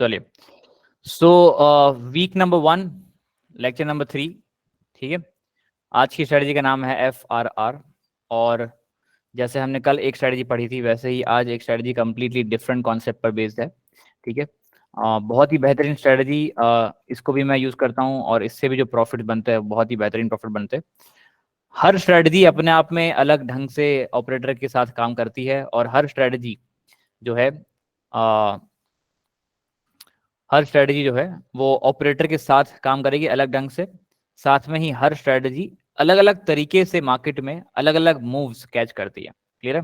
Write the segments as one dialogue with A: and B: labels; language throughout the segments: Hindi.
A: चलिए, so weak number 1, lecture number 3, ठीक है। आज की स्ट्रेटजी का नाम है FRR। और जैसे हमने कल एक स्ट्रेटजी पढ़ी थी, वैसे ही आज एक स्ट्रेटजी कंप्लीटली डिफरेंट कॉन्सेप्ट पर बेस्ड है, ठीक है। बहुत ही बेहतरीन स्ट्रेटजी, इसको भी मैं यूज़ करता हूँ और इससे भी जो प्रॉफिट बनते हैं बहुत ही बेहतरीन प्रॉफिट बनते हैं। हर स्ट्रेटजी अपने आप में अलग ढंग से ऑपरेटर के साथ काम करती है, और हर स्ट्रेटजी जो है हर स्ट्रेटजी जो है वो ऑपरेटर के साथ काम करेगी अलग ढंग से। साथ में ही हर स्ट्रेटजी अलग अलग तरीके से मार्केट में अलग अलग मूव्स कैच करती है। क्लियर है?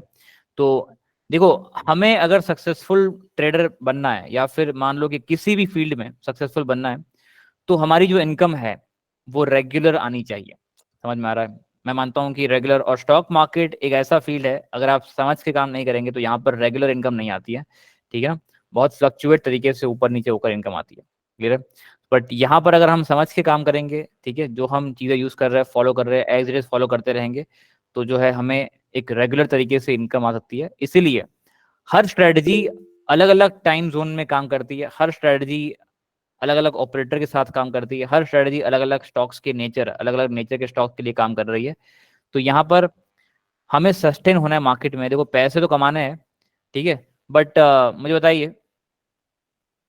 A: तो देखो, हमें अगर सक्सेसफुल ट्रेडर बनना है या फिर मान लो कि किसी भी फील्ड में सक्सेसफुल बनना है, तो हमारी जो इनकम है वो रेगुलर आनी चाहिए। समझ में आ रहा है? मैं मानता हूँ कि रेगुलर, और स्टॉक मार्केट एक ऐसा फील्ड है, अगर आप समझ के काम नहीं करेंगे तो यहाँ पर रेगुलर इनकम नहीं आती है, ठीक है ना। बहुत फ्लक्चुएट तरीके से ऊपर नीचे होकर इनकम आती है। क्लियर है? बट यहाँ पर अगर हम समझ के काम करेंगे, ठीक है, जो हम चीज़ें यूज़ कर रहे हैं, फॉलो कर रहे हैं, एज इट इज फॉलो करते रहेंगे, तो जो है हमें एक रेगुलर तरीके से इनकम आ सकती है। इसीलिए हर स्ट्रेटजी अलग अलग टाइम जोन में काम करती है, हर स्ट्रेटजी अलग अलग ऑपरेटर के साथ काम करती है, हर स्ट्रेटजी अलग अलग स्टॉक्स के नेचर, अलग अलग नेचर के स्टॉक के लिए काम कर रही है। तो यहाँ पर हमें सस्टेन होना है मार्केट में। देखो, पैसे तो कमाने हैं, ठीक है, बट मुझे बताइए,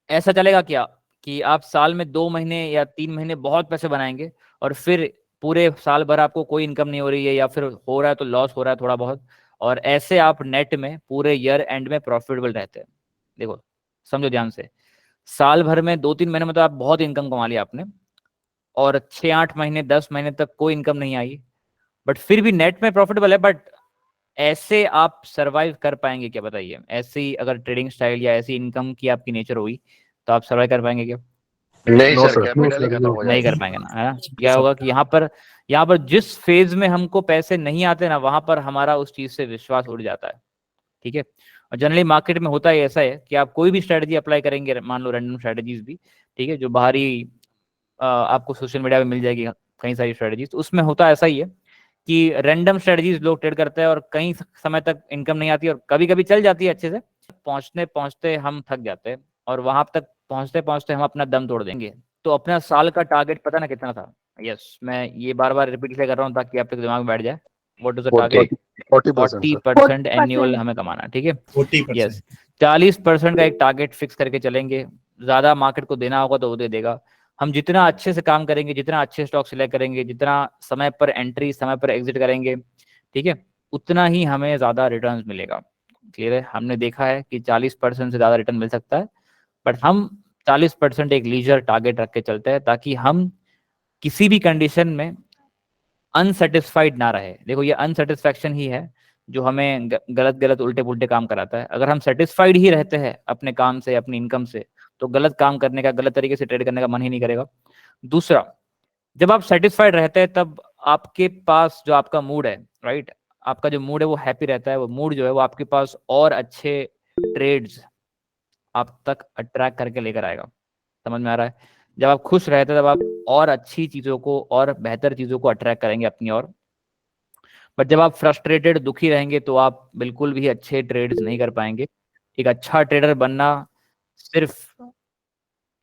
A: ऐसा चलेगा क्या कि आप साल में 2 महीने या 3 महीने बहुत पैसे बनाएंगे और फिर पूरे साल भर आपको कोई इनकम नहीं हो रही है, या फिर हो रहा है तो लॉस हो रहा है थोड़ा बहुत, और ऐसे आप नेट में पूरे ईयर एंड में प्रॉफिटेबल रहते हैं? देखो, समझो ध्यान से, साल भर में 2-3 महीने में तो आप बहुत इनकम कमा लिया आपने, और 6-8 महीने 10 महीने तक कोई इनकम नहीं आई, बट फिर भी नेट में प्रॉफिटेबल है। बट ऐसे आप सरवाइव कर पाएंगे क्या? बताइए, ऐसी अगर ट्रेडिंग स्टाइल या ऐसी इनकम की आपकी नेचर हुई तो आप सरवाइव कर पाएंगे क्या?
B: नहीं
C: नो
B: सर,
C: सर,
B: कैपिटल ही खत्म हो
A: नहीं कर
B: जाएगा।
A: पाएंगे ना, है ना। क्या होगा कि यहाँ पर जिस फेज में हमको पैसे नहीं आते ना, वहां पर हमारा उस चीज से विश्वास उड़ जाता है, ठीक है। और जनरली मार्केट में होता है ऐसा है कि आप कोई भी स्ट्रेटजी अप्लाई करेंगे, मान लो रैंडम स्ट्रेटजीज भी, ठीक है, जो बाहरी आपको सोशल मीडिया पे मिल जाएगी कई सारी स्ट्रेटजीज, तो उसमें होता ऐसा ही है कि रैंडम स्ट्रेटजीज लोग ट्रेड करते हैं और कई समय तक इनकम नहीं आती, और कभी कभी चल जाती है अच्छे से, पहुंचते पहुंचते हम थक जाते हैं, और वहां तक पहुंचते पहुंचते हम अपना दम तोड़ देंगे। तो अपना साल का टारगेट पता ना कितना था? यस, मैं ये बार बार रिपीट इसलिए कर रहा हूँ ताकि आपके दिमाग में बैठ जाए। What is the target?
C: 40% sir.
A: 40% annual हमें कमाना है, ठीक है।
D: 40%।
A: यस, 40% का एक टारगेट फिक्स करके चलेंगे। ज्यादा मार्केट को देना होगा तो वो दे देगा। हम जितना अच्छे से काम करेंगे, जितना अच्छे स्टॉक सिलेक्ट करेंगे, जितना समय पर एंट्री समय पर एग्जिट करेंगे, ठीक है, उतना ही हमें ज्यादा रिटर्न मिलेगा। क्लियर है? हमने देखा है कि 40% से ज्यादा रिटर्न मिल सकता है, बट हम 40% एक लीजर टारगेट रख के चलते हैं, ताकि हम किसी भी कंडीशन में अनसेटिस्फाइड ना रहे। देखो, ये अनसेटिस्फैक्शन ही है जो हमें गलत गलत उल्टे पुल्टे काम कराता है। अगर हम सेटिस्फाइड ही रहते हैं अपने काम से, अपनी इनकम से, तो गलत काम करने का, गलत तरीके से ट्रेड करने का मन ही नहीं करेगा। दूसरा, जब आप सेटिस्फाइड रहते हैं तब आपके पास जो आपका मूड है, राइट, आपका जो मूड है वो हैप्पी रहता है। वो मूड जो है वो आपके पास और अच्छे ट्रेड्स आप तक अट्रैक्ट करके लेकर आएगा। समझ में आ रहा है? जब आप खुश रहते हैं तब आप और अच्छी चीजों को और बेहतर चीजों को अट्रैक्ट करेंगे अपनी ओर। बट जब आप फ्रस्ट्रेटेड, दुखी रहेंगे, तो आप बिल्कुल भी अच्छे ट्रेड्स नहीं कर पाएंगे। एक अच्छा ट्रेडर बनना सिर्फ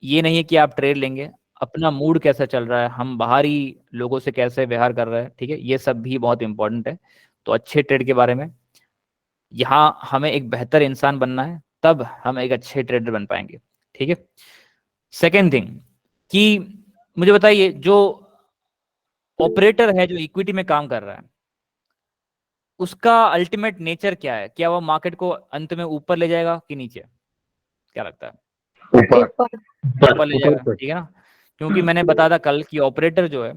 A: ये नहीं है कि आप ट्रेड लेंगे, अपना मूड कैसा चल रहा है, हम बाहरी लोगों से कैसे व्यवहार कर रहे हैं, ठीक है, ये सब भी बहुत इंपॉर्टेंट है। तो अच्छे ट्रेड के बारे में, यहाँ हमें एक बेहतर इंसान बनना है, तब हम एक अच्छे ट्रेडर बन पाएंगे, ठीक है। सेकेंड थिंग कि मुझे बताइए, जो ऑपरेटर है जो इक्विटी में काम कर रहा है, उसका अल्टीमेट नेचर क्या है? क्या वो मार्केट को अंत में ऊपर ले जाएगा कि नीचे? क्या लगता है?
B: ऊपर।
A: ऊपर ले जाएगा, ठीक है ना। क्योंकि मैंने बताया था कल कि ऑपरेटर जो है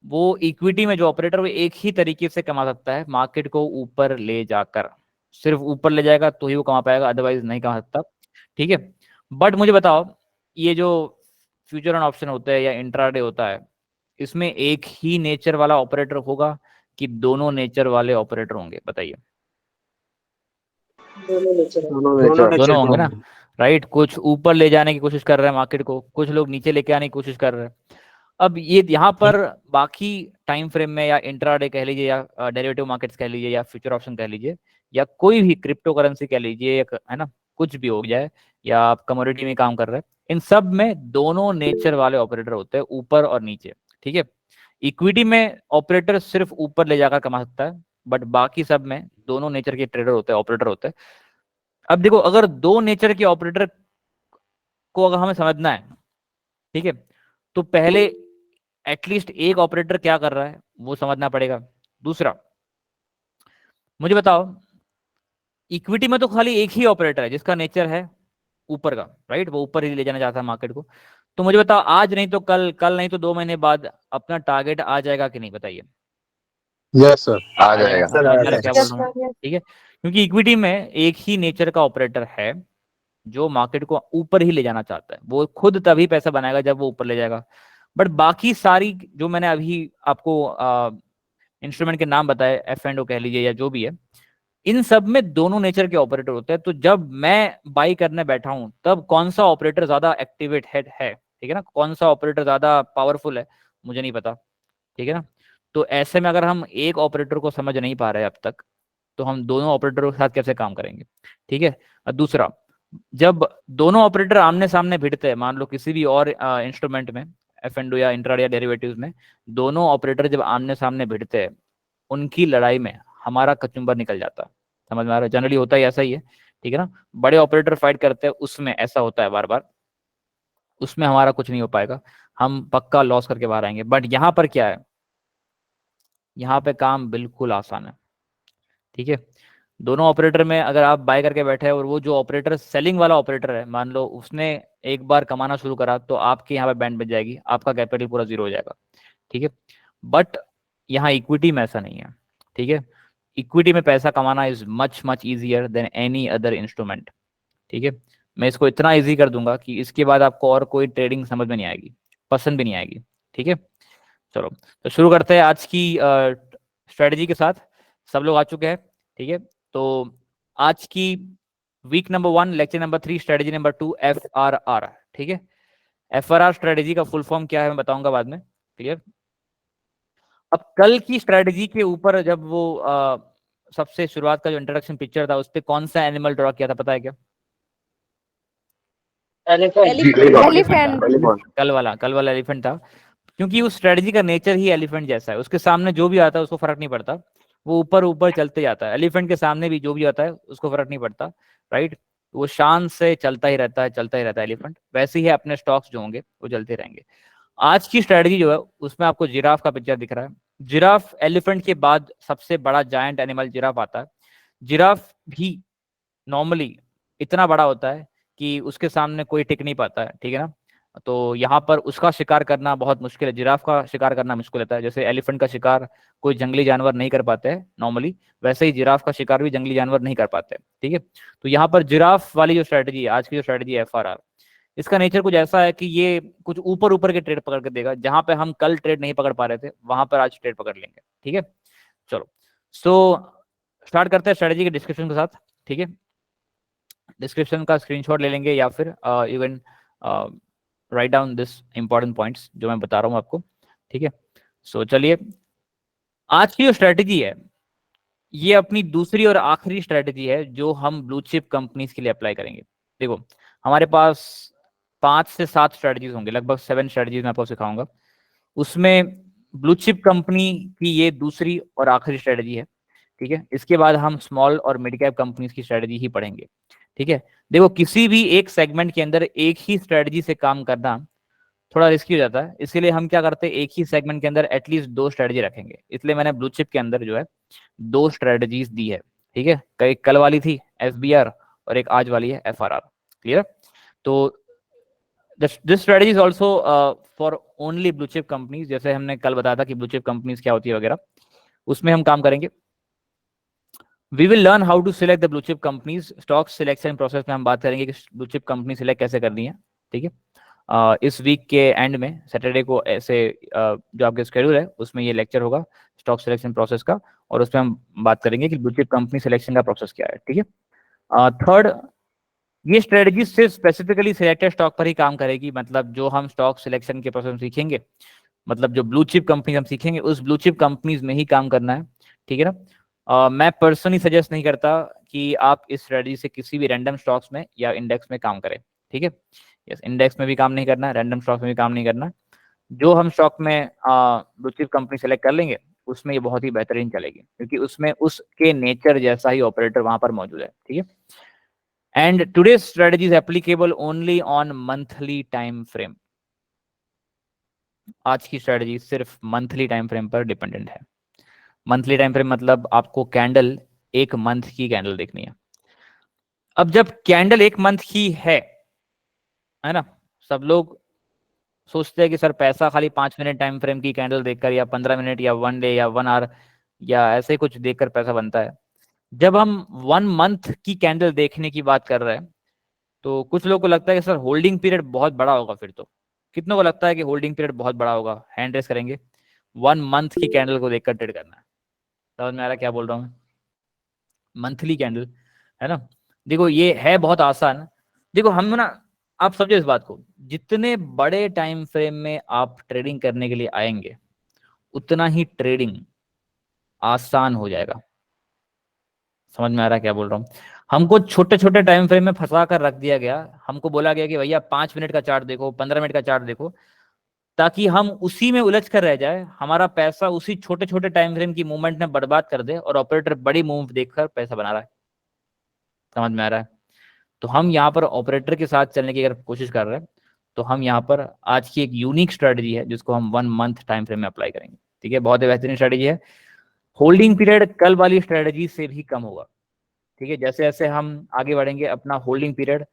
A: वो इक्विटी में, जो ऑपरेटर वो एक ही तरीके से कमा सकता है, मार्केट को ऊपर ले जाकर। सिर्फ ऊपर ले जाएगा तो ही वो कमा पाएगा, अदरवाइज नहीं कमा सकता, ठीक है। बट मुझे बताओ, ये जो फ्यूचर एंड ऑप्शन होता है या इंट्राडे होता है, इसमें एक ही नेचर वाला ऑपरेटर होगा कि दोनों नेचर वाले ऑपरेटर होंगे? बताइए। दोनों होंगे ना, राइट। कुछ ऊपर ले जाने की कोशिश कर रहे हैं मार्केट को, कुछ लोग नीचे लेके आने की कोशिश कर रहे हैं। अब ये यहाँ पर बाकी टाइम फ्रेम में, या इंट्राडे कह लीजिए, या डेरिवेटिव मार्केट्स कह लीजिए, या फ्यूचर ऑप्शन कह लीजिए, या कोई भी क्रिप्टो करेंसी कह लीजिए, है ना, कुछ भी हो जाए, या आप कमोडिटी में काम कर रहे हैं, इन सब में दोनों नेचर वाले ऑपरेटर होते हैं, ऊपर और नीचे। ठीक है, इक्विटी में ऑपरेटर सिर्फ ऊपर ले जाकर कमा सकता है, बट बाकी सब में दोनों नेचर के ट्रेडर होते हैं, ऑपरेटर होते हैं। अब देखो, अगर दो नेचर के ऑपरेटर को अगर हमें समझना है, ठीक है, तो पहले एटलीस्ट एक ऑपरेटर क्या कर रहा है वो समझना पड़ेगा। दूसरा, मुझे बताओ, इक्विटी में तो खाली एक ही ऑपरेटर है जिसका नेचर है ऊपर का, राइट, वो ऊपर ही ले जाना चाहता है मार्केट को। तो मुझे बताओ, आज नहीं तो कल, कल नहीं तो 2 महीने बाद अपना टारगेट आ जाएगा कि नहीं, बताइए।
B: यस सर,
C: आ जाएगा।
A: समझ में आ रहा है क्या बोल रहा हूँ? ठीक है, क्योंकि इक्विटी में एक ही नेचर का ऑपरेटर है जो मार्केट को ऊपर ही ले जाना चाहता है, वो खुद तभी पैसा बनाएगा जब वो ऊपर ले जाएगा। बट बाकी सारी जो मैंने अभी आपको इंस्ट्रूमेंट के नाम बताए, एफ एंड ओ कह लीजिए या जो भी है, इन सब में दोनों नेचर के ऑपरेटर होते हैं। तो जब मैं बाई करने बैठा हूं तब कौन सा ऑपरेटर ज्यादा एक्टिवेट है, ठीक है ना, कौन सा ऑपरेटर ज्यादा पावरफुल है, मुझे नहीं पता। ठीक है ना, तो ऐसे में अगर हम एक ऑपरेटर को समझ नहीं पा रहे अब तक, तो हम दोनों ऑपरेटरों के साथ कैसे काम करेंगे? ठीक है। और दूसरा, जब दोनों ऑपरेटर आमने सामने भिड़ते हैं, मान लो किसी भी और इंस्ट्रूमेंट में, एफ एंड या इंट्राडे या डेरिवेटिव्स में, दोनों ऑपरेटर जब आमने सामने भिड़ते हैं, उनकी लड़ाई में हमारा कचुम्बर निकल जाता है। समझ में आ रहा है? जनरली होता ही ऐसा ही है, ठीक है ना। बड़े ऑपरेटर फाइट करते हैं, उसमें ऐसा होता है बार बार, उसमें हमारा कुछ नहीं हो पाएगा, हम पक्का लॉस करके बाहर आएंगे। बट यहाँ पर क्या है, यहाँ पे काम बिल्कुल आसान है। ठीक है, दोनों ऑपरेटर में अगर आप बाय करके बैठे हैं और वो जो ऑपरेटर सेलिंग वाला ऑपरेटर है, मान लो उसने एक बार कमाना शुरू करा, तो आपके यहाँ पे बैंड बच जाएगी, आपका कैपिटल पूरा जीरो हो जाएगा। ठीक है, बट यहाँ इक्विटी में ऐसा नहीं है। ठीक है, इक्विटी में पैसा कमाना is much much easier than any other instrument. ठीक है, मैं इसको इतना इजी कर दूंगा कि इसके बाद आपको और कोई ट्रेडिंग समझ में नहीं आएगी, पसंद भी नहीं आएगी। ठीक है, चलो तो शुरू करते हैं आज की स्ट्रेटजी के साथ। सब लोग आ चुके हैं? ठीक है, तो आज की week number 1, lecture number 3, strategy number 2, FRR। ठीक है, FRR स्ट्रेटजी का फुल फॉर्म क्या है मैं बताऊंगा बाद में, क्लियर। अब कल की स्ट्रेटजी के ऊपर जब वो सबसे शुरुआत का जो इंट्रोडक्शन पिक्चर था, उस पर कौन सा एनिमल ड्रॉ किया था पता है क्या?
D: एलिफेंट।
A: कल वाला एलिफेंट था, क्योंकि उस स्ट्रेटजी का नेचर ही एलिफेंट जैसा है। उसके सामने जो भी आता है उसको फर्क नहीं पड़ता, वो ऊपर ऊपर चलते जाता है। एलिफेंट के सामने भी जो भी आता है उसको फर्क नहीं पड़ता, राइट, वो शान से चलता ही रहता है, चलता ही रहता है एलिफेंट। वैसे ही अपने स्टॉक्स जो होंगे वो चलते रहेंगे। आज की स्ट्रेटजी जो है उसमें आपको जिराफ का पिक्चर दिख रहा है। जिराफ एलिफेंट के बाद सबसे बड़ा जायंट एनिमल जिराफ आता है। जिराफ भी नॉर्मली इतना बड़ा होता है कि उसके सामने कोई टिक नहीं पाता है, ठीक है ना। तो यहाँ पर उसका शिकार करना बहुत मुश्किल है, जिराफ का शिकार करना मुश्किल होता है। जैसे एलिफेंट का शिकार कोई जंगली जानवर नहीं कर पाते हैं नॉर्मली, वैसे ही जिराफ का शिकार भी जंगली जानवर नहीं कर पाते। ठीक है, तो यहाँ पर जिराफ वाली जो स्ट्रेटजी है, आज की जो स्ट्रेटजी है FRR, इसका नेचर कुछ ऐसा है कि ये कुछ ऊपर ऊपर के ट्रेड पकड़ के देगा। जहां पे हम कल ट्रेड नहीं पकड़ पा रहे थे, वहां पर आज ट्रेड पकड़ लेंगे। ठीक है, चलो सो स्टार्ट करते हैं स्ट्रेटजी के डिस्क्रिप्शन के साथ। ठीक है, डिस्क्रिप्शन का स्क्रीनशॉट ले लेंगे या फिर you can write down this important points जो मैं बता रहा हूँ आपको। ठीक है, सो चलिए, आज की जो स्ट्रेटजी है ये अपनी दूसरी और आखिरी स्ट्रेटजी है जो हम ब्लू चिप कंपनीज के लिए अप्लाई करेंगे। देखो, हमारे पास 5 से 7 स्ट्रेटजीज होंगे, लगभग 7 स्ट्रेटजीज मैं आपको सिखाऊंगा। उसमें ब्लू चिप कंपनी की ये दूसरी और आखिरी स्ट्रेटजी है। ठीक है, इसके बाद हम स्मॉल और मिड कैप कंपनीज की स्ट्रेटजी ही पढ़ेंगे। ठीक है, देखो, किसी भी एक सेगमेंट के अंदर एक ही स्ट्रेटजी से काम करना थोड़ा रिस्की हो जाता है, इसलिए हम क्या करते हैं, एक ही सेगमेंट के अंदर एटलीस्ट 2 स्ट्रेटजी रखेंगे। इसलिए मैंने ब्लू चिप के अंदर जो है 2 स्ट्रेटजीज दी है। ठीक है, एक कल वाली थी FBR और एक आज वाली है FRR, क्लियर। तो this strategy is also for only blue chip companies. जैसे हमने कल बताया था कि ब्लू चिप कंपनीज क्या होती है वगैरह, उसमें हम काम करेंगे। We will learn how to select the blue chip companies. Stock selection process में हम बात करेंगे कि ब्लू चिप कंपनी सिलेक्ट कैसे करनी है। ठीक है, इस वीक के एंड में सैटरडे को ऐसे जो आपके शेड्यूल है उसमें ये लेक्चर होगा स्टॉक सिलेक्शन प्रोसेस का, और उसमें हम बात करेंगे कि ब्लू चिप कंपनी सिलेक्शन का प्रोसेस क्या है। ठीक है, थर्ड, ये स्ट्रेटजी सिर्फ स्पेसिफिकली सिलेक्टेड स्टॉक पर ही काम करेगी। मतलब जो हम स्टॉक सिलेक्शन के प्रोसेस में सीखेंगे, मतलब जो ब्लू चिप कंपनी हम सीखेंगे, उस ब्लू चिप कंपनीज में ही काम करना है। ठीक है ना, मैं पर्सनली सजेस्ट नहीं करता कि आप इस स्ट्रेटजी से किसी भी रैंडम स्टॉक्स में या इंडेक्स में काम करें, ठीक है। यस, इंडेक्स में भी काम नहीं करना, रैंडम स्टॉक्स में भी काम नहीं करना। जो हम स्टॉक में ब्लू चिप कंपनी सेलेक्ट कर लेंगे उसमें ये बहुत ही बेहतरीन चलेगी, क्योंकि उसमें उसके नेचर जैसा ही ऑपरेटर वहां पर मौजूद है, ठीक है। And today's strategy is applicable only on monthly time frame. आज की स्ट्रेटजी सिर्फ मंथली टाइम फ्रेम पर डिपेंडेंट है। मंथली टाइम फ्रेम मतलब आपको कैंडल एक मंथ की कैंडल देखनी है। अब जब कैंडल एक मंथ की है ना, सब लोग सोचते हैं कि सर पैसा खाली 5 मिनट टाइम फ्रेम की कैंडल देखकर या 15 मिनट या 1 डे या 1 आवर या ऐसे कुछ देखकर पैसा बनता है। जब हम 1 मंथ की कैंडल देखने की बात कर रहे हैं तो कुछ लोगों को लगता है कि सर होल्डिंग पीरियड बहुत बड़ा होगा। फिर तो कितनों को लगता है कि होल्डिंग पीरियड बहुत बड़ा होगा? हैंड रेस करेंगे। 1 मंथ की कैंडल को देखकर ट्रेड करना है। समझ में आ रहा है क्या बोल रहा हूँ? मंथली कैंडल है ना। देखो ये है बहुत आसान। देखो हम ना, आप समझो इस बात को, जितने बड़े टाइम फ्रेम में आप ट्रेडिंग करने के लिए आएंगे उतना ही ट्रेडिंग आसान हो जाएगा। समझ में आ रहा है क्या बोल रहा हूँ? हमको छोटे छोटे टाइम फ्रेम में फंसा कर रख दिया गया। हमको बोला गया कि भैया 5 मिनट का चार्ट देखो, 15 मिनट का चार्ट देखो, ताकि हम उसी में उलझ कर रह जाए, हमारा पैसा उसी छोटे छोटे टाइम फ्रेम की मूवमेंट में बर्बाद कर दे और ऑपरेटर बड़ी मूव देखकर पैसा बना रहा है। समझ में आ रहा है? तो हम यहाँ पर ऑपरेटर के साथ चलने की अगर कोशिश कर रहे हैं तो हम यहाँ पर आज की एक यूनिक स्ट्रेटजी है जिसको हम 1 मंथ टाइम फ्रेम में अप्लाई करेंगे, ठीक है। बहुत ही बेहतरीन स्ट्रेटजी है। होल्डिंग पीरियड कल वाली स्ट्रेटजी से भी कम होगा, ठीक है। जैसे जैसे हम आगे बढ़ेंगे अपना होल्डिंग पीरियड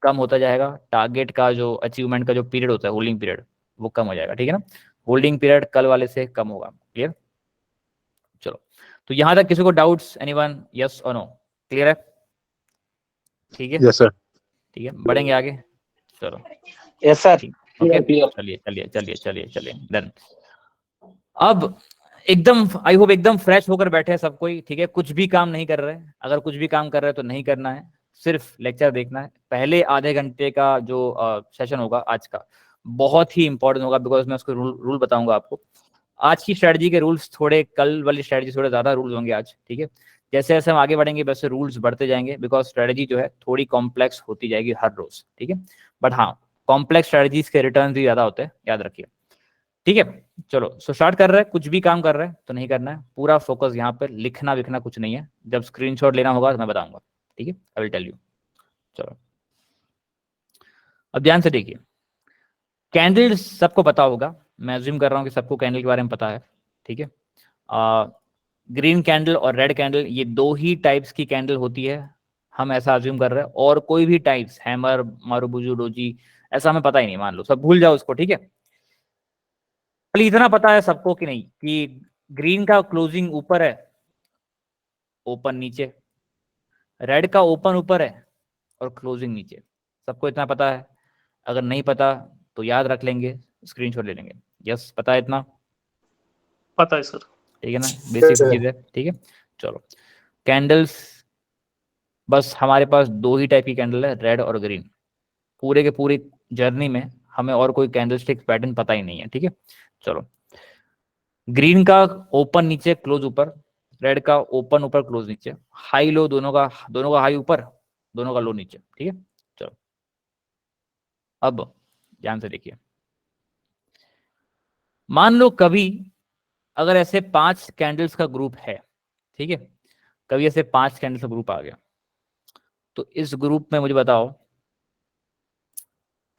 A: कम होता जाएगा। टारगेट का जो अचीवमेंट का जो पीरियड होता है होल्डिंग पीरियड वो कम हो जाएगा, ठीक है ना। होल्डिंग पीरियड कल वाले से कम होगा। क्लियर? चलो, तो यहां तक किसी को डाउट्स? एनीवन? यस और नो? क्लियर है? ठीक है,
B: Yes, sir.
A: ठीक है, बढ़ेंगे आगे। चलो,
D: Yes, sir.
A: ओके, चलिए चलिए चलिए चलिए चलिए डन। अब एकदम आई होप एकदम फ्रेश होकर बैठे हैं सब कोई, ठीक है। कुछ भी काम नहीं कर रहे। अगर कुछ भी काम कर रहे हैं तो नहीं करना है, सिर्फ लेक्चर देखना है। पहले आधे घंटे का जो सेशन होगा आज का बहुत ही इंपॉर्टेंट होगा, बिकॉज मैं उसको रूल बताऊंगा आपको। आज की स्ट्रेटजी के रूल्स थोड़े, कल वाली स्ट्रेटजी थोड़े ज्यादा रूल्स होंगे आज, ठीक है। जैसे जैसे हम आगे बढ़ेंगे वैसे रूल्स बढ़ते जाएंगे, बिकॉज स्ट्रेटजी जो है थोड़ी कॉम्प्लेक्स होती जाएगी हर रोज, ठीक है। बट हाँ, कॉम्प्लेक्स स्ट्रेटजीज के रिटर्न भी ज्यादा होते हैं, याद रखिए, ठीक है। चलो, सो स्टार्ट कर रहे हैं। कुछ भी काम कर रहे हैं तो नहीं करना है, पूरा फोकस यहाँ पर, लिखना विखना कुछ नहीं है। जब स्क्रीनशॉट लेना होगा तो मैं बताऊंगा, ठीक है, आई विल टेल यू। चलो, अब ध्यान से देखिए। कैंडल सबको पता होगा, मैं अज्यूम कर रहा हूँ कि सबको कैंडल के बारे में पता है, ठीक है। ग्रीन कैंडल और रेड कैंडल ये दो ही टाइप्स की कैंडल होती है, हम ऐसा अज्यूम कर रहे हैं। और कोई भी टाइप्स, हैमर, मारुबुजू, डोजी, ऐसा हमें पता ही नहीं, मान लो सब भूल जाओ उसको, ठीक है। खाली इतना पता है सबको कि नहीं कि ग्रीन का क्लोजिंग ऊपर है, ओपन नीचे। रेड का ओपन ऊपर है और क्लोजिंग नीचे। सबको इतना पता है। अगर नहीं पता तो याद रख लेंगे, स्क्रीनशॉट ले लेंगे। यस, पता है इतना?
C: पता है सर।
A: ठीक है ना, बेसिक चीज है, ठीक है। चलो, कैंडल्स बस हमारे पास दो ही टाइप की कैंडल है, रेड और ग्रीन। पूरे के पूरी जर्नी में हमें और कोई कैंडलस्टिक पैटर्न पता ही नहीं है, ठीक है। चलो, ग्रीन का ओपन नीचे क्लोज ऊपर, रेड का ओपन ऊपर क्लोज नीचे, हाई लो दोनों का हाई ऊपर, दोनों का लो नीचे, ठीक है। चलो, अब ध्यान से देखिए। मान लो कभी अगर ऐसे 5 कैंडल्स का ग्रुप है, ठीक है, कभी ऐसे 5 कैंडल्स का ग्रुप आ गया, तो इस ग्रुप में मुझे बताओ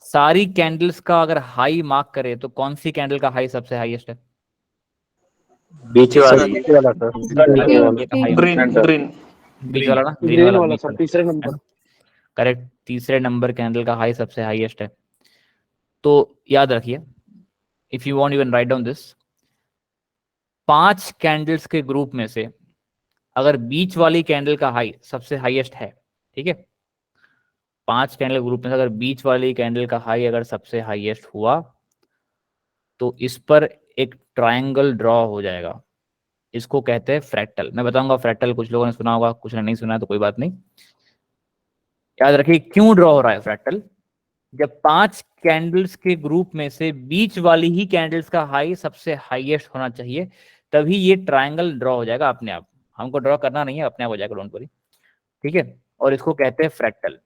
A: सारी कैंडल्स का अगर हाई मार्क करे तो कौन सी कैंडल का हाई सबसे हाईएस्ट है?
D: बीच
B: Sir,
D: वाली
B: बीच वाला sir.
A: ये का हाई
C: ग्रीन ग्रीन
A: बीच वाला ना, ग्रीन वाला, बीच वाला, तीसरे नंबर, करेक्ट। तीसरे नंबर कैंडल का हाई सबसे हाईएस्ट है। तो याद रखिए, if you want even write down this, 5 candles के ग्रुप में से अगर बीच वाली कैंडल का हाई सबसे हाईएस्ट है, ठीक है, 5 कैंडल ग्रुप में से अगर बीच वाली कैंडल का हाई अगर सबसे हाईएस्ट हुआ तो इस पर एक ट्रायंगल ड्रॉ हो जाएगा। इसको कहते हैं फ्रैक्टल। मैं बताऊंगा फ्रैक्टल, कुछ लोगों ने सुना होगा, कुछ ने नहीं सुना है, तो कोई बात नहीं। याद रखिए क्यों ड्रॉ हो रहा है फ्रैक्टल। जब 5 कैंडल्स के ग्रुप में से बीच वाली ही कैंडल्स का हाई सबसे हाईएस्ट होना चाहिए, तभी ये ट्रायंगल ड्रॉ हो जाएगा अपने आप। हमको ड्रॉ करना नहीं है, अपने आप हो जाएगा, डोंट वरी, ठीक है। और इसको कहते हैं फ्रैक्टल।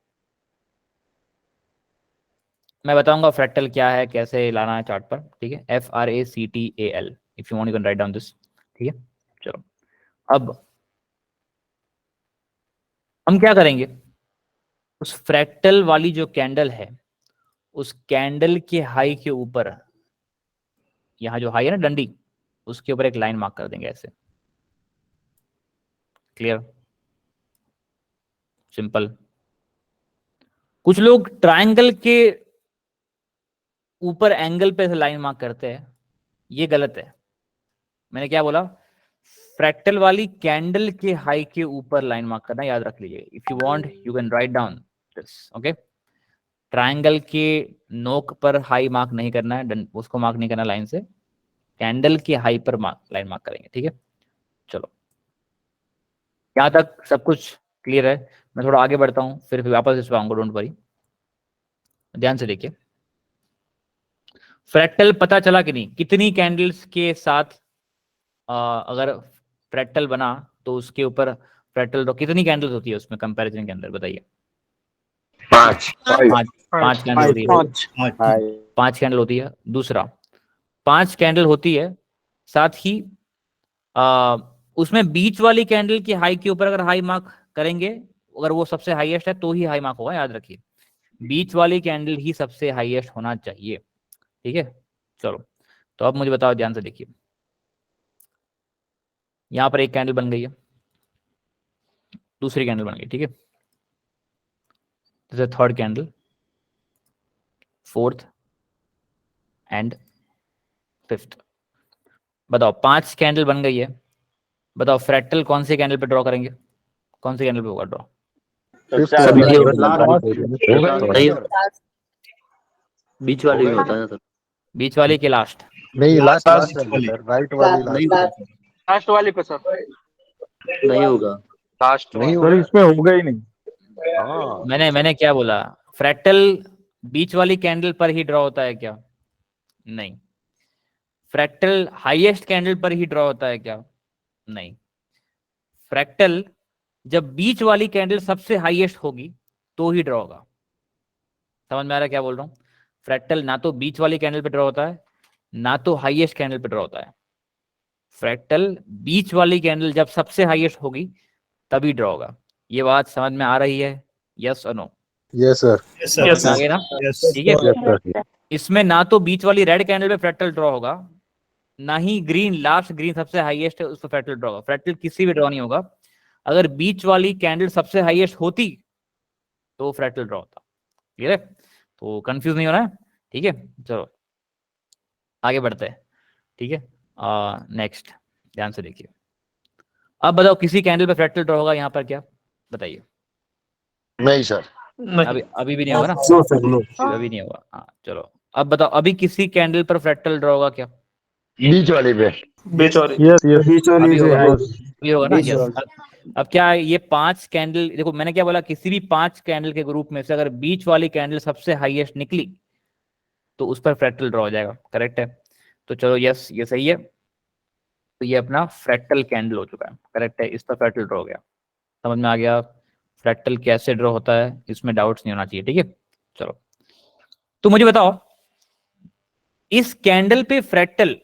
A: मैं बताऊंगा फ्रैक्टल क्या है, कैसे लाना है चार्ट पर, ठीक है। FRACTAL, if you want you can write down this, ठीक है। चलो अब हम क्या करेंगे, उस फ्रैक्टल वाली जो कैंडल है, उस कैंडल के हाई के ऊपर, यहाँ जो हाई है ना डंडी, उसके ऊपर एक लाइन मार्क कर देंगे ऐसे। Clear, simple. कुछ लोग ट्रायंगल के ऊपर एंगल पे से लाइन मार्क करते हैं, ये गलत है। मैंने क्या बोला, फ्रैक्टल वाली कैंडल के हाई के ऊपर लाइन मार्क करना, याद रख लीजिए। If you want you can write down this, okay. Triangle के नोक पर हाई मार्क नहीं करना है, उसको मार्क नहीं करना लाइन से, कैंडल के हाई पर लाइन मार्क करेंगे, ठीक है। चलो यहां तक सब कुछ क्लियर है। मैं थोड़ा आगे बढ़ता हूँ, फिर वापस इस पर आऊंगा, डोंट वरी। ध्यान से देखिए, फ्रैक्टल पता चला कि नहीं, कितनी कैंडल्स के साथ अगर फ्रैक्टल बना तो उसके ऊपर फ्रैक्टल तो कितनी कैंडल्स होती है उसमें कंपैरिजन के अंदर, बताइए।
D: 5
A: पांच कैंडल होती है, 5 कैंडल होती है। दूसरा 5 कैंडल होती है, साथ ही उसमें बीच वाली कैंडल की हाई के ऊपर अगर हाई मार्क करेंगे, अगर वो सबसे हाईएस्ट है तो ही हाई मार्क होगा, याद रखिए। बीच वाली कैंडल ही सबसे हाईएस्ट होना चाहिए, ठीक है। चलो तो अब मुझे बताओ, ध्यान से देखिए, यहां पर एक कैंडल बन गई है, दूसरी कैंडल बन गई, ठीक है। This is third candle, fourth and fifth. बताओ 5 कैंडल बन गई है, बताओ फ्रैक्टल कौन सी कैंडल पे ड्रॉ करेंगे, कौन सी कैंडल पे होगा ड्रॉ?
E: बीच वाले में होता है सर,
A: बीच वाली के लास्ट?
B: नहीं, लास्ट
C: वाली।
B: सर, राइट वाली
E: नहीं
B: लास्ट।
C: लास्ट वाली पे सर,
E: नहीं होगा।
C: लास्ट
B: नहीं
F: सर इसमें होगा ही नहीं।
B: हाँ,
A: मैंने क्या बोला, फ्रैक्टल बीच वाली कैंडल पर ही ड्रॉ होता है क्या? नहीं। फ्रैक्टल हाईएस्ट कैंडल पर ही ड्रॉ होता है क्या? नहीं। फ्रैक्टल जब बीच वाली कैंडल सबसे हाईएस्ट होगी तो ही ड्रॉ होगा। समझ में आ रहा है क्या बोल रहा हूं? फ्रैक्टल ना तो बीच वाली कैंडल पे ड्रॉ होता है, ना तो हाईएस्ट कैंडल पे ड्रॉ होता है। फ्रैक्टल बीच वाली कैंडल जब सबसे हाईएस्ट होगी तभी ड्रॉ होगा। ये बात समझ में आ रही है? यस और नो?
B: यस सर,
C: यस
A: आ गए ना? ठीक है।
B: Yes sir.
A: इसमें ना तो बीच वाली रेड कैंडल पे फ्रैक्टल ड्रॉ होगा, ना ही ग्रीन, लास्ट ग्रीन सबसे हाईएस्ट है उस पर फ्रैक्टल ड्रॉ होगा। फ्रैक्टल किसी भी ड्रॉ नहीं होगा। अगर बीच वाली कैंडल सबसे हाईएस्ट होती तो फ्रैक्टल ड्रॉ होता। क्लियर है? तो कंफ्यूज नहीं होना है, ठीक है। चलो आगे बढ़ते हैं, ठीक है। नेक्स्ट, ध्यान से देखिए। अब बताओ किसी कैंडल पे फ्रैक्टल ड्रॉ होगा यहाँ पर क्या? बताइए।
B: नहीं सर,
A: अभी अभी भी नहीं होगा ना?
F: No sir, no.
A: अभी नहीं होगा, हाँ। चलो अब बताओ, अभी किसी कैंडल पर फ्रैक्टल ड्रॉ होगा क्या?
B: बीच वाले पे।
C: बीच वाली।
F: यस यस, बीच वाली
A: अभी
F: से
A: होगा,
F: है।
A: अभी होगा ना? यस। अब क्या है, ये 5 कैंडल, देखो मैंने क्या बोला, किसी भी 5 कैंडल के ग्रुप में से अगर बीच वाली कैंडल सबसे हाईएस्ट निकली तो उस पर फ्रैक्टल ड्रॉ हो जाएगा। करेक्ट है? तो चलो यस, ये सही है। तो ये अपना फ्रैक्टल कैंडल हो चुका है, करेक्ट है। इस पर फ्रैक्टल ड्रॉ हो गया। समझ में आ गया फ्रैक्टल कैसे ड्रॉ होता है? इसमें डाउट्स नहीं होना चाहिए, ठीक है। चलो तो मुझे बताओ, इस कैंडल पे फ्रैक्टल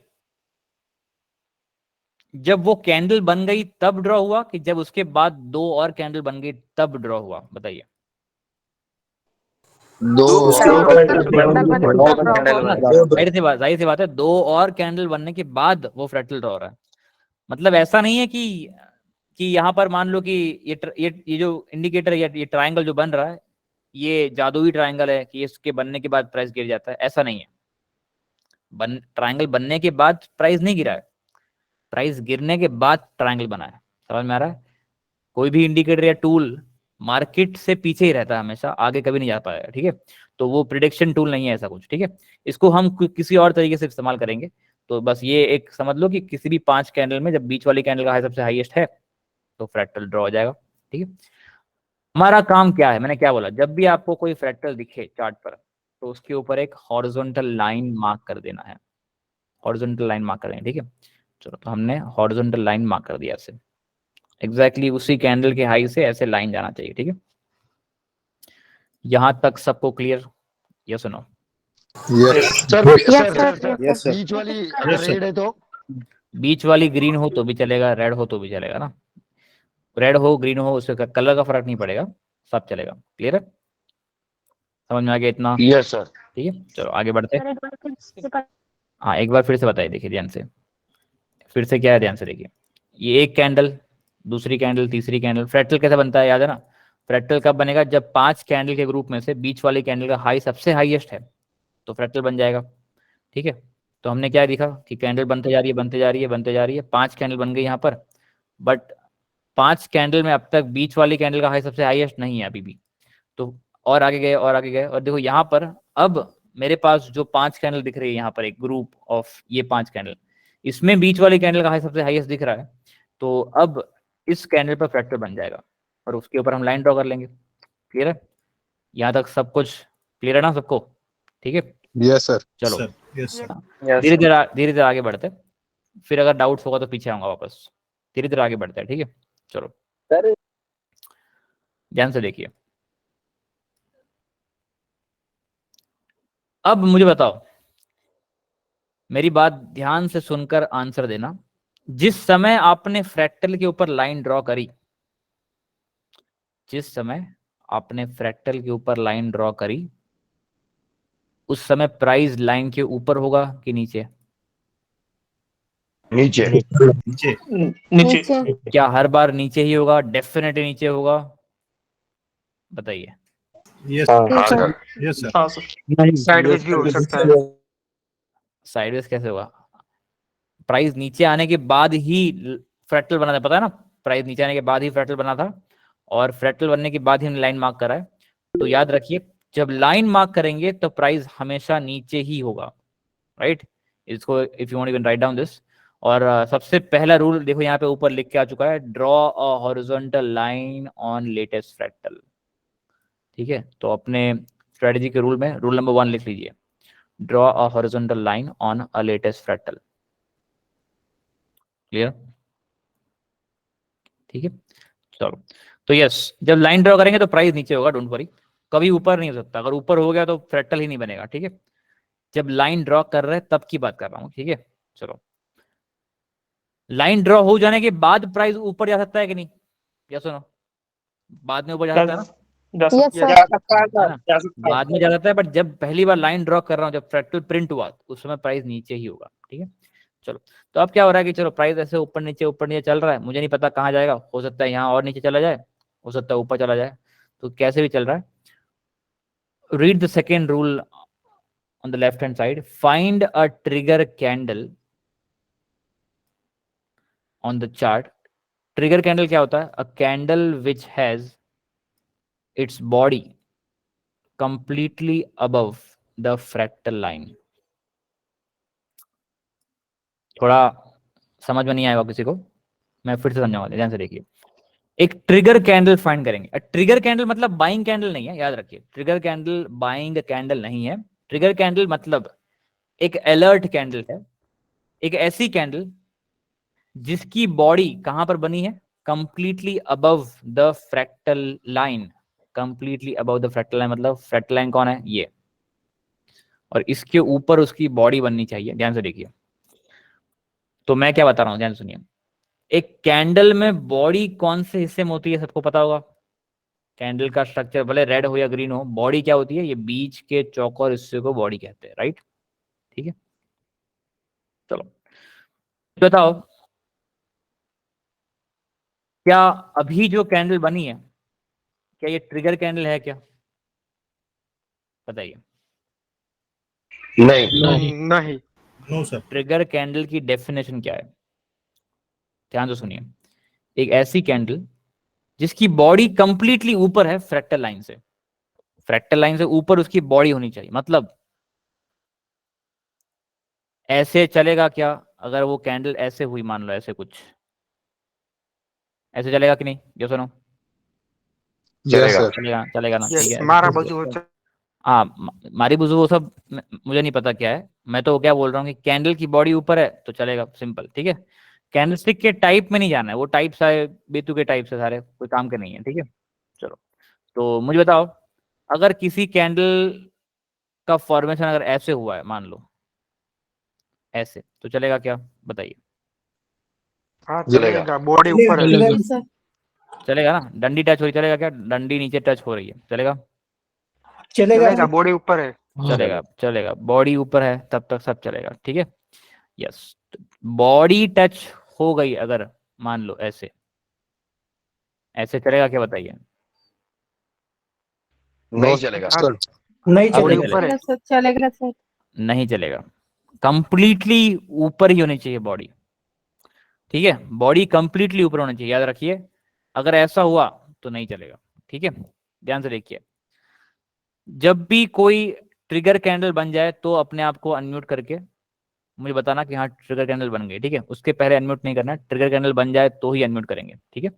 A: जब वो कैंडल बन गई तब ड्रॉ हुआ कि जब उसके बाद 2 और कैंडल बन गई तब ड्रॉ हुआ? बताइए।
B: दो
A: जाहिर सी बात है, 2 और कैंडल बनने के बाद वो फ्रैक्टल ड्रॉ हो रहा है। मतलब ऐसा नहीं है कि यहाँ पर मान लो कि ये जो इंडिकेटर या ये ट्रायंगल जो बन रहा है, ये जादुई ट्रायंगल है कि इसके बनने के बाद प्राइस गिर जाता है। ऐसा नहीं है। ट्रायंगल बनने के बाद प्राइस नहीं गिरा है, प्राइस गिरने के बाद ट्रायंगल बना है। समझ में आ रहा है? कोई भी इंडिकेटर या टूल मार्केट से पीछे ही रहता है हमेशा, आगे कभी नहीं जा पाएगा, ठीक है। तो वो प्रिडिक्शन टूल नहीं है ऐसा कुछ, ठीक है। इसको हम किसी और तरीके से इस्तेमाल करेंगे। तो बस ये एक समझ लो कि किसी भी 5 कैंडल में जब बीच वाली कैंडल का हाई सबसे हाईएस्ट है तो फ्रैक्टल ड्रॉ हो जाएगा, ठीक है। हमारा काम क्या है? मैंने क्या बोला, जब भी आपको कोई फ्रैक्टल दिखे चार्ट पर तो उसके ऊपर एक हॉरिजॉन्टल लाइन मार्क कर देना है। हॉरिजॉन्टल लाइन मार्क कर देना, ठीक है। चलो तो हमने हॉरिजॉन्टल लाइन मार्क कर दिया ऐसे। एग्जैक्टली उसी कैंडल के हाई से ऐसे लाइन जाना चाहिए, ठीक है। यहां तक सबको क्लियर? यस और no?
B: Yes sir.
F: Yes, sir.
B: बीच वाली अगर रेड है तो
A: बीच वाली ग्रीन हो तो भी चलेगा, रेड हो तो भी चलेगा ना। रेड हो ग्रीन हो उससे कलर का फर्क नहीं पड़ेगा, सब चलेगा। क्लियर है? समझ में आ गया इतना?
B: Yes sir.
A: ठीक है, चलो आगे बढ़ते हैं। हाँ एक बार फिर से बताइए, देखिए ध्यान से, फिर से क्या है ध्यान से देखिए। ये एक कैंडल, दूसरी कैंडल, तीसरी कैंडल। फ्रैक्टल कैसे बनता है याद है ना? फ्रैक्टल कब बनेगा? जब 5 कैंडल के ग्रुप में से बीच वाली कैंडल का हाई सबसे हाईएस्ट है तो फ्रैक्टल बन जाएगा, ठीक है। तो हमने क्या देखा कि कैंडल बनते जा रही है, बनते जा रही है, बनते जा रही है, 5 कैंडल बन गई यहाँ पर, बट 5 कैंडल में अब तक बीच वाली कैंडल का हाई सबसे हाईएस्ट नहीं है अभी भी। तो और आगे गए और आगे गए, और देखो यहाँ पर अब मेरे पास जो 5 कैंडल दिख रही है यहाँ पर, एक ग्रुप ऑफ ये 5 कैंडल, इसमें बीच वाली कैंडल का हाई सबसे हाईएस्ट दिख रहा है। तो अब इस कैंडल पर फ्रैक्चर बन जाएगा और उसके ऊपर हम लाइन ड्रॉ कर लेंगे। क्लियर है? यहाँ तक सब कुछ क्लियर है ना सबको? ठीक है,
B: यस सर।
A: चलो
F: Yes, sir.
A: धीरे धीरे आगे बढ़ते हैं, फिर अगर डाउट्स होगा तो पीछे आऊंगा वापस। धीरे धीरे आगे बढ़ते हैं, ठीक है। चलो ध्यान से देखिए। अब मुझे बताओ, मेरी बात ध्यान से सुनकर आंसर देना। जिस समय आपने फ्रैक्टल के ऊपर लाइन ड्रॉ करी, जिस समय आपने फ्रैक्टल के ऊपर लाइन ड्रॉ करी, उस समय प्राइस लाइन के ऊपर होगा कि नीचे?
B: नीचे।
F: नीचे.
C: नीचे।
A: क्या हर बार नीचे ही होगा? डेफिनेटली नीचे होगा, बताइए।
F: Yes,
B: हाँ सर।
F: yes, sir.
C: हाँ सर। साइडवेज भी हो सकता है।
A: साइडवेज कैसे होगा? प्राइस नीचे आने के बाद ही फ्रैक्टल बना था, पता है ना? प्राइस नीचे आने के बाद ही फ्रैक्टल बना था और फ्रैक्टल बनने के बाद ही हमने लाइन मार्क करा है। तो याद रखिए, जब लाइन मार्क करेंगे तो प्राइस हमेशा नीचे ही होगा, राइट? इसको if you want you can write down this. और सबसे पहला रूल देखो यहाँ पे ऊपर लिख के आ चुका है, draw a horizontal line on latest fractal. ठीक है, तो अपने स्ट्रेटजी के रूल में रूल नंबर 1 लिख लीजिए, draw a horizontal line on a latest fractal. Clear? ठीक है, चलो। तो यस, जब लाइन ड्रॉ करेंगे तो प्राइस नीचे होगा, डोंट वरी, कभी ऊपर नहीं हो सकता। अगर ऊपर हो गया तो फ्रैक्टल ही नहीं बनेगा, ठीक है। जब लाइन ड्रॉ कर रहे हैं तब की बात कर रहा हूँ, ठीक है। चलो, लाइन ड्रॉ हो जाने के बाद प्राइस ऊपर जा सकता है कि नहीं? या सुनो, बाद में ऊपर जा सकता है ना?
C: जा सकता है,
A: है ना? बाद में जा सकता है, बट जब पहली बार लाइन ड्रॉ कर रहा हूँ, जब फ्रैक्टल प्रिंट हुआ उस समय प्राइस नीचे ही होगा, ठीक है। चलो, तो अब क्या हो रहा है कि चलो प्राइस ऐसे ऊपर नीचे चल रहा है, मुझे नहीं पता कहाँ जाएगा, हो सकता है यहाँ और नीचे चला जाए, हो सकता है ऊपर चला जाए, तो कैसे भी चल रहा है। Read the second rule on the left hand side, find a trigger candle on the chart. Trigger candle क्या होता है? A candle which has its body completely above the fractal line. थोड़ा समझ में नहीं आएगा किसी को, मैं फिर से समझाऊंगा, ध्यान से देखिए। एक ट्रिगर कैंडल फाइंड करेंगे। ट्रिगर कैंडल मतलब बाइंग कैंडल नहीं है, याद रखिए। ट्रिगर कैंडल बाइंग कैंडल नहीं है। ट्रिगर कैंडल मतलब एक अलर्ट कैंडल है, एक ऐसी कैंडल जिसकी बॉडी कहां पर बनी है? Completely above the fractal line. Completely above the fractal line मतलब फ्रैक्टल लाइन कौन है? ये, और इसके ऊपर उसकी बॉडी बननी चाहिए। ध्यान से देखिए, तो मैं क्या बता रहा हूं, ध्यान सुनिए। एक कैंडल में बॉडी कौन से हिस्से में होती है? सबको पता होगा, कैंडल का स्ट्रक्चर भले रेड हो या ग्रीन हो, बॉडी क्या होती है? ये बीच के चौकोर हिस्से को बॉडी कहते हैं, राइट? ठीक है, चलो बताओ, क्या अभी जो कैंडल बनी है, क्या ये ट्रिगर कैंडल है क्या? बताइए।
B: नहीं।
C: नहीं।
F: No, sir.
A: ट्रिगर कैंडल की डेफिनेशन क्या है? ध्यान से सुनिए। एक ऐसी कैंडल जिसकी बॉडी कंप्लीटली ऊपर है फ्रैक्टल लाइन से, फ्रैक्टल लाइन से ऊपर उसकी बॉडी होनी चाहिए। मतलब ऐसे चलेगा क्या? अगर वो कैंडल ऐसे हुई, मान लो ऐसे कुछ, ऐसे चलेगा कि नहीं? ये सुनो,
B: यस सर।
A: चलेगा, चलेगा ना? ठीक
C: यस,
A: है,
C: मारा बाजू
A: हाँ, मारी बुजू वो सब मुझे नहीं पता क्या है, मैं तो क्या बोल रहा हूँ कि कैंडल की बॉडी ऊपर है तो चलेगा, सिंपल, ठीक है। कैंडलस्टिक के टाइप में नहीं जाना है, वो टाइप सारे बेतु के टाइप से सारे कोई काम के नहीं है, ठीक है। चलो, तो मुझे बताओ, अगर किसी कैंडल का फॉर्मेशन अगर ऐसे हुआ है, मान लो ऐसे, तो चलेगा क्या, बताइए।
C: हाँ चलेगा, बॉडी ऊपर है।
A: चलेगा ना, डंडी टच हो रही, चलेगा क्या, डंडी नीचे टच हो रही है, चलेगा।
C: चलेगा, बॉडी ऊपर है।
A: चलेगा, चलेगा, बॉडी ऊपर है तब तक सब चलेगा, ठीक है। यस, बॉडी टच हो गई अगर, मान लो ऐसे, ऐसे चलेगा क्या, बताइए।
D: नहीं चलेगा
B: सर।
C: नहीं
A: अब नहीं
C: ऊपर है।
G: चलेगा सर।
A: नहीं चलेगा, कंप्लीटली ऊपर ही होनी चाहिए बॉडी, ठीक है। बॉडी कंप्लीटली ऊपर होनी चाहिए, याद रखिए। अगर ऐसा हुआ तो नहीं चलेगा, ठीक है। ध्यान से देखिए, जब भी कोई ट्रिगर कैंडल बन जाए तो अपने आप को अनम्यूट करके मुझे बताना कि हाँ ट्रिगर कैंडल बन गई, ठीक है। उसके पहले अनम्यूट नहीं करना है, ट्रिगर कैंडल बन जाए तो ही अनम्यूट करेंगे, ठीक है।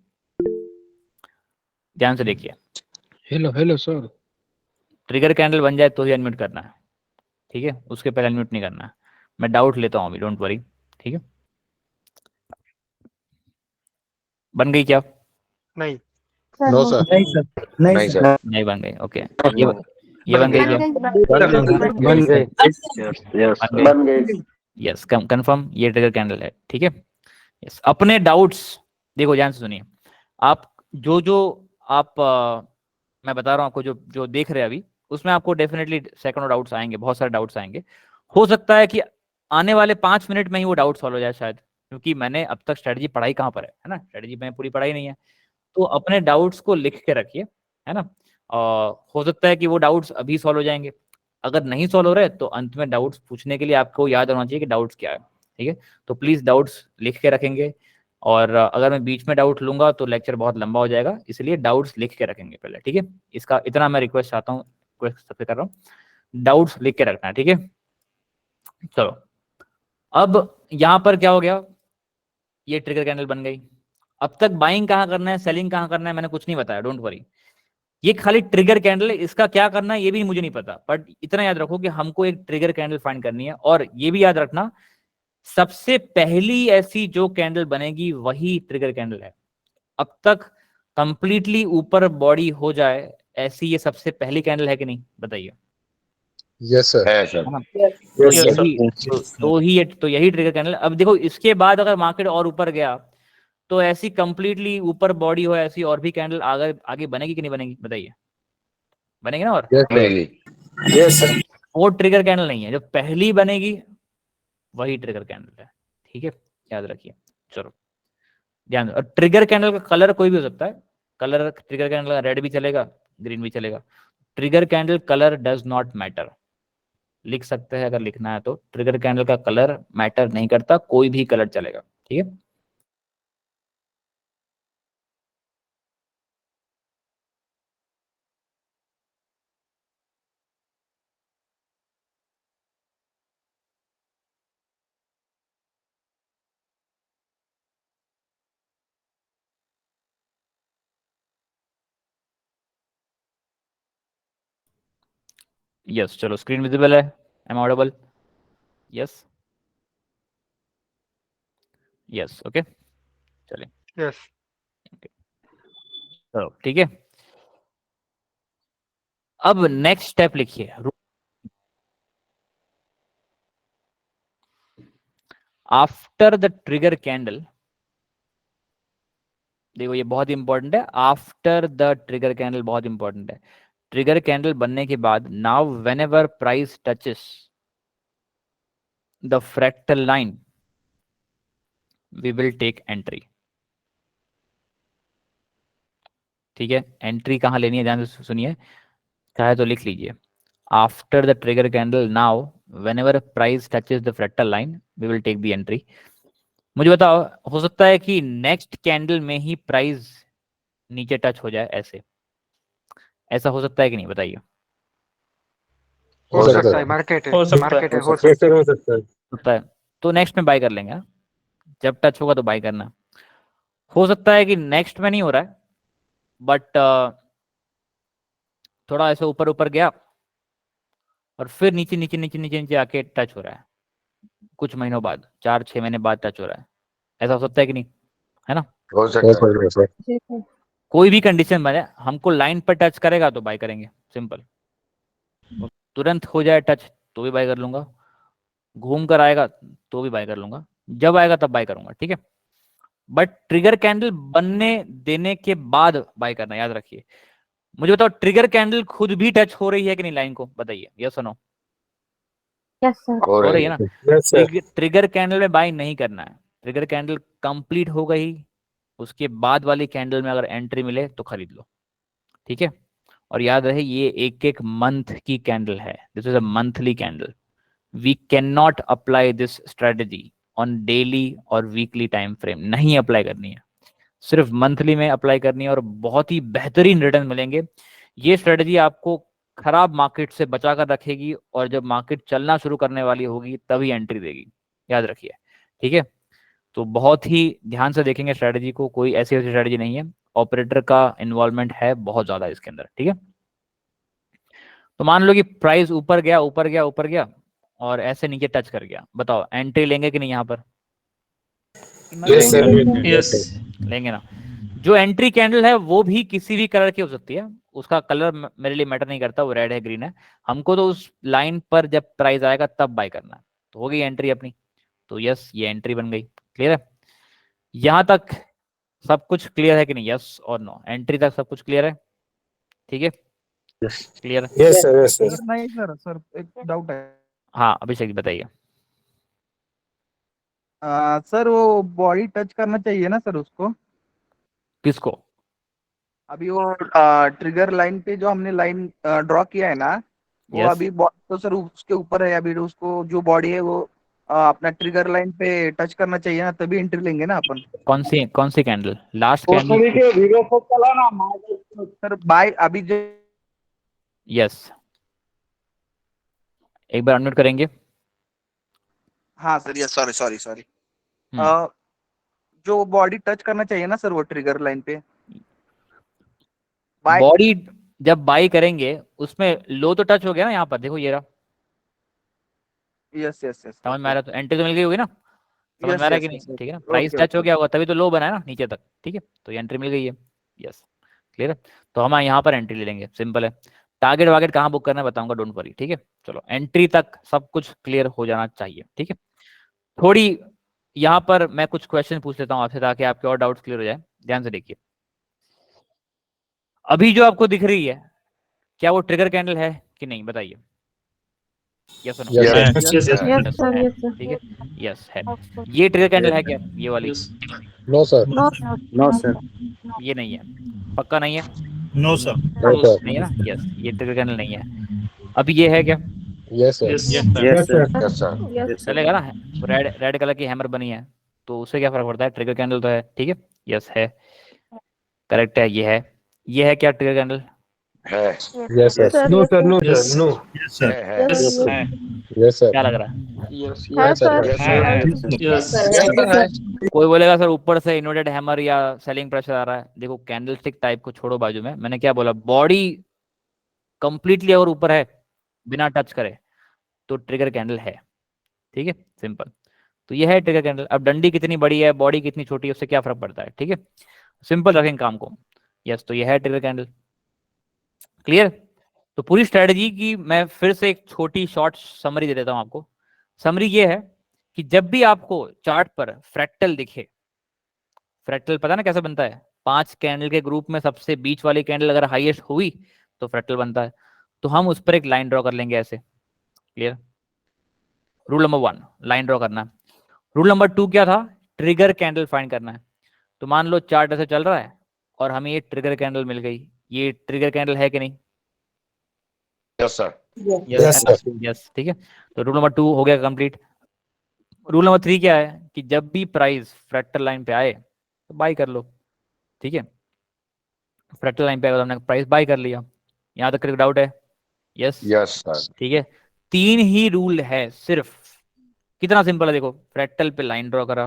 A: ध्यान से देखिए,
B: हेलो सर।
A: ट्रिगर कैंडल बन जाए तो ही अनम्यूट करना है, ठीक है। उसके पहले अनम्यूट नहीं करना है। मैं डाउट लेता हूँ अभी, डोंट वरी, ठीक है। बन गई क्या?
C: नहीं।
B: No sir.
D: नहीं सर
A: नहीं बन गई, ओके। ये बन गई क्या?
E: बन गए। यस बन गए।
A: यस, कंफर्म, ये ट्रिगर कैंडल है, ठीक है। यस, अपने डाउट्स देखो, ध्यान से सुनिए। आप जो जो आप मैं बता रहा हूँ आपको, जो जो देख रहे हैं अभी, उसमें आपको डेफिनेटली सेकंड डाउट्स आएंगे, बहुत सारे डाउट्स आएंगे। हो सकता है कि आने वाले 5 मिनट में ही वो डाउट सॉल्व हो जाए शायद, क्योंकि मैंने अब तक स्ट्रेटजी पढ़ाई कहाँ पर है ना, स्ट्रेटजी मैंने पूरी पढ़ाई नहीं है। तो अपने डाउट्स को लिख के रखिए, है ना। हो सकता है कि वो डाउट्स अभी सॉल्व हो जाएंगे। अगर नहीं सॉल्व हो रहे तो अंत में डाउट्स पूछने के लिए आपको याद होना चाहिए कि डाउट्स क्या है, ठीक है। तो प्लीज डाउट्स लिख के रखेंगे, और अगर मैं बीच में डाउट लूंगा तो लेक्चर बहुत लंबा हो जाएगा, इसलिए डाउट्स लिख के रखेंगे पहले, ठीक है। इसका इतना मैं रिक्वेस्ट चाहता हूँ, रिक्वेस्ट सबसे कर रहा हूँ, डाउट्स लिख के रखना है, ठीक है। चलो, अब यहाँ पर क्या हो गया, ये ट्रिगर कैंडल बन गई। अब तक बाइंग कहाँ करना है, सेलिंग कहाँ करना है, मैंने कुछ नहीं बताया, डोंट वरी। ये खाली ट्रिगर कैंडल है, इसका क्या करना है ये भी मुझे नहीं पता, बट इतना याद रखो कि हमको एक ट्रिगर कैंडल फाइंड करनी है। और ये भी याद रखना, सबसे पहली ऐसी जो कैंडल बनेगी वही ट्रिगर कैंडल है। अब तक कंप्लीटली ऊपर बॉडी हो जाए ऐसी ये सबसे पहली कैंडल है कि नहीं, बताइए।
B: Yes sir.
D: है सर
A: है ना, तो यही ट्रिगर कैंडल। अब देखो, इसके बाद अगर मार्केट और ऊपर गया तो ऐसी कंप्लीटली ऊपर बॉडी हो, ऐसी और भी कैंडल आगे आगे बनेगी कि नहीं बनेगी, बताइए। बनेगी ना। और
D: मिलेगी।
A: वो ट्रिगर कैंडल नहीं है, जो पहली बनेगी वही ट्रिगर कैंडल है, ठीक है, याद रखिए। चलो ध्यान दो। और ट्रिगर कैंडल का कलर कोई भी हो सकता है, कलर ट्रिगर कैंडल का रेड भी चलेगा, ग्रीन भी चलेगा। Trigger candle colour does not matter, लिख सकते हैं अगर लिखना है तो। ट्रिगर कैंडल का कलर मैटर नहीं करता, कोई भी कलर चलेगा, ठीक है। यस, चलो, स्क्रीन विजिबल है, am audible? Yes, yes, okay, चलिए,
C: यस।
A: चलो ठीक है। अब नेक्स्ट स्टेप लिखिए, आफ्टर द ट्रिगर कैंडल। देखो ये बहुत इंपॉर्टेंट है, आफ्टर द ट्रिगर कैंडल बहुत इंपॉर्टेंट है। ट्रिगर कैंडल बनने के बाद, now whenever price touches the fractal line we will take entry, ठीक है। एंट्री कहाँ लेनी है, ध्यान से सुनिए, चाहे तो लिख लीजिए। After the trigger candle, now whenever price touches the fractal line we will take the entry. मुझे बताओ, हो सकता है कि नेक्स्ट कैंडल में ही प्राइस नीचे टच हो जाए, ऐसे, ऐसा हो सकता है कि नहीं, बताइए।
C: हो सकता है, मार्केट है, मार्केट है, हो
A: सकता है, तो नेक्स्ट में बाय कर लेंगे, हाँ? जब टच होगा तो बाय करना। हो सकता है कि नेक्स्ट में नहीं हो रहा है, बट थोड़ा ऐसे ऊपर ऊपर गया और फिर नीचे नीचे नीचे नीचे नीचे आके टच हो रहा है, कुछ महीनों बाद, 4-6 महीने बाद टच हो रहा है, ऐसा हो सकता है कि नहीं, है ना?
D: हो सकता है
B: सर।
A: कोई भी कंडीशन बने, हमको लाइन पर टच करेगा तो बाय करेंगे, सिंपल। तुरंत हो जाए टच तो भी बाय कर लूंगा, घूम कर आएगा तो भी बाय कर लूंगा, जब आएगा तब बाय करूंगा, ठीक है? बट ट्रिगर कैंडल बनने देने के बाद बाय करना, याद रखिए। मुझे बताओ, ट्रिगर कैंडल खुद भी टच हो रही है कि नहीं लाइन को, बताइए, यस और नो?
E: Yes sir.
D: हो
A: हो रही
D: रही
A: है
D: है।
A: ना?
B: Yes sir.
A: ट्रिगर कैंडल में बाय नहीं करना है। ट्रिगर कैंडल कंप्लीट हो गई, उसके बाद वाली कैंडल में अगर एंट्री मिले तो खरीद लो, ठीक है? और याद रहे, ये एक एक मंथ की कैंडल है, this is a monthly candle. We can not apply this strategy on daily और वीकली टाइम फ्रेम, नहीं अप्लाई करनी है, सिर्फ मंथली में अप्लाई करनी है, और बहुत ही बेहतरीन रिटर्न मिलेंगे। ये स्ट्रेटजी आपको खराब मार्केट से बचा कर रखेगी, और जब मार्केट चलना शुरू करने वाली होगी तभी एंट्री देगी, याद रखिए, ठीक है? तो बहुत ही ध्यान से देखेंगे स्ट्रेटजी को, कोई ऐसी ऐसी स्ट्रेटजी नहीं है, ऑपरेटर का इन्वॉल्वमेंट है बहुत ज्यादा इसके अंदर, ठीक है? तो मान लो कि प्राइस ऊपर गया ऊपर गया ऊपर गया और ऐसे नीचे टच कर गया, बताओ एंट्री लेंगे कि नहीं यहाँ पर?
B: Yes sir.
C: यस
A: लेंगे ना? जो एंट्री कैंडल है वो भी किसी भी कलर की हो सकती है, उसका कलर मेरे लिए मैटर नहीं करता, वो रेड है ग्रीन है, हमको तो उस लाइन पर जब प्राइस आएगा तब बाय करना है। तो हो गई एंट्री अपनी, तो यस ये एंट्री बन गई। क्लियर है? यहां तक सब कुछ क्लियर है कि नहीं, यस और नो? एंट्री तक सब कुछ क्लियर है, ठीक है? Clear?
B: Yes sir. Yes sir.
G: नहीं सर, सर एक डाउट है।
A: हाँ अभिषेक जी बताइए।
G: सर वो बॉडी टच करना चाहिए ना सर उसको?
A: किसको?
G: अभी वो ट्रिगर लाइन पे जो हमने लाइन ड्रॉ किया है ना, वो
A: यस,
G: अभी तो सर उसके ऊपर है अभी, उसको जो बॉडी है वो अपना ट्रिगर लाइन पे टच करना चाहिए ना, तभी एंट्री लेंगे ना अपन।
A: कौन सी candle? Last candle?
G: Sir buy अभी जो
A: यस, एक बार अनम्यूट करेंगे।
G: हाँ sir, yes sorry sorry sorry,
A: hmm.
G: जो बॉडी टच करना चाहिए ना सर वो ट्रिगर लाइन पे बाय।
A: बॉडी जब बाई करेंगे उसमें लो तो टच हो गया ना, यहाँ पर देखो ये रहा,
G: यस यस यस
A: समझ में आ रहा? तो एंट्री तो मिल गई होगी ना, समझ में आ
G: यस
A: रहा है कि
G: यस
A: नहीं?
G: यस।
A: ठीक है ना? प्राइस
G: ओके
A: टच हो
G: ओके।
A: गया होगा तभी तो लो बना है ना नीचे तक, ठीक है? तो ये एंट्री मिल गई है, यस। क्लियर है? तो हम यहाँ पर एंट्री ले लेंगे, सिंपल है। टारगेट वारगेट कहाँ बुक करना है बताऊंगा, डोंट वरी, ठीक है? चलो एंट्री तक सब कुछ क्लियर हो जाना चाहिए, ठीक है? थोड़ी यहाँ पर मैं कुछ क्वेश्चन पूछ लेता हूँ आपसे ताकि आपके और डाउट्स क्लियर हो जाए, ध्यान से देखिए। अभी जो आपको दिख रही है, क्या वो ट्रिगर कैंडल है कि नहीं, बताइए, yes no?
B: Yes
D: Yes.
B: Sir.
E: Yes
A: yes
E: sir.
A: है,
E: यस सर।
A: ठीक है, यस है। ये ट्रिगर कैंडल है क्या, ये वाली?
B: No sir.
E: No sir.
B: No sir.
A: ये नहीं है, पक्का नहीं है?
F: No sir.
B: No sir.
A: नहीं है ना? यस, ये ट्रिगर कैंडल नहीं है। अभी ये है क्या?
B: Yes sir.
E: Yes sir.
D: Yes, sir.
E: Yes
A: चलेगा ना? रेड रेड कलर की हैमर बनी है तो उससे क्या फर्क पड़ता है, ट्रिगर कैंडल तो है, ठीक है? यस है, करेक्ट है, ये है क्या ट्रिगर कैंडल?
D: है
B: yes sir.
E: No sir. No
F: yes sir.
B: Yes sir.
A: है?
B: Yes sir.
A: क्या लग रहा है?
E: है सर।
D: Yes,
A: कोई बोलेगा सर ऊपर से इन्वर्टेड हैमर या सेलिंग प्रेशर आ रहा है। देखो कैंडलस्टिक टाइप को छोड़ो बाजू में, मैंने क्या बोला, बॉडी कंप्लीटली अगर ऊपर है बिना टच करे तो ट्रिगर कैंडल है, ठीक है? सिंपल। तो ये है ट्रिगर कैंडल। अब डंडी कितनी बड़ी है, बॉडी कितनी छोटी है, उससे क्या फर्क पड़ता है, ठीक है? सिंपल रखेंगे काम को। यस, तो ये है ट्रिगर कैंडल। क्लियर? तो पूरी स्ट्रेटजी की मैं फिर से एक छोटी शॉर्ट समरी दे देता हूं आपको। समरी ये है कि जब भी आपको चार्ट पर फ्रैक्टल दिखे, फ्रैक्टल पता ना कैसे बनता है, 5 कैंडल के ग्रुप में सबसे बीच वाली कैंडल अगर हाईएस्ट हुई तो फ्रैक्टल बनता है। तो हम उस पर एक लाइन ड्रॉ कर लेंगे ऐसे। Clear? Rule number 1 line draw करना है। रूल नंबर 2 क्या था? ट्रिगर कैंडल फाइंड करना है। तो मान लो चार्ट ऐसे चल रहा है और हमें ये ट्रिगर कैंडल मिल गई, ये ट्रिगर कैंडल है कि नहीं?
D: yes, sir.
B: Yes sir.
A: Yes, ठीक है। तो रूल नंबर 2 हो गया कंप्लीट। रूल नंबर 3 क्या है कि जब भी प्राइस फ्रैक्टल लाइन पे आए तो बाई कर लो, ठीक है? फ्रैक्टल लाइन पे आएगा तो हमने प्राइस बाई कर लिया। यहाँ तक डाउट है? Yes,
D: Yes, sir.
A: ठीक है। 3 ही रूल है सिर्फ। कितना सिंपल है देखो, फ्रैक्टल पे लाइन ड्रॉ करा,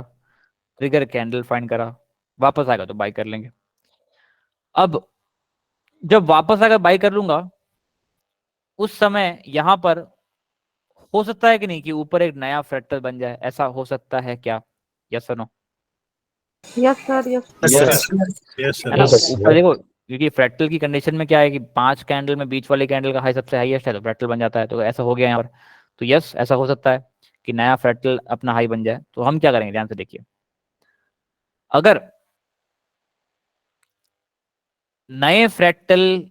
A: ट्रिगर कैंडल फाइंड करा, वापस आएगा तो बाई कर लेंगे। अब जब वापस आकर बाई कर लूंगा उस समय यहां पर हो सकता है कि नहीं कि ऊपर एक नया फ्रैक्टल बन जाए, ऐसा हो सकता है क्या, यस और no?
E: Yes, sir. Yes.
F: Yes, sir.
A: है ना?
B: Yes, sir.
A: ऊपर देखो, क्योंकि फ्रैक्टल की कंडीशन में क्या है कि 5 कैंडल में बीच वाली कैंडल का हाई सबसे हाईएस्ट है, तो फ्रैक्टल बन जाता है। तो ऐसा हो गया यहाँ पर। तो यस, ऐसा हो सकता है कि नया फ्रैक्टल अपना हाई बन जाए। तो हम क्या करेंगे, ध्यान से देखिए। अगर नए फ्रैक्टल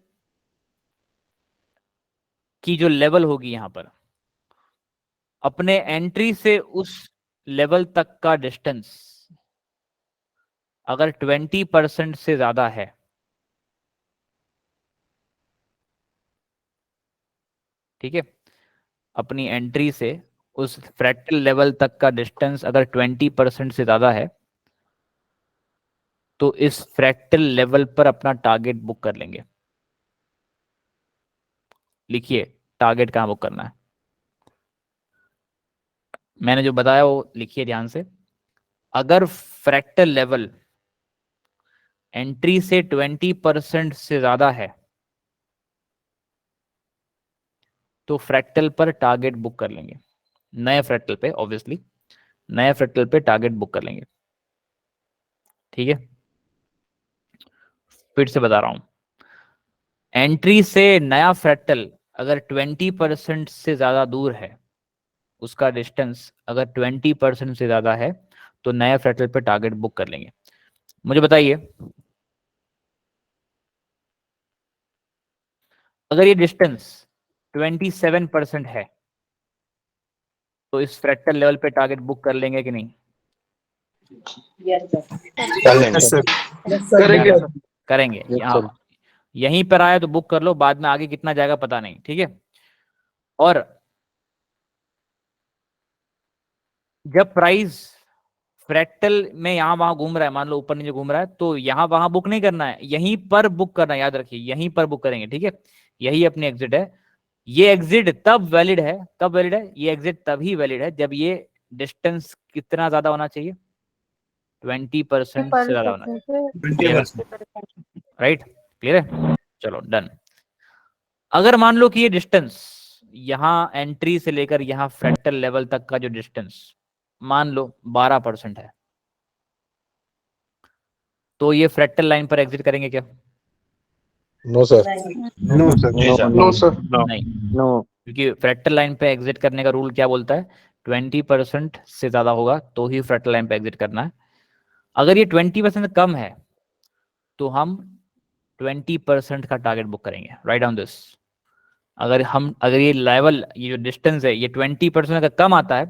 A: की जो लेवल होगी यहाँ पर, अपने एंट्री से उस लेवल तक का डिस्टेंस अगर 20% से ज्यादा है, ठीक है, अपनी एंट्री से उस फ्रैक्टल लेवल तक का डिस्टेंस अगर 20% से ज्यादा है, तो इस फ्रैक्टल लेवल पर अपना टारगेट बुक कर लेंगे। लिखिए टारगेट कहां बुक करना है, मैंने जो बताया वो लिखिए ध्यान से। अगर फ्रैक्टल लेवल एंट्री से 20% से ज्यादा है, तो फ्रैक्टल पर टारगेट बुक कर लेंगे। नए फ्रैक्टल पे, ऑब्वियसली नए फ्रैक्टल पे टारगेट बुक कर लेंगे। ठीक है, फिर से बता रहा हूं, एंट्री से नया फ्रैक्टल अगर 20% से ज्यादा दूर है, उसका डिस्टेंस अगर 20% से ज्यादा है, तो नए फ्रैक्टल पे टारगेट बुक कर लेंगे। मुझे बताइए, अगर ये डिस्टेंस 27% है, तो इस फ्रैक्टल लेवल पे टारगेट बुक कर लेंगे कि नहीं?
B: कर लेंगे।
C: करेंगे सर।
A: करेंगे।
B: Yes,
A: यहाँ
B: sir.
A: यहीं पर आया तो बुक कर लो, बाद में आगे कितना जाएगा पता नहीं। ठीक है, और जब प्राइस फ्रैक्टल में यहां वहां घूम रहा है, मान लो ऊपर नीचे घूम रहा है, तो यहां वहां बुक नहीं करना है, यहीं पर बुक करना है। याद रखिए, यहीं पर बुक करेंगे। ठीक है, यही अपनी एग्जिट है। ये एग्जिट तब वैलिड है, कब वैलिड है? ये एग्जिट तभी वैलिड है जब ये डिस्टेंस कितना ज्यादा होना चाहिए? 20% से ज्यादा होना चाहिए।
F: 20%.
A: राइट, क्लियर है? चलो डन। अगर मान लो कि ये डिस्टेंस यहां एंट्री से लेकर यहां फ्रैक्टल लेवल तक का जो डिस्टेंस मान लो 12% है, तो ये फ्रैक्टल लाइन पर एग्जिट करेंगे क्या?
B: No, sir.
F: No, sir.
C: No sir.
A: नहीं, क्योंकि फ्रैक्टल लाइन पे एग्जिट करने का रूल क्या बोलता है? 20% से ज्यादा होगा तो ही फ्रैक्टल लाइन पे एग्जिट करना है। अगर ये 20% कम है, तो हम 20% का टारगेट बुक करेंगे। Write down this. अगर ये लेवल, ये जो डिस्टेंस है, ये 20% अगर कम आता है,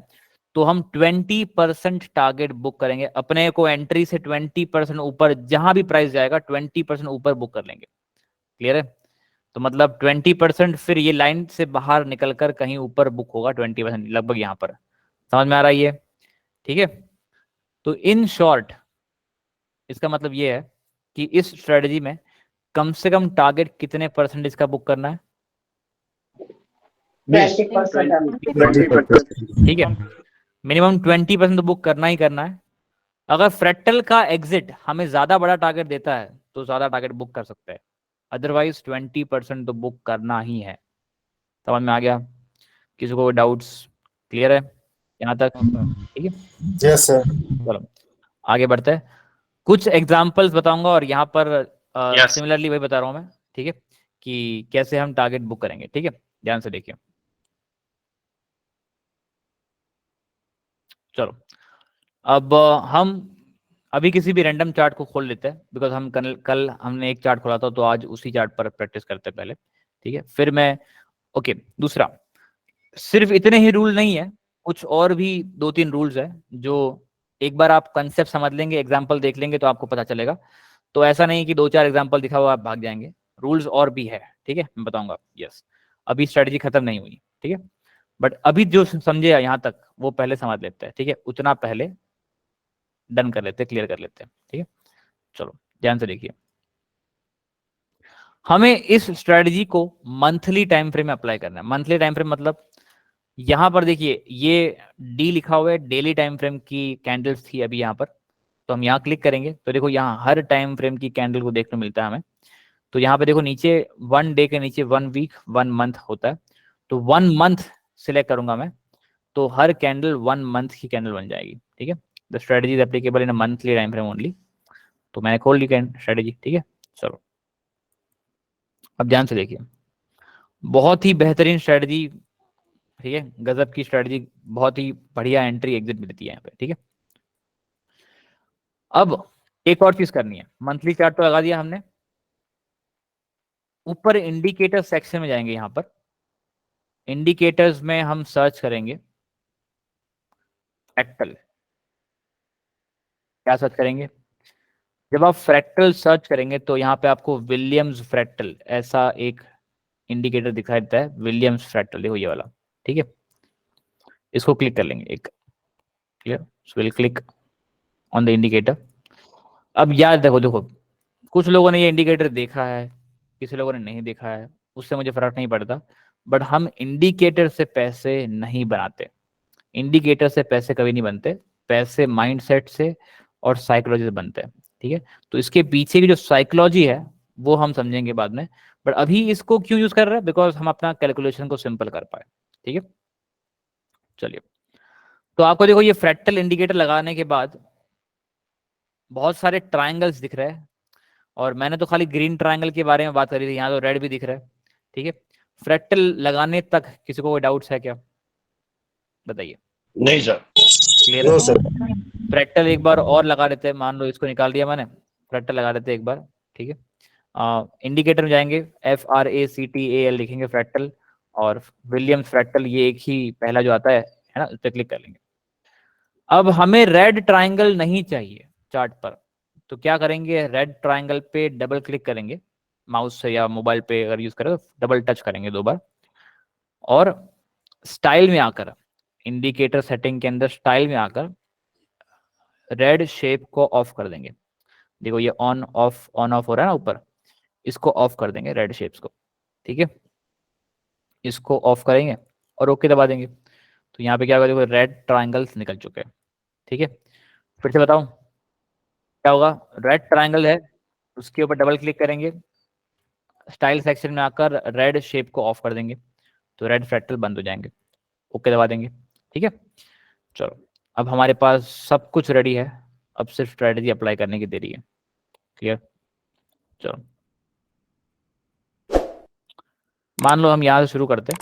A: तो हम 20% टारगेट बुक करेंगे। अपने को एंट्री से 20% ऊपर जहां भी प्राइस जाएगा 20% ऊपर बुक कर लेंगे। क्लियर है? तो मतलब 20% फिर ये लाइन से बाहर निकलकर कहीं ऊपर बुक होगा 20%, लगभग यहाँ पर। समझ में आ रहा है ये? ठीक है, तो इन शॉर्ट इसका मतलब ये है कि इस स्ट्रेटजी में कम से कम टारगेट कितने परसेंटेज का बुक करना है?
B: 20%.
A: ठीक है, मिनिमम 20% तो बुक करना ही करना है। अगर फ्रैक्टल का एग्जिट हमें ज्यादा बड़ा टारगेट देता है, तो ज्यादा टारगेट बुक कर सकते हैं, अदरवाइज 20% तो बुक करना ही है। समझ में आ गया? किसी को डाउट्स? क्लियर है यहाँ तक? ठीक है,
B: Yes, sir.
A: चलो आगे बढ़ते हैं। कुछ एग्जांपल्स बताऊंगा और यहाँ पर सिमिलरली वही बता रहा हूँ मैं। ठीक है, कि कैसे हम टारगेट बुक करेंगे। ठीक है, ध्यान से देखिए। चलो अब हम अभी किसी भी रैंडम चार्ट को खोल लेते हैं, बिकॉज हम कल हमने एक चार्ट खोला था, तो आज उसी चार्ट पर प्रैक्टिस करते हैं पहले। ठीक है, फिर मैं ओके। दूसरा, सिर्फ इतने ही रूल नहीं है, कुछ और भी 2-3 रूल्स है, जो एक बार आप कंसेप्ट समझ लेंगे, एग्जाम्पल देख लेंगे, तो आपको पता चलेगा। तो ऐसा नहीं कि 2-4 एग्जाम्पल दिखाओ आप भाग जाएंगे, रूल्स और भी है। ठीक है, मैं बताऊंगा। यस, अभी स्ट्रेटजी खत्म नहीं हुई। ठीक है, बट अभी जो समझे यहाँ तक वो पहले समझ लेते हैं। ठीक है, उतना पहले डन कर लेते हैं, क्लियर कर लेते हैं। ठीक है, चलो ध्यान से देखिए। हमें इस स्ट्रेटजी को मंथली टाइम फ्रेम में अप्लाई करना है। मंथली टाइम फ्रेम मतलब यहां पर देखिए, ये डी लिखा हुआ है, डेली टाइम फ्रेम की कैंडल्स थी अभी यहाँ पर। तो हम यहाँ क्लिक करेंगे तो देखो यहाँ हर टाइम फ्रेम की कैंडल को देखने मिलता है हमें। तो यहाँ पे देखो नीचे 1 डे के नीचे 1 वीक 1 मंथ होता है। तो 1 मंथ सिलेक्ट करूंगा मैं, तो हर कैंडल 1 मंथ की कैंडल बन जाएगी। ठीक है, the strategy is applicable in a monthly time frame only. तो मैंने खोल ली कैंड स्ट्रेटजी, ठीक है। चलो अब ध्यान से देखिए, बहुत ही बेहतरीन स्ट्रेटजी, ठीक है, गजब की स्ट्रेटजी, बहुत ही बढ़िया एंट्री एग्जिट मिलती है यहाँ पे, ठीक है। अब एक और चीज करनी है, मंथली चार्ट तो लगा दिया हमने, ऊपर इंडिकेटर सेक्शन में जाएंगे। यहाँ पर इंडिकेटर्स में हम सर्च करेंगे फ्रैक्टल। क्या सर्च करेंगे? जब आप फ्रैक्टल सर्च करेंगे तो यहाँ पे आपको विलियम्स फ्रैक्टल ऐसा एक इंडिकेटर दिखाई देता है, विलियम्स फ्रैक्टल, देखो ये वाला, ठीक है। इसको क्लिक कर लेंगे एक, clear, so will click on the indicator. अब याद देखो देखो, कुछ लोगों ने ये इंडिकेटर देखा है, किसी लोगों ने नहीं देखा है, उससे मुझे फर्क नहीं पड़ता, बट हम इंडिकेटर से पैसे नहीं बनाते। इंडिकेटर से पैसे कभी नहीं बनते, पैसे माइंडसेट से और साइकोलॉजी से बनते हैं, ठीक है। तो इसके पीछे की जो साइकोलॉजी है वो हम समझेंगे बाद में, बट अभी इसको क्यों यूज कर रहे हैं? बिकॉज हम अपना कैलकुलेशन को सिंपल कर पाए, ठीक है। चलिए, तो आपको देखो ये फ्रैक्टल इंडिकेटर लगाने के बाद बहुत सारे ट्राइंगल्स दिख रहे हैं, और मैंने तो खाली ग्रीन ट्राइंगल के बारे में बात करी थी, यहाँ तो रेड भी दिख रहा है, ठीक है। फ्रैक्टल लगाने तक किसी को कोई डाउट्स है क्या? बताइए।
D: नहीं सर।
A: क्लियर
B: नो
A: है?
B: सर।
A: फ्रैक्टल एक बार और लगा देते हैं, मान लो इसको निकाल दिया मैंने, फ्रैक्टल लगा देते हैं एक बार, ठीक है। इंडिकेटर में जाएंगे, FRACTAL लिखेंगे फ्रैक्टल, और विलियम्स फ्रैक्टल ये एक ही पहला जो आता है ना, उस पर क्लिक कर लेंगे। अब हमें रेड ट्राइंगल नहीं चाहिए चार्ट पर, तो क्या करेंगे, रेड ट्राइंगल पे डबल क्लिक करेंगे माउस से, या मोबाइल पे अगर यूज करें तो डबल टच करेंगे 2 बार, और स्टाइल में आकर, इंडिकेटर सेटिंग के अंदर स्टाइल में आकर रेड शेप को ऑफ कर देंगे। देखो ये ऑन ऑफ हो रहा है ना ऊपर, इसको ऑफ कर देंगे रेड शेप्स को, ठीक है। इसको ऑफ करेंगे और ओके दबा देंगे, तो यहाँ पे क्या होगा, देखो रेड ट्राइंगल्स निकल चुके हैं, ठीक है। फिर से बताऊं क्या होगा, रेड ट्राइंगल है, उसके ऊपर डबल क्लिक करेंगे, स्टाइल सेक्शन में आकर रेड शेप को ऑफ कर देंगे, तो रेड फ्रैक्टल बंद हो जाएंगे, ओके दबा देंगे, ठीक है। चलो अब हमारे पास सब कुछ रेडी है, अब सिर्फ स्ट्रेटजी अप्लाई करने की देरी है, क्लियर। चलो मान लो हम यहां से शुरू करते हैं,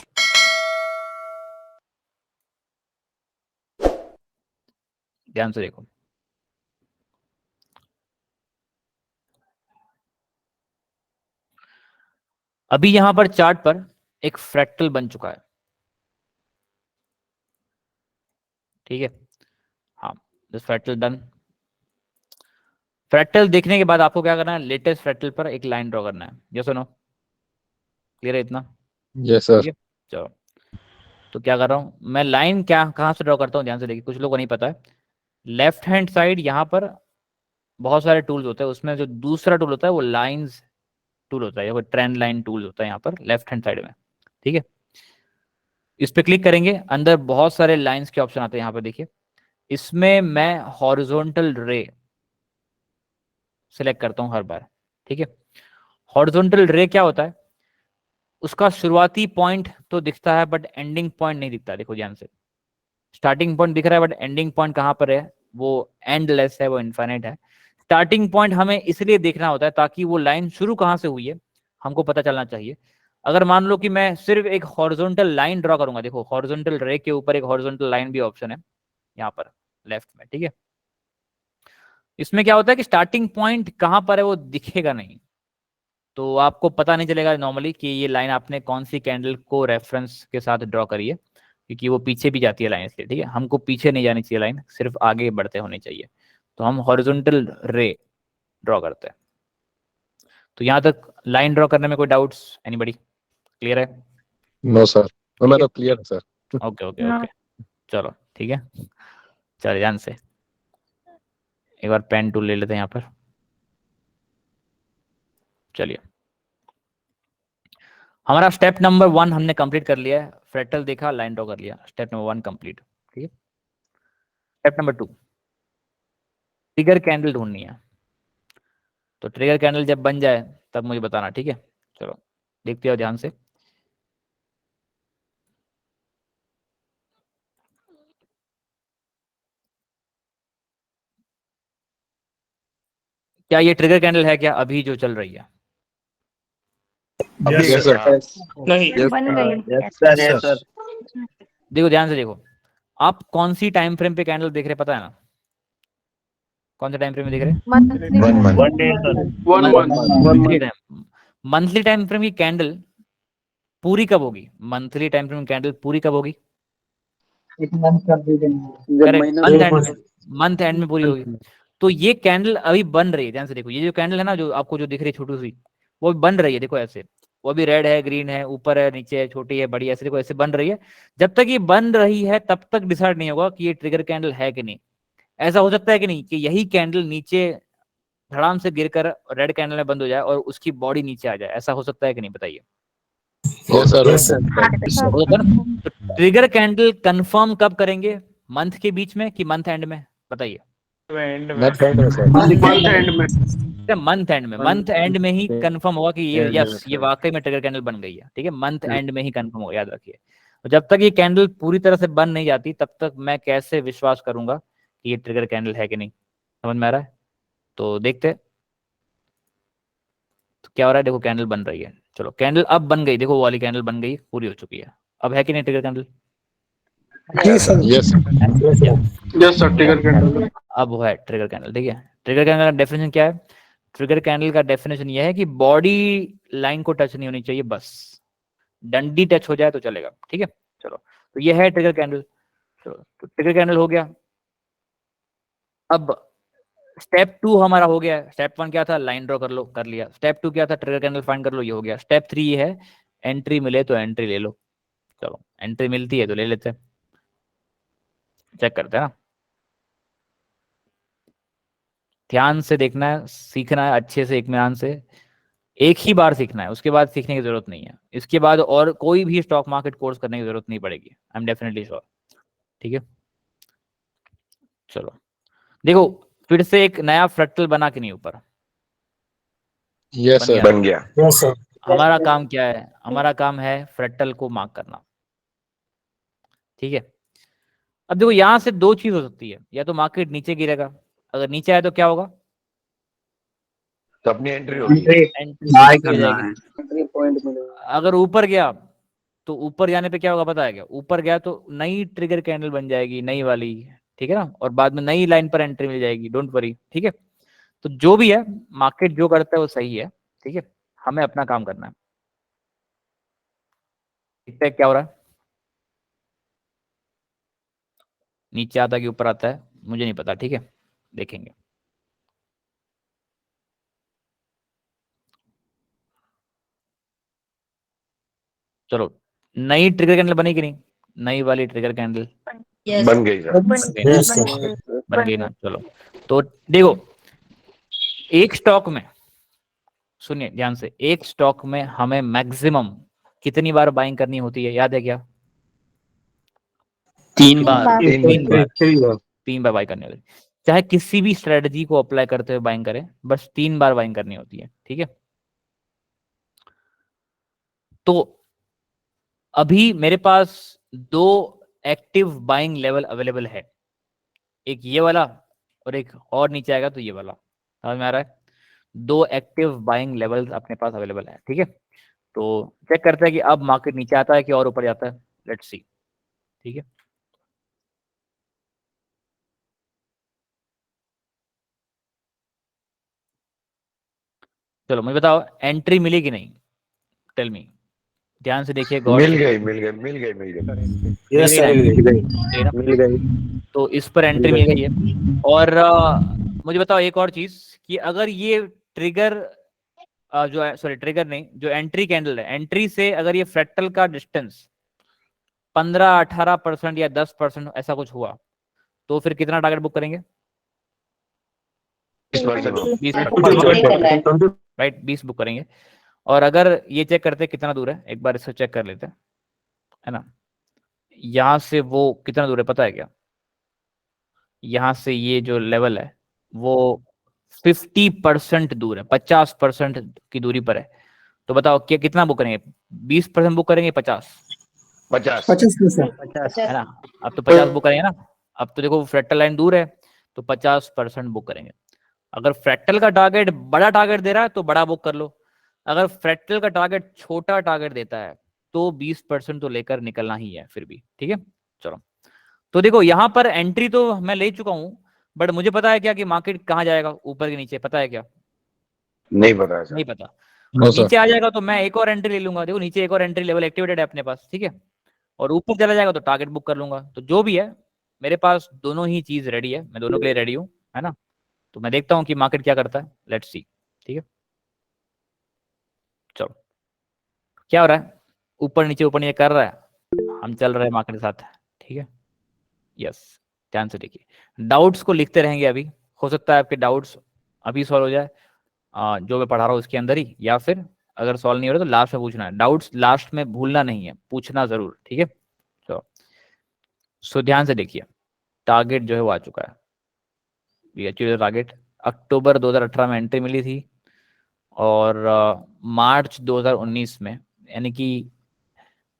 A: ध्यान से देखो, अभी यहां पर चार्ट पर एक फ्रैक्टल बन चुका है, ठीक है। हाँ, दिस फ्रैक्टल डन। फ्रैक्टल देखने के बाद आपको क्या करना है, लेटेस्ट फ्रैक्टल पर एक लाइन ड्रॉ करना है, ये सुनो, क्लियर है इतना?
B: यस
A: ठीक
B: सर।
A: है, चलो तो क्या कर रहा हूँ मैं, लाइन क्या कहाँ से ड्रॉ करता हूँ, ध्यान से देखिए, कुछ लोगों को नहीं पता है। लेफ्ट हैंड साइड यहाँ पर बहुत सारे टूल्स होते हैं, उसमें जो दूसरा टूल होता है वो लाइंस टूल होता है, या ट्रेंड लाइन टूल होता है यहाँ पर लेफ्ट हैंड साइड में, ठीक है। इस पे क्लिक करेंगे, अंदर बहुत सारे लाइंस के ऑप्शन आते हैं, यहाँ पर देखिए, इसमें मैं हॉरिजॉन्टल रे सिलेक्ट करता हूँ हर बार, ठीक है। हॉरिजॉन्टल रे क्या होता है, उसका शुरुआती पॉइंट तो दिखता है बट एंडिंग पॉइंट नहीं दिखता, देखो ध्यान से, स्टार्टिंग पॉइंट दिख रहा है बट एंडिंग पॉइंट कहाँ पर है, वो एंडलेस है, वो इनफाइनाइट है। स्टार्टिंग पॉइंट हमें इसलिए देखना होता है ताकि वो लाइन शुरू कहाँ से हुई है हमको पता चलना चाहिए। अगर मान लो कि मैं सिर्फ एक हॉरिजॉन्टल लाइन ड्रॉ करूंगा, देखो हॉरिजॉन्टल रे के ऊपर एक हॉरिजॉन्टल लाइन भी ऑप्शन है यहाँ पर लेफ्ट में, ठीक है। इसमें क्या होता है कि स्टार्टिंग पॉइंट कहाँ पर है वो दिखेगा नहीं, तो आपको पता नहीं चलेगा नॉर्मली कि ये लाइन आपने कौन सी कैंडल को रेफरेंस के साथ ड्रॉ करी है, क्योंकि वो पीछे भी जाती है लाइन, इसलिए, ठीक है। हमको पीछे नहीं जानी चाहिए लाइन, सिर्फ आगे बढ़ते होने चाहिए, तो हम हॉरिजॉन्टल रे ड्रॉ करते हैं। तो यहाँ तक लाइन ड्रॉ करने में कोई डाउट्स, एनीबॉडी? क्लियर है?
B: नो सर,
A: ठीक
B: मैं
A: है,
B: तो क्लियर है sir.
A: Okay okay
E: No.
A: Okay, चलो ठीक है। चलो ध्यान से एक बार पेन टूल ले लेते हैं यहाँ पर, चलिए। हमारा स्टेप नंबर 1 हमने कंप्लीट कर लिया है, फ्रैक्टल देखा, लाइन ड्रॉ कर लिया, स्टेप नंबर 1 कंप्लीट, ठीक है। स्टेप नंबर 2, ट्रिगर कैंडल ढूंढनी है, तो ट्रिगर कैंडल जब बन जाए तब मुझे बताना, ठीक है। चलो देखते हो ध्यान से, क्या ये ट्रिगर कैंडल है क्या अभी जो चल रही है?
B: Yes, sir.
C: नहीं
E: बन गई।
F: Yes, sir.
A: देखो ध्यान से देखो, आप कौन सी टाइम फ्रेम पे कैंडल देख रहे पता है ना? कौन सा टाइम फ्रेम में देख रहे हैं?
E: Monthly
B: 1 month.
F: 1 day, sir.
C: 1 month
A: monthly time frame की कैंडल पूरी कब होगी? मंथली टाइम फ्रेम कैंडल पूरी कब होगी? मंथ एंड में पूरी होगी। तो ये कैंडल अभी बन रही है, ध्यान से देखो, ये जो कैंडल है ना जो आपको जो दिख रही है छोटी सी, वो बन रही है, देखो ऐसे, वो भी रेड है, ग्रीन है, ऊपर है, नीचे है, छोटी है, बड़ी है, ऐसे देखो ऐसे बन रही है। जब तक ये बन रही है तब तक डिसाइड नहीं होगा कि ये ट्रिगर कैंडल है कि नहीं। ऐसा हो सकता है कि नहीं कि यही कैंडल नीचे धड़ाम से गिरकर रेड कैंडल में बंद हो जाए और उसकी बॉडी नीचे आ जाए, ऐसा हो सकता है कि नहीं? बताइए।
B: Yes, sir.
F: Yes, sir.
A: होगा ना? तो ट्रिगर कैंडल कंफर्म कब करेंगे? मंथ के बीच में कि मंथ एंड में? बताइए।
B: Not kind of, sir.
C: Month and में
A: मंथ एंड में, मंथ एंड में ही कंफर्म होगा कि ये यस ये वाकई में ट्रिगर कैंडल बन गई है। ठीक है, मंथ एंड में ही कंफर्म होगा, याद रखिए। तो जब तक ये कैंडल पूरी तरह से बन नहीं जाती तब तक मैं कैसे विश्वास करूंगा कि ये ट्रिगर कैंडल है कि नहीं? समझ में आ रहा है? तो देखते हैं तो क्या हो रहा है। देखो कैंडल बन रही है, चलो कैंडल अब बन गई, देखो वो वाली कैंडल बन गई, पूरी हो चुकी है। अब है कि नहीं trigger candle?
B: Yes, sir.
C: Yes sir trigger candle
A: अब वो है ट्रिगर कैंडल। ठीक है, ट्रिगर कैंडल का डेफिनेशन क्या है? ट्रिगर कैंडल का डेफिनेशन ये है कि बॉडी लाइन को टच नहीं होनी चाहिए, बस डंडी टच हो जाए तो चलेगा। ठीक है, चलो तो ये है ट्रिगर कैंडल। चलो तो ट्रिगर कैंडल हो गया। अब स्टेप 2 हमारा हो गया। स्टेप 1 क्या था? लाइन ड्रॉ कर लो, कर लिया। स्टेप 2 क्या था? ट्रिगर कैंडल फाइंड कर लो, ये हो गया। स्टेप 3 ये है, एंट्री मिले तो एंट्री ले लो। चलो एंट्री मिलती है तो ले लेते हैं, चेक करते हैं ना। ध्यान से देखना है, सीखना है अच्छे से, इत्मीनान से। एक ही बार सीखना है, उसके बाद सीखने की जरूरत नहीं है। इसके बाद और कोई भी स्टॉक मार्केट कोर्स करने की जरूरत नहीं पड़ेगी, आई एम डेफिनेटली श्योर। ठीक है, चलो देखो फिर से एक नया फ्रैक्टल बना कि नहीं ऊपर?
B: Yes, sir.
D: बन गया।
F: Yes, sir.
A: हमारा काम क्या है? हमारा काम है फ्रैक्टल को मार्क करना। ठीक है, अब देखो यहां से दो चीज हो सकती है, या तो मार्केट नीचे गिरेगा, अगर नीचे आए तो क्या होगा?
D: तो अपनी एंट्री होगी।
A: एंट्री हो जाएगी। अगर ऊपर गया तो ऊपर जाने पे क्या होगा पता है क्या? ऊपर गया तो नई ट्रिगर कैंडल बन जाएगी, नई वाली। ठीक है ना, और बाद में नई लाइन पर एंट्री मिल जाएगी, डोंट वरी। ठीक है, तो जो भी है मार्केट जो करता है वो सही है। ठीक है, हमें अपना काम करना है। देखते हैं क्या हो रहा है। नीचे आता है कि ऊपर आता है मुझे नहीं पता। ठीक है, देखेंगे। चलो नई ट्रिगर कैंडल बनी कि नहीं? नई वाली ट्रिगर कैंडल
D: बन गई सर।
F: Yes, sir.
A: बन गई ना? चलो तो देखो एक स्टॉक में, सुनिए ध्यान से, एक स्टॉक में हमें मैक्सिमम कितनी बार बाइंग करनी होती है, याद है क्या? 3 बार। तीन बार बाइंग करनी होती है। चाहे किसी भी स्ट्रेटजी को अप्लाई करते हुए बाइंग करें, बस 3 बार बाइंग करनी होती है। ठीक है, तो अभी मेरे पास 2 एक्टिव बाइंग लेवल अवेलेबल है, एक ये वाला और एक और नीचे आएगा तो ये वाला। समझ में आ रहा है? 2 एक्टिव बाइंग लेवल अपने पास अवेलेबल है। ठीक है, तो चेक करते हैं कि अब मार्केट नीचे आता है कि और ऊपर जाता है। Let's see. ठीक है, चलो मुझे बताओ एंट्री मिली कि नहीं? टेल मी, ध्यान से देखिए, गौर
D: मिल
A: से।
D: गई मिल गई मिल गई मिल गई।
F: Yes, sir.
A: सही ना? तो इस पर एंट्री मिल गई है। और मुझे बताओ एक और चीज कि अगर ये ट्रिगर जो सॉरी ट्रिगर नहीं, जो एंट्री कैंडल है, एंट्री से अगर ये फ्रैक्टल का डिस्टेंस 15-18% या 10% ऐसा कुछ हुआ तो फिर कितना टारगेट बुक करेंगे?
D: 20%।
A: राइट, 20 बुक करेंगे। और अगर ये चेक करते हैं कितना दूर है, एक बार इसको चेक कर लेते हैं, है ना। यहां से वो कितना दूर है पता है क्या? यहां से ये जो लेवल है वो 50% दूर है, 50% की दूरी पर है। तो बताओ क्या कितना बुक करेंगे? 20% बुक करेंगे, 50?
D: 50।
A: है ना, अब तो 50 बुक करेंगे ना। अब तो देखो फ्रैक्टल लाइन दूर है तो 50% बुक करेंगे। अगर फ्रैक्टल का टारगेट बड़ा टारगेट दे रहा है तो बड़ा बुक कर लो, अगर फ्रैक्टल का टारगेट छोटा टारगेट देता है तो 20% तो लेकर निकलना ही है फिर भी, ठीक है। चलो, तो देखो यहाँ पर एंट्री तो मैं ले चुका हूँ, बट मुझे पता है क्या कि मार्केट कहाँ जाएगा, ऊपर के नीचे, पता है क्या?
D: नहीं पता है सर।
A: नहीं पता।
B: No sir.
A: नीचे आ जाएगा तो मैं एक और एंट्री ले लूंगा, देखो नीचे एक और एंट्री लेवल एक्टिवेटेड है अपने पास, ठीक है। और ऊपर चला जाएगा तो टारगेट बुक कर लूंगा। तो जो भी है मेरे पास दोनों ही चीज रेडी है, मैं दोनों के लिए रेडी हूँ, है ना। तो मैं देखता हूँ कि मार्केट क्या करता है, लेट्स सी, ठीक है। चलो, क्या हो रहा है, ऊपर नीचे कर रहा है, हम चल रहे हैं मार्केट के साथ, ठीक है। यस, ध्यान से देखिए, डाउट्स को लिखते रहेंगे अभी, हो सकता है आपके डाउट्स अभी सॉल्व हो जाए जो मैं पढ़ा रहा हूँ उसके अंदर ही, या फिर अगर सॉल्व नहीं हो रहा तो लास्ट में पूछना है। डाउट्स लास्ट में भूलना नहीं है, पूछना जरूर, ठीक है। तो सो ध्यान से देखिए, टारगेट जो है वो आ चुका है, ये एक्चुअली टारगेट अक्टूबर 2018 में एंट्री मिली थी और मार्च 2019 में, यानी कि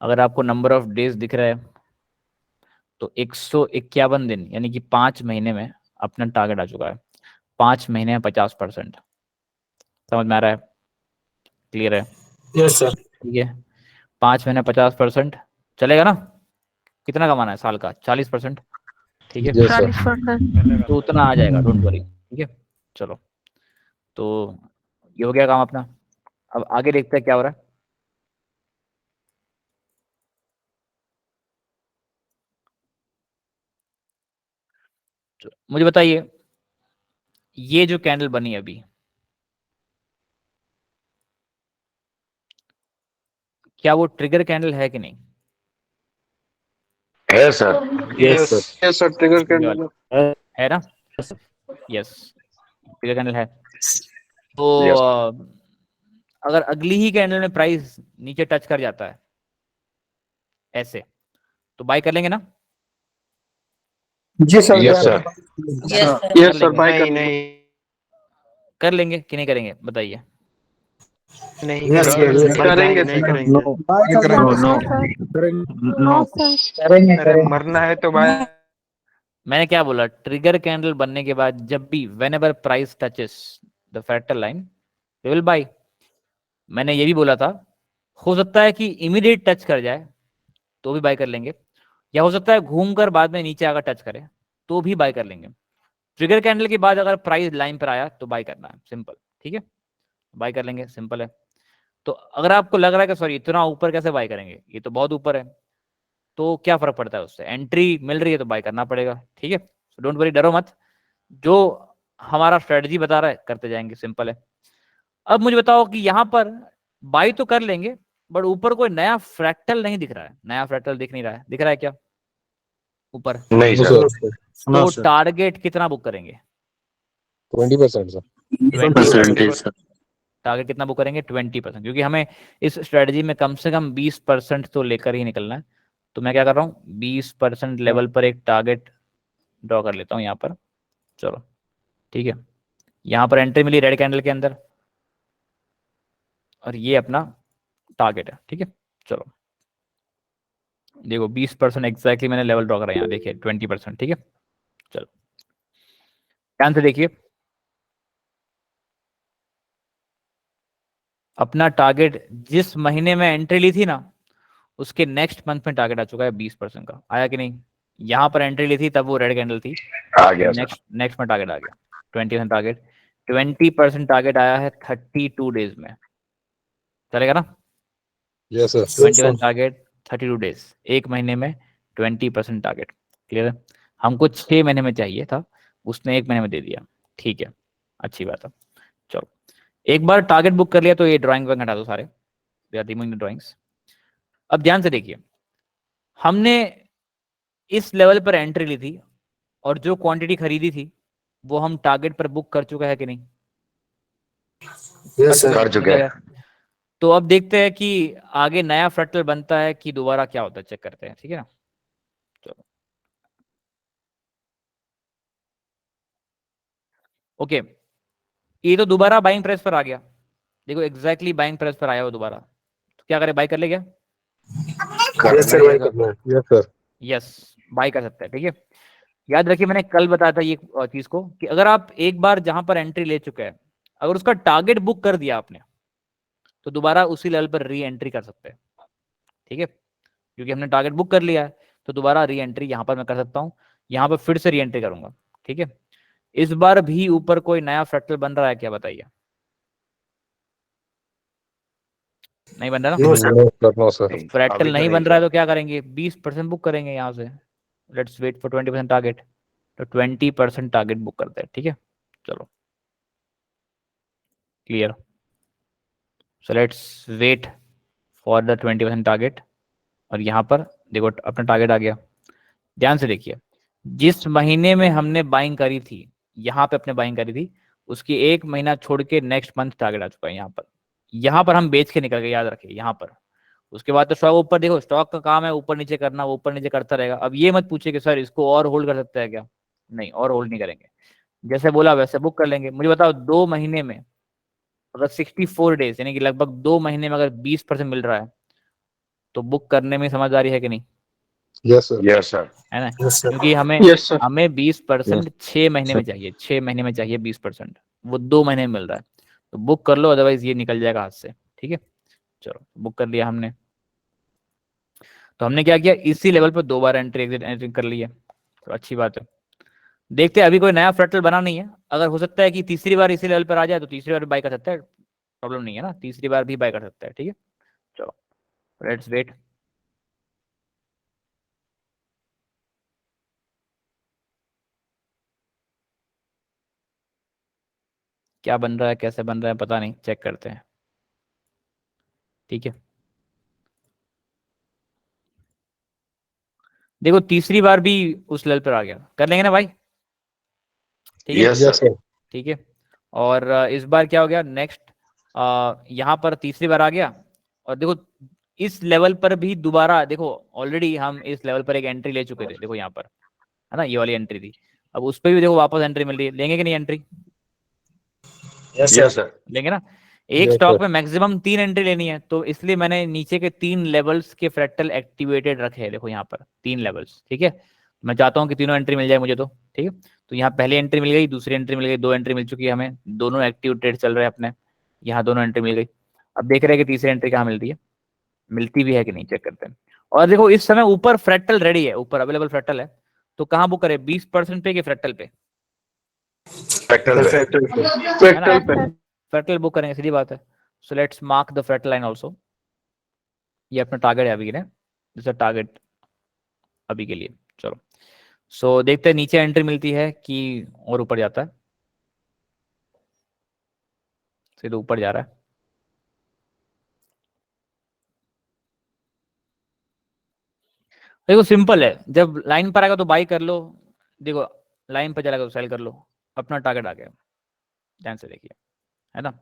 A: अगर आपको नंबर ऑफ डेज दिख रहा है तो 151 दिन, यानी कि 5 महीने में अपना टारगेट आ चुका है। 5 महीने में 50%, समझ में आ रहा है, क्लियर है?
F: Yes sir.
A: ठीक है, 5 महीने 50% चलेगा ना। कितना कमाना है साल का? 40%, ठीक है।
B: Yes sir.
E: 40%।
A: तो उतना आ जाएगा, डोंट वरी, ठीक है। चलो, तो ये हो गया काम अपना। अब आगे देखते हैं क्या हो रहा है। मुझे बताइए, ये जो कैंडल बनी अभी, क्या वो ट्रिगर कैंडल है कि नहीं?
D: है sir.
F: Yes sir.
C: Yes sir, trigger candle
A: है ना? यस, ट्रिगर कैंडल है। तो
D: यस।
A: अगर अगली ही कैंडल में प्राइस नीचे टच कर जाता है ऐसे, तो बाय कर लेंगे ना?
F: जी सर।
D: Yes sir.
C: Yes sir, buy कर नहीं
A: कर लेंगे कि नहीं करेंगे, बताइए।
F: Yes sir.
C: करेंगे
F: नहीं
C: सर।
F: करेंगे।
E: No sir, no sir.
C: अरे मरना है तो बाय।
A: मैंने क्या बोला, ट्रिगर कैंडल बनने के बाद जब भी whenever price touches the fractal line we will buy. मैंने ये भी बोला था, हो सकता है कि इमीडिएट टच कर जाए तो भी बाय कर लेंगे, या हो सकता है घूमकर बाद में नीचे आकर टच करे तो भी बाय कर लेंगे। ट्रिगर कैंडल के बाद अगर प्राइस लाइन पर आया तो बाय करना है, सिंपल, ठीक है। बाय कर लेंगे, सिंपल है। तो अगर आपको लग रहा है कि सॉरी इतना ऊपर कैसे बाय करेंगे, ये तो बहुत ऊपर है, तो क्या फर्क पड़ता है उससे, एंट्री मिल रही है तो बाय करना पड़ेगा, ठीक है। डोंट वरी, डरो मत, जो हमारा स्ट्रेटजी बता रहा है करते जाएंगे, सिंपल है। अब मुझे बताओ कि यहाँ पर बाय तो कर लेंगे, बट ऊपर कोई नया फ्रैक्टल नहीं दिख रहा है, नया फ्रैक्टल दिख नहीं रहा है, दिख रहा है क्या ऊपर?
D: नहीं
B: नो
D: सर।
B: सर।
A: तो टारगेट कितना बुक करेंगे?
B: 20% सर।
A: 20%। टारगेट कितना बुक करेंगे? 20%, क्योंकि हमें इस स्ट्रेटजी में कम से कम 20% तो लेकर ही निकलना है। तो मैं क्या कर रहा हूँ, 20% लेवल पर एक टारगेट ड्रॉ कर लेता हूँ यहाँ पर। चलो, ठीक है, यहाँ पर एंट्री मिली रेड कैंडल के अंदर और ये अपना टारगेट है, ठीक है। चलो देखो, 20% एग्जैक्टली मैंने लेवल ड्रॉ करा, यहाँ देखिए 20%, ठीक है। चलो ध्यान से देखिए, अपना टारगेट जिस महीने में एंट्री ली थी ना, उसके नेक्स्ट मंथ में टारगेट आ चुका है 20% का, आया कि नहीं? यहाँ पर एंट्री ली थी तब वो रेड कैंडल थी,
D: आ गया सर।
A: नेक्स्ट में टारगेट आ गया 20% टारगेट। 20% टारगेट आया है 32 डेज में, चलेगा ना?
B: Yes sir.
A: 20% टारगेट 32 डेज, एक महीने में 20% टारगेट, क्लियर है। हमको 6 महीने में चाहिए था, उसने एक महीने में दे दिया, ठीक है, अच्छी बात है। चलो, एक बार टारगेट बुक कर लिया तो ये ड्राइंग वगैरह हटा दो सारे, we are removing the drawings. अब ध्यान से देखिए, हमने इस लेवल पर एंट्री ली थी और जो क्वांटिटी खरीदी थी वो हम टारगेट पर बुक कर चुका है कि नहीं?
F: Yes sir.
D: कर चुके हैं।
A: तो अब देखते हैं कि आगे नया फ्रैक्टल बनता है कि दोबारा क्या होता है, चेक करते हैं, ठीक है ना। चलो, ओके, ये तो दोबारा बाइंग प्रेस पर आ गया, देखो एग्जैक्टली बाइंग प्रेस पर आया वो दोबारा, तो क्या करें, बाय कर ले क्या?
F: यस सर, भाई करना है।
B: Yes sir.
A: यस, बाय कर सकते हैं, ठीक है। याद रखिए मैंने कल बताया था ये चीज को कि अगर आप एक बार जहां पर एंट्री ले चुके हैं, अगर उसका टारगेट बुक कर दिया आपने, तो दोबारा उसी लेवल पर री एंट्री कर सकते हैं। ठीक है, क्योंकि हमने टारगेट बुक कर लिया है, तो दोबारा री एंट्री यहां पर मैं कर सकता हूं, यहां पर फिर से री एंट्री करूंगा। ठीक है, इस बार भी ऊपर कोई नया फ्रैक्टल बन रहा है क्या, बताइए? नहीं बन रहा ना?
F: No sir.
B: No, sir. No, sir.
D: नहीं,
A: फ्रैक्टल
D: अभी तो
A: नहीं
D: नहीं
A: बन रहा है
D: सर।
A: तो क्या करेंगे, 20% बुक करेंगे यहाँ से। लेट्स वेट फॉर 20% टारगेट, तो 20% टारगेट बुक करते हैं। ठीक है, चलो clear. So let's wait for the 20% target, और यहाँ पर देखो अपना टारगेट आ गया। ध्यान से देखिए, जिस महीने में हमने बाइंग करी थी, यहाँ पे अपने बाइंग करी थी, उसकी एक महीना छोड़ के नेक्स्ट मंथ टारगेट आ चुका है यहाँ पर हम बेच के निकल गए, याद रखिए यहाँ पर। उसके बाद तो स्टॉक ऊपर, देखो स्टॉक का काम है ऊपर नीचे करना, वो ऊपर नीचे करता रहेगा। अब ये मत पूछिए कि सर इसको और होल्ड कर सकते हैं क्या, नहीं और होल्ड नहीं करेंगे, जैसे बोला वैसे बुक कर लेंगे। मुझे बताओ 2 महीने में अगर 64 डेज यानी कि लगभग 2 महीने में अगर 20% मिल रहा है, तो बुक करने में समझदारी है कि नहीं,
B: Yes, sir.
D: Yes sir.
A: है ना?
F: Yes sir.
A: क्योंकि हमें
C: यस सर।
A: हमें 20%
B: Yes,
A: 6 महीने में
B: sir.
A: चाहिए, 6 महीने में चाहिए 20%, वो 2 महीने में मिल रहा है, तो बुक कर लो, अदरवाइज ये निकल जाएगा हाथ से। ठीक है, चलो बुक कर लिया हमने। तो हमने क्या किया, इसी लेवल पर 2 बार एंट्री एग्जिट एंट्री कर ली है, तो अच्छी बात है। देखते हैं, अभी कोई नया फ्रैक्टल बना नहीं है, अगर हो सकता है कि तीसरी बार इसी लेवल पर आ जाए तो तीसरी बार बाय कर सकता है, प्रॉब्लम नहीं है ना, तीसरी बार भी बाय कर सकता है। ठीक है, चलो लेट्स वेट। क्या बन रहा है, कैसे बन रहा है पता नहीं, चेक करते हैं। ठीक है, देखो तीसरी बार भी उस लेवल पर आ गया, कर लेंगे ना भाई? ठीक है,
D: यस
B: Yes,
D: सर।
B: sir.
A: ठीक है। और इस बार क्या हो गया, नेक्स्ट यहाँ पर तीसरी बार आ गया, और देखो इस लेवल पर भी दोबारा, देखो ऑलरेडी हम इस लेवल पर एक एंट्री ले चुके थे, देखो यहाँ पर है ना, ये वाली एंट्री थी। अब उस पर भी देखो वापस एंट्री मिल रही है, लेंगे कि नहीं entry?
F: Yes
D: yes
F: sir.
D: Sir.
A: लेंगे ना? एक
B: Yes,
A: स्टॉक
B: sir.
A: में मैक्सिमम 3 एंट्री लेनी है, तो इसलिए मैंने नीचे के 3 लेवल्स के फ्रैक्टल एक्टिवेटेड रखे हैं, देखो यहाँ पर 3 लेवल्स। ठीक है, मैं चाहता हूँ कि तीनों एंट्री मिल जाए मुझे, तो ठीक है। तो यहाँ पहली एंट्री मिल गई, दूसरी एंट्री मिल गई, 2 एंट्री मिल चुकी है हमें, दोनों एक्टिव ट्रेड चल रहे हैं अपने, यहाँ दोनों एंट्री मिल गई। अब देख रहे हैं कि तीसरी एंट्री कहाँ मिलती है, मिलती भी है कि नहीं, चेक करते हैं। और देखो इस समय ऊपर फ्रैक्टल रेडी है, ऊपर अवेलेबल फ्रैक्टल है, तो कहाँ बुक करें, 20% पे कि फ्रैक्टल पे?
D: फ्रैक्टल पे।
C: फ्रैक्टल पे।
A: है ना,
C: फ्रैक्टल पे।
A: फ्रैक्टल बुक करेंगे, सीधी बात है। So let's mark the fractal line also, ये अपना टारगेट है अभी के लिए, जैसा टारगेट अभी के लिए। चलो सो देखते हैं नीचे एंट्री मिलती है कि और ऊपर जाता है, सीधे ऊपर जा रहा है। देखो सिंपल है, जब लाइन पर आएगा तो बाई कर लो, देखो लाइन पर चलेगा तो सेल कर लो, अपना टारगेट आ गया। ध्यान से देखिए, है ना,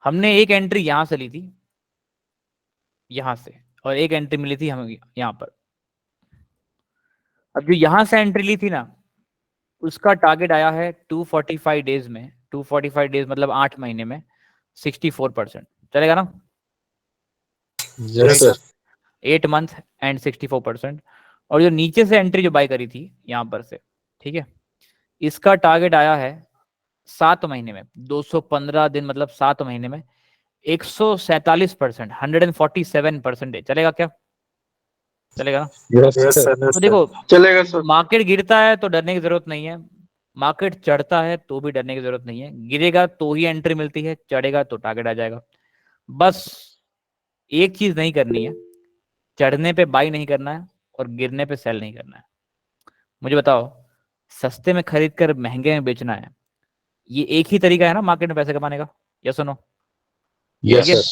A: हमने एक एंट्री यहां से ली थी, यहां से, और एक एंट्री मिली थी हमें यहां पर। अब जो यहां से एंट्री ली थी ना, उसका टारगेट आया है 245 डेज में, 245 डेज मतलब 8 महीने में 64%, चलेगा ना?
B: Yes, sir.
A: 8 month and 64%। और जो नीचे से एंट्री जो बाय करी थी यहां पर से, ठीक है, इसका टारगेट आया है 7 महीने में, 215 दिन मतलब 7 महीने में 147%, 147%। चलेगा क्या, चलेगा ना?
B: Yes,
F: yes
B: sir.
F: सर।
A: तो देखो
C: चलेगा सर।
A: मार्केट गिरता है तो डरने की जरूरत नहीं है, मार्केट चढ़ता है तो भी डरने की जरूरत नहीं है, गिरेगा तो ही एंट्री मिलती है, चढ़ेगा तो टारगेट आ जाएगा। बस एक चीज नहीं करनी है, चढ़ने पे बाई नहीं करना है और गिरने पे सेल नहीं करना है। मुझे बताओ, सस्ते में खरीद कर महंगे में बेचना है, ये एक ही तरीका है ना मार्केट में पैसे कमाने का, या सुनो?
B: Yes,
A: ठीक है,
B: sir.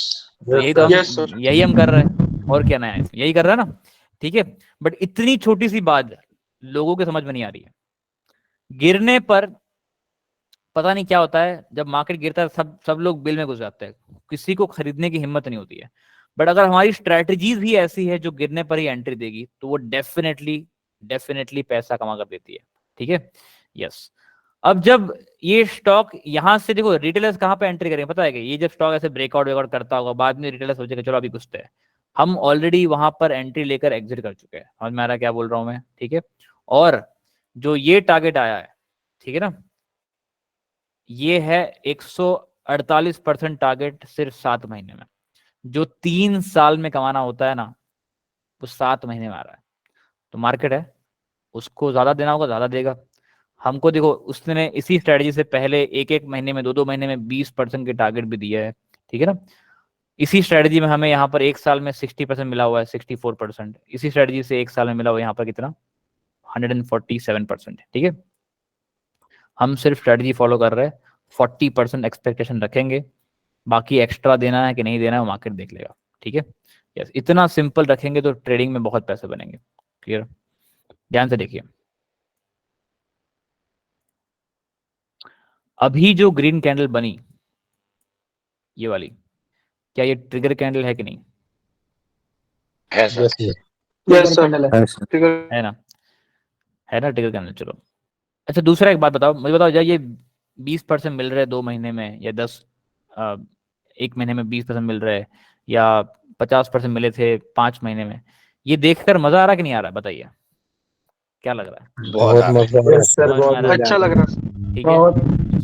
A: तो
F: यस
A: यही तो
F: सर।
A: हम
C: यस सर।
A: यही हम कर रहे हैं, और क्या नया है इसमें, यही कर रहे हैं ना। ठीक है, बट इतनी छोटी सी बात लोगों के समझ में नहीं आ रही है। गिरने पर पता नहीं क्या होता है, जब मार्केट गिरता है सब सब लोग बिल में घुस जाते हैं, किसी को खरीदने की हिम्मत नहीं होती है। बट अगर हमारी स्ट्रेटजीज ही ऐसी है जो गिरने पर ही एंट्री देगी, तो वो डेफिनेटली डेफिनेटली पैसा कमा कर देती है। ठीक है, यस। अब जब ये स्टॉक यहां से, देखो रिटेलर्स कहां पे एंट्री करेंगे पता है कि ये जब स्टॉक ऐसे ब्रेकआउट वेकआउट करता होगा, बाद में रिटेलर्स सोचेगा चलो अभी घुसते हैं। हम ऑलरेडी वहां पर एंट्री लेकर एग्जिट कर चुके हैं, समझ में आ रहा है क्या बोल रहा हूं मैं? ठीक है, और जो ये टारगेट आया है, ठीक है ना, ये है 148% टारगेट सिर्फ 7 महीने में। जो 3 साल में कमाना होता है ना, वो 7 महीने में आ रहा है। तो मार्केट है, उसको ज्यादा देना होगा ज्यादा देगा। हमको देखो उसने इसी स्ट्रेटजी से पहले 1-1 महीने में 2-2 महीने में 20% के टारगेट भी दिया है, ठीक है ना। इसी स्ट्रेटजी में हमें यहाँ पर 1 साल में 60% मिला हुआ है, 64%। इसी स्ट्रेटजी से 1 साल में मिला हुआ है यहाँ पर कितना, 147%, ठीक है। हम सिर्फ स्ट्रेटजी फॉलो कर रहे हैं, 40% एक्सपेक्टेशन रखेंगे, बाकी एक्स्ट्रा देना है कि नहीं देना है वो मार्केट देख लेगा, ठीक है। यस, इतना सिंपल रखेंगे तो ट्रेडिंग में बहुत पैसे बनेंगे। क्लियर? ध्यान से देखिए, अभी जो ग्रीन कैंडल बनी ये वाली, क्या ये ट्रिगर कैंडल है कि नहीं?
D: है sir.
B: Yes, sir.
C: Yes sir trigger
A: है ना, है ना ट्रिगर कैंडल। चलो अच्छा, दूसरा एक बात बताओ, मुझे बताओ, या ये 20% मिल रहे हैं 2 महीने में, या 1 महीने में 20% मिल रहे हैं, या 50% मिले थे 5 महीने में, ये देखकर मजा आ रहा कि नहीं आ रहा, बताइए क्या लग रहा है?
D: बहुत आ रहा है।
B: मजा आ रहा है।
E: सर
A: समझ में
E: बहुत
A: आ रहा है?
C: अच्छा लग रहा है।
A: ठीक है,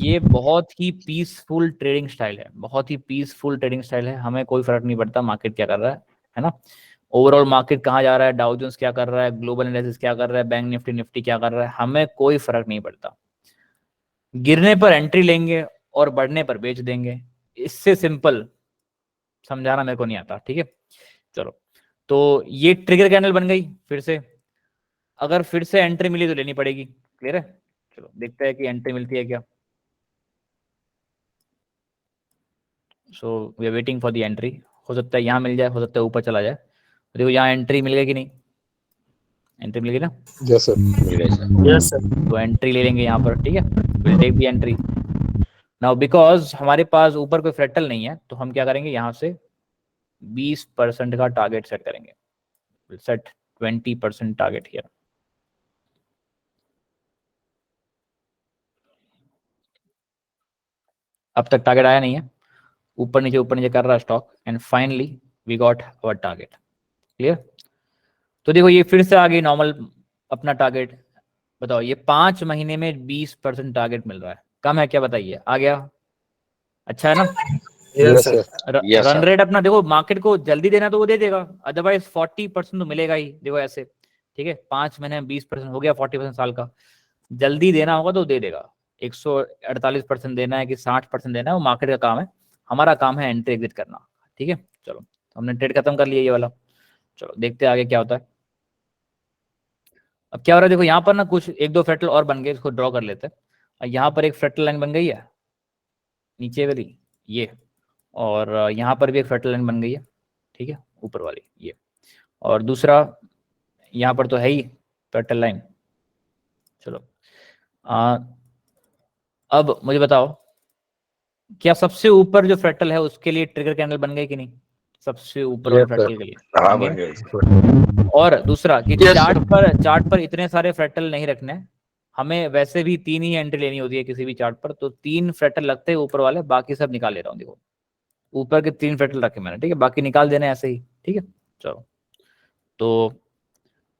A: ये बहुत ही पीसफुल ट्रेडिंग स्टाइल है, बहुत ही पीसफुल ट्रेडिंग स्टाइल है। हमें कोई फर्क नहीं पड़ता मार्केट क्या कर रहा है ना। ओवरऑल मार्केट कहाँ जा रहा है, डाउ जोन्स क्या कर रहा है, ग्लोबल एनालिसिस क्या कर रहा है, बैंक निफ्टी क्या कर रहा है, हमें कोई फर्क नहीं पड़ता। गिरने पर एंट्री लेंगे और बढ़ने पर बेच देंगे, इससे सिंपल समझाना मेरे को नहीं आता, ठीक है। चलो, तो ये ट्रिगर कैंडल बन गई फिर से, अगर फिर से एंट्री मिली तो लेनी पड़ेगी। क्लियर है? चलो देखते हैं कि एंट्री मिलती है क्या। So we are waiting for the entry. हो सकता है यहाँ मिल जाए, हो सकता है ऊपर चला जाए। देखो यहाँ एंट्री मिल गई कि नहीं, एंट्री मिल गई ना,
B: Yes, sir.
D: मिल गई सर।
E: यस सर
A: तो एंट्री ले लेंगे यहाँ पर, ठीक है। Will take the entry now, because हमारे पास ऊपर कोई फ्रैक्टल नहीं है, तो हम क्या करेंगे, यहाँ से 20% का टारगेट सेट करेंगे। Will set 20% target here. अब तक टारगेट आया नहीं है, ऊपर नीचे कर रहा है stock, and finally we got our target. Clear? तो देखो ये फिर से आ गई नॉर्मल अपना टारगेट। बताओ ये 5 महीने में 20% टारगेट मिल रहा है, कम है क्या बताइए? आ गया, अच्छा है ना।
B: Yes, sir.
D: Yes,
A: run
D: sir.
A: Rate अपना देखो, मार्केट को जल्दी देना तो वो दे देगा, अदरवाइज 40% तो मिलेगा ही। देखो ऐसे, ठीक है, 5 महीने में 20% हो गया, 40% साल का। जल्दी देना होगा तो दे देगा। 148% देना है कि 60% देना है, वो मार्केट का काम है। हमारा काम है एंट्री एग्जिट करना, ठीक है। चलो, तो हमने ट्रेड खत्म कर लिया ये वाला। चलो देखते हैं आगे क्या होता है। अब क्या हो रहा है, देखो यहाँ पर ना कुछ 1-2 फ्रैक्टल और बन गए, इसको ड्रॉ कर लेते हैं। और यहाँ पर एक फ्रैक्टल लाइन बन गई है नीचे वाली ये, और यहाँ पर भी एक फ्रैक्टल लाइन बन गई है, ठीक है, ऊपर वाली ये, और दूसरा यहाँ पर तो है ही फ्रैक्टल लाइन। चलो अब मुझे बताओ, क्या सबसे ऊपर जो फ्रैक्टल है उसके लिए ट्रिगर कैंडल बन गई कि नहीं? सबसे ऊपर वाले
B: Yes, sir.
A: फ्रैक्टल के लिए
D: हाँ
A: बन
D: बन
A: गई।
D: गई सर।
A: और दूसरा कि
C: Yes,
A: चार्ट पर इतने सारे फ्रैक्टल नहीं रखने, हमें वैसे भी 3 ही एंट्री लेनी होती है किसी भी चार्ट पर, तो 3 फ्रैक्टल लगते हैं ऊपर वाले, बाकी सब निकाल ले रहा हूँ। देखो ऊपर के 3 फ्रैक्टल रखे मैंने, ठीक है, बाकी निकाल देने ऐसे ही, ठीक है। चलो, तो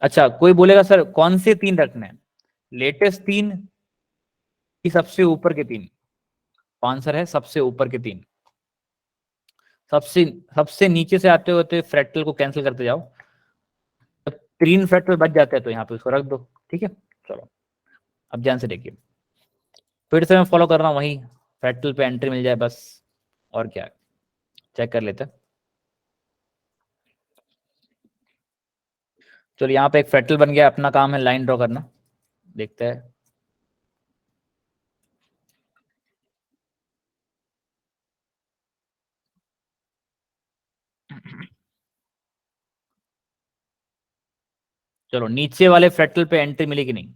A: अच्छा, कोई बोलेगा सर कौन से 3 रखने हैं, लेटेस्ट 3 कि सबसे ऊपर के 3? आंसर है सबसे ऊपर के 3। सबसे नीचे से आते होते फ्रैक्टल को कैंसिल करते जाओ, जब 3 फ्रैक्टल बच जाते हैं तो यहाँ पे उसको रख दो, ठीक है। चलो अब ध्यान से देखिए, फिर से मैं फॉलो कर रहा हूँ वही, फ्रैक्टल पे एंट्री मिल जाए बस, और क्या है, चेक कर लेते हैं। चलो यहाँ पे एक फ्रैक्टल बन गया, अपना काम है लाइन ड्रॉ करना, देखते हैं। चलो नीचे वाले फ्रैक्टल पे एंट्री मिली कि नहीं?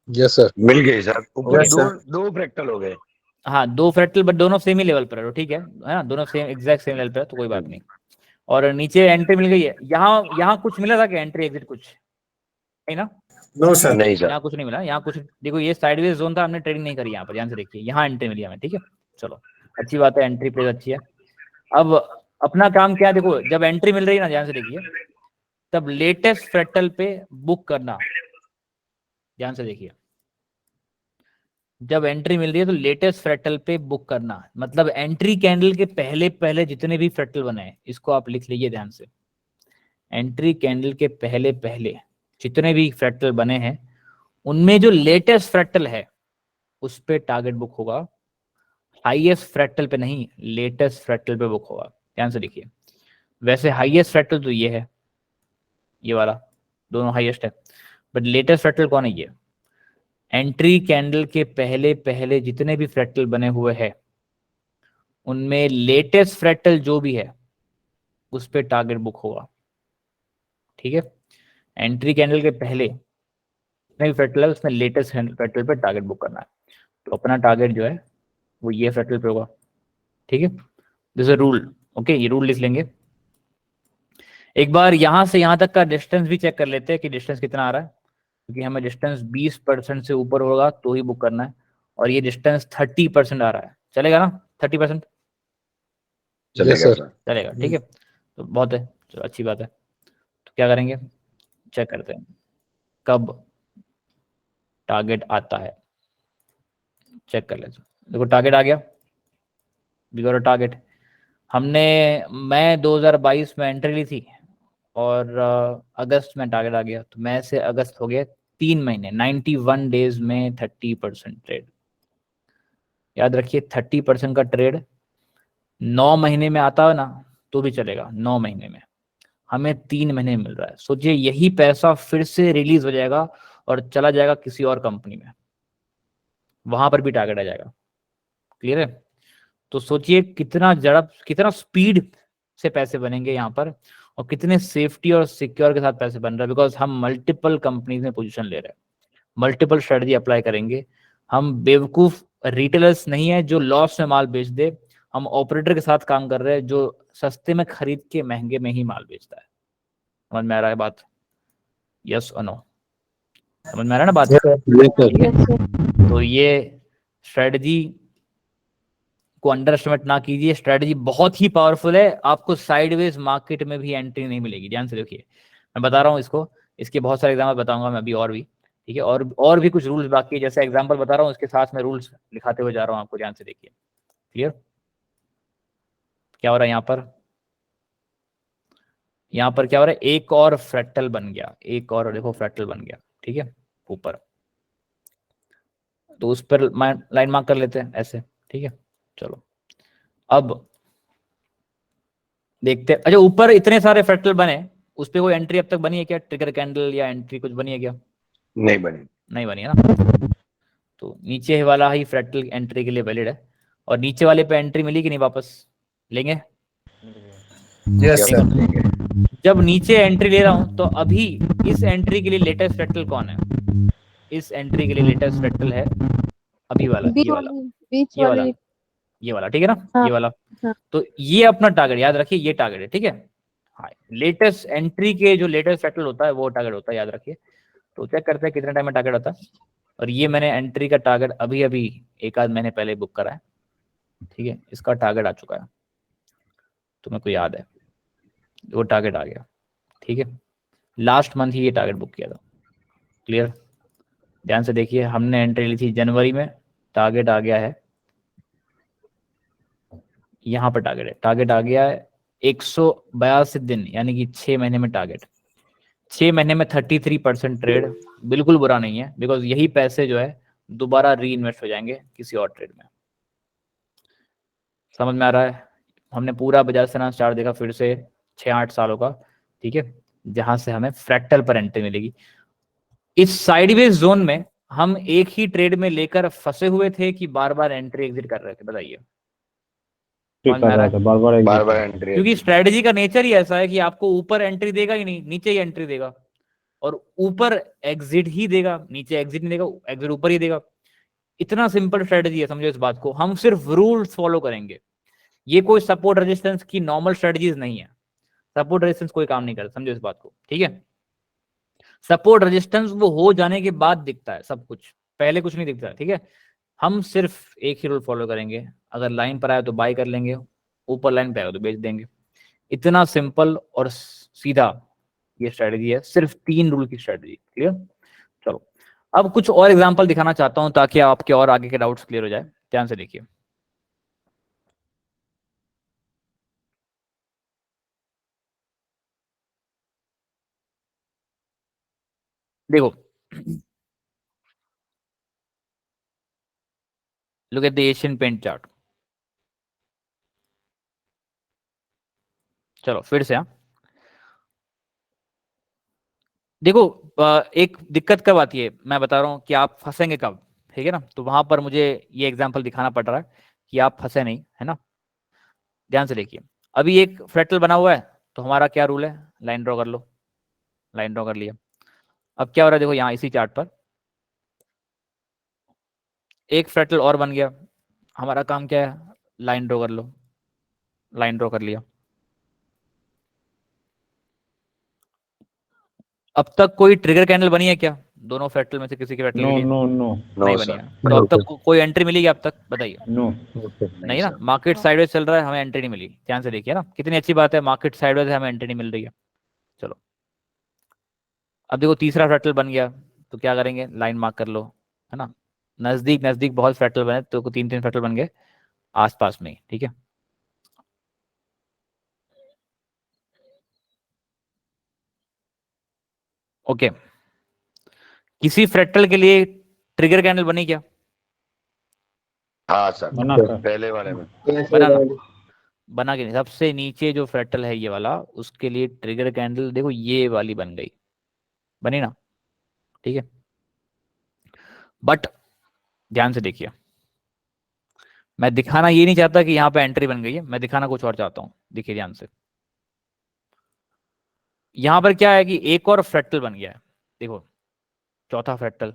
B: Yes, sir.
D: मिल गई सर। ऊपर
E: Yes,
D: दो
E: sir.
D: दो फ्रैक्टल हो गए।
A: हाँ 2 फ्रैक्टल, बट दोनों सेम ही लेवल पर है, ठीक है ना, दोनों सेम एग्जैक्ट सेम लेवल पर है, तो कोई बात नहीं। और नीचे एंट्री मिल गई है, यहाँ कुछ मिला था कि एंट्री एग्जिट कुछ नहीं ना?
E: नो सर
D: नहीं सर।
A: यहाँ कुछ नहीं मिला, यहाँ कुछ देखो ये साइडवेज जोन था, हमने ट्रेडिंग नहीं करी यहाँ पर, ध्यान से देखिए, यहाँ एंट्री मिली हमें, ठीक है। चलो अच्छी बात है, एंट्री प्लेस अच्छी है। अब अपना काम क्या है, देखो जब एंट्री मिल रही है ना, ध्यान से देखिए, तब लेटेस्ट फ्रैक्टल पे बुक करना, ध्यान से देखिए, जब एंट्री मिल रही है तो लेटेस्ट फ्रैक्टल पे बुक करना, मतलब एंट्री कैंडल के पहले पहले जितने भी फ्रैक्टल बने हैं, इसको आप लिख लीजिए ध्यान से। एंट्री कैंडल के पहले पहले जितने भी फ्रैक्टल बने हैं, उनमें जो लेटेस्ट फ्रैक्टल है उस पे टारगेट बुक होगा, हाईएस्ट फ्रैक्टल पे नहीं, लेटेस्ट फ्रैक्टल पे बुक होगा। ध्यान से देखिए, वैसे हाईएस्ट फ्रैक्टल तो ये है, ये वाला, दोनों हाईएस्ट है, बट लेटेस्ट फ्रैक्टल कौन है? ये। एंट्री कैंडल के पहले पहले जितने भी फ्रैक्टल बने हुए हैं, उनमें लेटेस्ट फ्रैक्टल जो भी है उस पे टारगेट बुक होगा। ठीक है, एंट्री कैंडल के पहले जितने भी फ्रैक्टल है उसमें लेटेस्ट फ्रैक्टल पे टारगेट बुक करना है। तो अपना टारगेट जो है वो ये फ्रैक्टल पे होगा। ठीक है, दिस इज रूल। ओके, ये रूल लिख लेंगे। एक बार यहां से यहां तक का डिस्टेंस भी चेक कर लेते हैं कि डिस्टेंस कितना आ रहा है, क्योंकि हमें डिस्टेंस 20% से ऊपर होगा तो ही बुक करना है, और ये डिस्टेंस 30% आ रहा है। चलेगा ना? 30%
B: Yes,
D: चलेगा
B: sir.
D: सर।
A: चलेगा। ठीक है, तो बहुत है, चलो अच्छी बात है। तो क्या करेंगे, चेक करते हैं कब टारगेट आता है। चेक कर लेते हैं। देखो टारगेट आ गया, बिगोर टारगेट। मैं 2022 में एंट्री ली थी और अगस्त में टारगेट आ गया, तो मैं से अगस्त हो गया 3 महीने, 91 डेज में 30% ट्रेड। याद रखिए 30% का ट्रेड 9 महीने में आता है ना तो भी चलेगा, 9 महीने में हमें 3 महीने मिल रहा है। सोचिए यही पैसा फिर से रिलीज हो जाएगा और चला जाएगा किसी और कंपनी में, वहां पर भी टारगेट आ जाएगा। क्लियर है? तो सोचिए कितना झड़प, कितना स्पीड से पैसे बनेंगे यहाँ पर, और कितने सेफ्टी और सिक्योर के साथ पैसे बन रहा है, बिकॉज हम मल्टीपल कंपनीज में पोजीशन ले रहे हैं, मल्टीपल स्ट्रेटजी अप्लाई करेंगे। हम बेवकूफ रिटेलर्स नहीं है जो लॉस में माल बेच दे, हम ऑपरेटर के साथ काम कर रहे हैं जो सस्ते में खरीद के महंगे में ही माल बेचता है। समझ में आ रहा है बात? यस और नो? समझ में आ रहा है ना बात?
B: Yes, sir.
E: Yes, sir.
A: तो ये स्ट्रेटजी को अंडर एस्टिमेट ना कीजिए, स्ट्रेटजी बहुत ही पावरफुल है। आपको साइडवेज मार्केट में भी एंट्री नहीं मिलेगी। ध्यान से देखिए, मैं बता रहा हूँ इसको, इसके बहुत सारे एग्जाम्पल बताऊंगा मैं अभी और भी। ठीक है, और भी कुछ रूल्स बाकी है, जैसे एग्जाम्पल बता रहा हूँ उसके साथ में रूल्स लिखाते हुए जा रहा हूँ आपको। ध्यान से देखिए, क्लियर? क्या हो रहा है यहाँ पर? यहाँ पर क्या हो रहा है, एक और फ्रैक्टल बन गया, एक और देखो फ्रैक्टल बन गया। ठीक है, ऊपर, तो उस पर लाइन मार्क कर लेते हैं ऐसे। ठीक है, चलो अब देखते हैं। अच्छा, ऊपर इतने सारे फ्रैक्टल बने, उस पर कोई एंट्री अब तक बनी है क्या? ट्रिगर कैंडल या एंट्री कुछ बनी है क्या?
D: नहीं बनी।
A: नहीं बनी है ना? तो नीचे वाला ही फ्रैक्टल एंट्री के लिए वैलिड है, और नीचे वाले पे एंट्री मिली कि नहीं, वापस लेंगे?
B: Yes, sir.
A: जब नीचे एंट्री ले रहा हूं तो अभी इस एंट्री के लिए लेटेस्ट फ्रैक्टल कौन है? इस एंट्री के लिए लेटेस्ट फ्रैक्टल है अभी वाला, ये वाला,
E: बीच
A: ये वाला,
E: वाली।
A: ये वाला। ठीक है ना?
E: हाँ,
A: ये वाला।
E: हाँ।
A: तो ये अपना टारगेट याद रखिए, ये टारगेट है। ठीक है, हाँ, लेटेस्ट एंट्री के जो लेटेस्ट फ्रैक्टल होता है वो टारगेट होता है, याद रखिए। तो चेक करते हैं कितने टाइम में टारगेट होता है, और ये मैंने एंट्री का टारगेट अभी अभी एक आध महीने पहले बुक करा है। ठीक है, इसका टारगेट आ चुका है, तुम्हें को याद है, वो टारगेट आ गया। ठीक है, लास्ट मंथ ही ये टारगेट बुक किया था। क्लियर? ध्यान से देखिए, हमने एंट्री ली थी जनवरी में, टारगेट आ गया है यहाँ पर, टारगेट आ गया है 182 दिन, यानी कि 6 महीने में टारगेट। 6 महीने में 33% ट्रेड बिल्कुल बुरा नहीं है, बिकॉज यही पैसे जो है दोबारा री इन्वेस्ट हो जाएंगे किसी और ट्रेड में। समझ में आ रहा है? हमने पूरा बजाज फाइनेंस चार्ट देखा फिर से 6-8 सालों का। ठीक है, जहां से हमें फ्रैक्टल पर एंट्री मिलेगी। इस साइडवेज जोन में हम एक ही ट्रेड में लेकर फंसे हुए थे कि बार बार एंट्री एग्जिट कर रहे थे? बताइए, समझ में आ रहा है?
D: बार बार एंट्री।
A: क्योंकि स्ट्रेटजी का नेचर ही ऐसा है कि आपको ऊपर एंट्री देगा ही नहीं, नीचे ही एंट्री देगा, और ऊपर एग्जिट ही देगा, नीचे एग्जिट नहीं देगा, एग्जिट ऊपर ही देगा। इतना सिंपल स्ट्रेटजी है, समझो इस बात को। हम सिर्फ रूल्स फॉलो करेंगे, ये कोई सपोर्ट रेजिस्टेंस की नॉर्मल स्ट्रेटजीज नहीं है। सपोर्ट रेजिस्टेंस कोई काम नहीं करता, समझो इस बात को। ठीक है, सपोर्ट रेजिस्टेंस वो हो जाने के बाद दिखता है सब कुछ, पहले कुछ नहीं दिखता। ठीक है, हम सिर्फ एक ही रूल फॉलो करेंगे, अगर लाइन पर आए तो बाय कर लेंगे, ऊपर लाइन पे आए तो बेच देंगे। इतना सिंपल और सीधा ये स्ट्रेटजी है, सिर्फ 3 रूल की स्ट्रेटजी। क्लियर? चलो अब कुछ और एग्जांपल दिखाना चाहता हूं ताकि आपके और आगे के डाउट्स क्लियर हो जाए। ध्यान से देखिए। देखो, look at the Asian Paint chart. चलो फिर से, हाँ देखो, एक दिक्कत कब आती है मैं बता रहा हूं कि आप फंसेंगे कब, ठीक है ना। तो वहां पर मुझे ये एग्जांपल दिखाना पड़ रहा है कि आप फंसे नहीं, है ना। ध्यान से देखिए, अभी एक फ्रेटल बना हुआ है, तो हमारा क्या रूल है, लाइन ड्रॉ कर लो। लाइन ड्रॉ कर लिया। अब क्या हो रहा है, देखो यहाँ इसी चार्ट पर एक फ्रेटल और बन गया। हमारा काम क्या है, लाइन ड्रॉ कर लो। लाइन ड्रॉ कर लिया। अब तक कोई ट्रिगर कैंडल बनी है क्या, दोनों फ्रेटल में से किसी के फ्रेटल के
B: नो
A: लिए?
B: नो नो
A: नहीं
D: नो
A: बनी
D: सर।
A: है। तो अब तक कोई एंट्री मिली क्या अब तक, बताइए?
B: नो।
A: नहीं ना,
D: सर।
A: मार्केट साइडवेज चल रहा है, हमें एंट्री नहीं मिली। ध्यान से देखिए ना, कितनी अच्छी बात है, मार्केट साइडवेज है, हमें एंट्री नहीं मिल रही है। चलो, अब देखो तीसरा फ्रेटल बन गया, तो क्या करेंगे, लाइन मार्क कर लो, है ना। नजदीक नजदीक बहुत फ्रेटल बने, तो तीन तीन फ्रेटल बन गए आसपास में ही, ठीक है। ओके, किसी फ्रेक्टल के लिए ट्रिगर कैंडल बनी क्या?
D: हाँ सर,
B: बना सर।
D: पहले वाले में।
A: बना ना, बना कि नहीं? सबसे नीचे जो फ्रेक्टल है ये वाला, उसके लिए ट्रिगर कैंडल देखो ये वाली बन गई, बनी ना, ठीक है। बट ध्यान से देखिए, मैं दिखाना ये नहीं चाहता कि यहाँ पे एंट्री बन गई है, मैं दिखाना कुछ और चाहता हूँ। देखिए ध्यान से, यहाँ पर क्या है कि एक और फ्रेक्टल बन गया है, देखो चौथा फ्रेक्टल।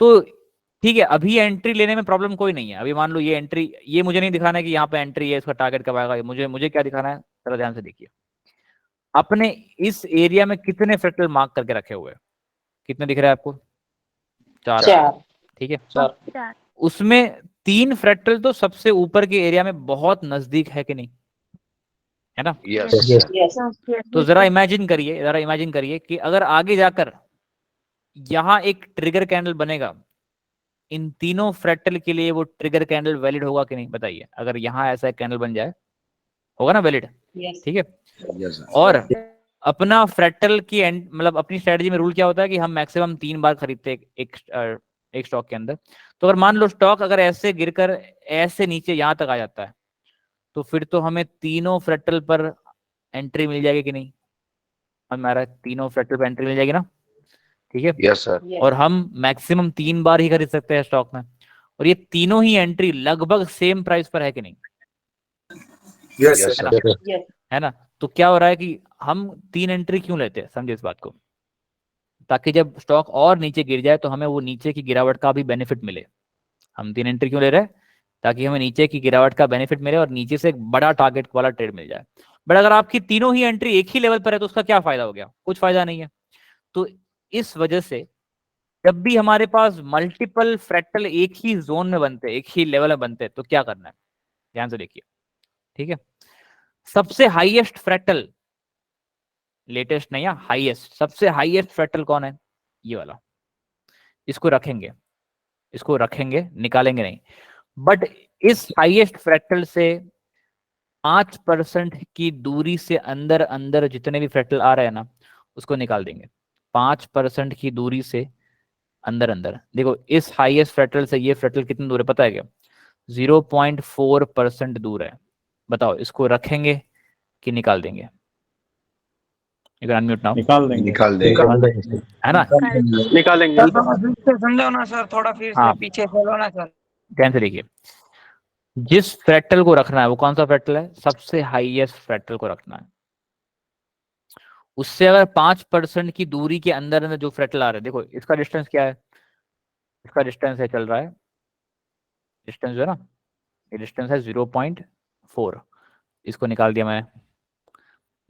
A: तो ठीक है, अभी एंट्री लेने में प्रॉब्लम कोई नहीं है। अभी मान लो ये एंट्री, ये मुझे नहीं दिखाना है कि यहाँ पे एंट्री है, इसका टारगेट कब आएगा, मुझे मुझे क्या दिखाना है, जरा ध्यान से देखिए। अपने इस एरिया में कितने फ्रेक्टल मार्क करके रखे हुए हैं, कितने दिख रहे हैं आपको? चार, ठीक है। उसमें तीन फ्रेक्टल तो सबसे ऊपर के एरिया में बहुत नजदीक है कि नहीं, है ना।
D: यस।
A: तो जरा इमेजिन करिए, जरा इमेजिन करिए कि अगर आगे जाकर यहाँ एक ट्रिगर कैंडल बनेगा, इन तीनों फ्रेक्टल के लिए वो ट्रिगर कैंडल वैलिड होगा कि नहीं, बताइए। अगर यहाँ ऐसा एक कैंडल बन जाए, होगा ना वैलिड, ठीक है।
D: Yes sir.
A: और अपना फ्रेक्टल की मतलब अपनी स्ट्रेटजी में रूल क्या होता है कि हम मैक्सिमम 3 बार खरीदते हैं एक स्टॉक के अंदर। तो अगर मान लो स्टॉक अगर ऐसे गिरकर ऐसे नीचे यहाँ तक आ जाता है, तो फिर तो हमें तीनों फ्रेक्टल पर एंट्री मिल जाएगी कि नहीं, हमारा तीनों फ्रेक्टल पर एंट्री मिल जाएगी ना, ठीक है।
D: Yes sir.
A: और हम मैक्सिमम 3 बार ही खरीद सकते हैं स्टॉक में, और ये तीनों ही एंट्री लगभग सेम प्राइस पर है कि नहीं,
D: यस
A: है ना,
D: सर।
A: है ना। तो क्या हो रहा है कि हम 3 एंट्री क्यों लेते हैं, समझे इस बात को, ताकि जब स्टॉक और नीचे गिर जाए तो हमें वो नीचे की गिरावट का भी बेनिफिट मिले। हम 3 एंट्री क्यों ले रहे हैं, ताकि हमें नीचे की गिरावट का बेनिफिट मिले और नीचे से एक बड़ा टारगेट वाला ट्रेड मिल जाए। बट अगर आपकी तीनों ही एंट्री एक ही लेवल पर है तो उसका क्या फायदा हो गया, कुछ फायदा नहीं है। तो इस वजह से जब भी हमारे पास मल्टीपल फ्रैक्टल एक ही जोन में बनते हैं, एक ही लेवल में बनते हैं, तो क्या करना है, ध्यान से देखिए, ठीक है। सबसे हाईएस्ट फ्रैक्टल, लेटेस्ट नहीं है, हाईएस्ट, सबसे हाईएस्ट फ्रैक्टल कौन है, ये वाला। इसको रखेंगे, इसको रखेंगे, निकालेंगे नहीं। बट इस हाईएस्ट फ्रैक्टल से 5% की दूरी से अंदर अंदर जितने भी फ्रैक्टल आ रहे हैं ना, उसको निकाल देंगे। 5% की दूरी से अंदर अंदर, देखो इस हाईएस्ट फ्रैक्टल से ये फ्रैक्टल कितनी दूर है पता है क्या, 0.4% दूर है। बताओ इसको रखेंगे कि निकाल देंगे? You can unmute now.
B: निकाल देंगे।
D: निकाल देंगे।
A: है ना,
C: निकालेंगे।
G: समझो ना सर, थोड़ा फिर से
A: हाँ
G: पीछे चलो ना सर।
A: ध्यान से देखिए, जिस फ्रैक्टल को रखना है वो कौन सा फ्रैक्टल है, सबसे हाईएस्ट फ्रैक्टल को रखना है। उससे अगर 5% की दूरी के अंदर अंदर जो फ्रैक्टल आ रहे हैं, देखो इसका डिस्टेंस क्या है, इसका डिस्टेंस है, चल रहा है डिस्टेंस जो है ना, ये डिस्टेंस है 0.4, इसको निकाल दिया मैंने।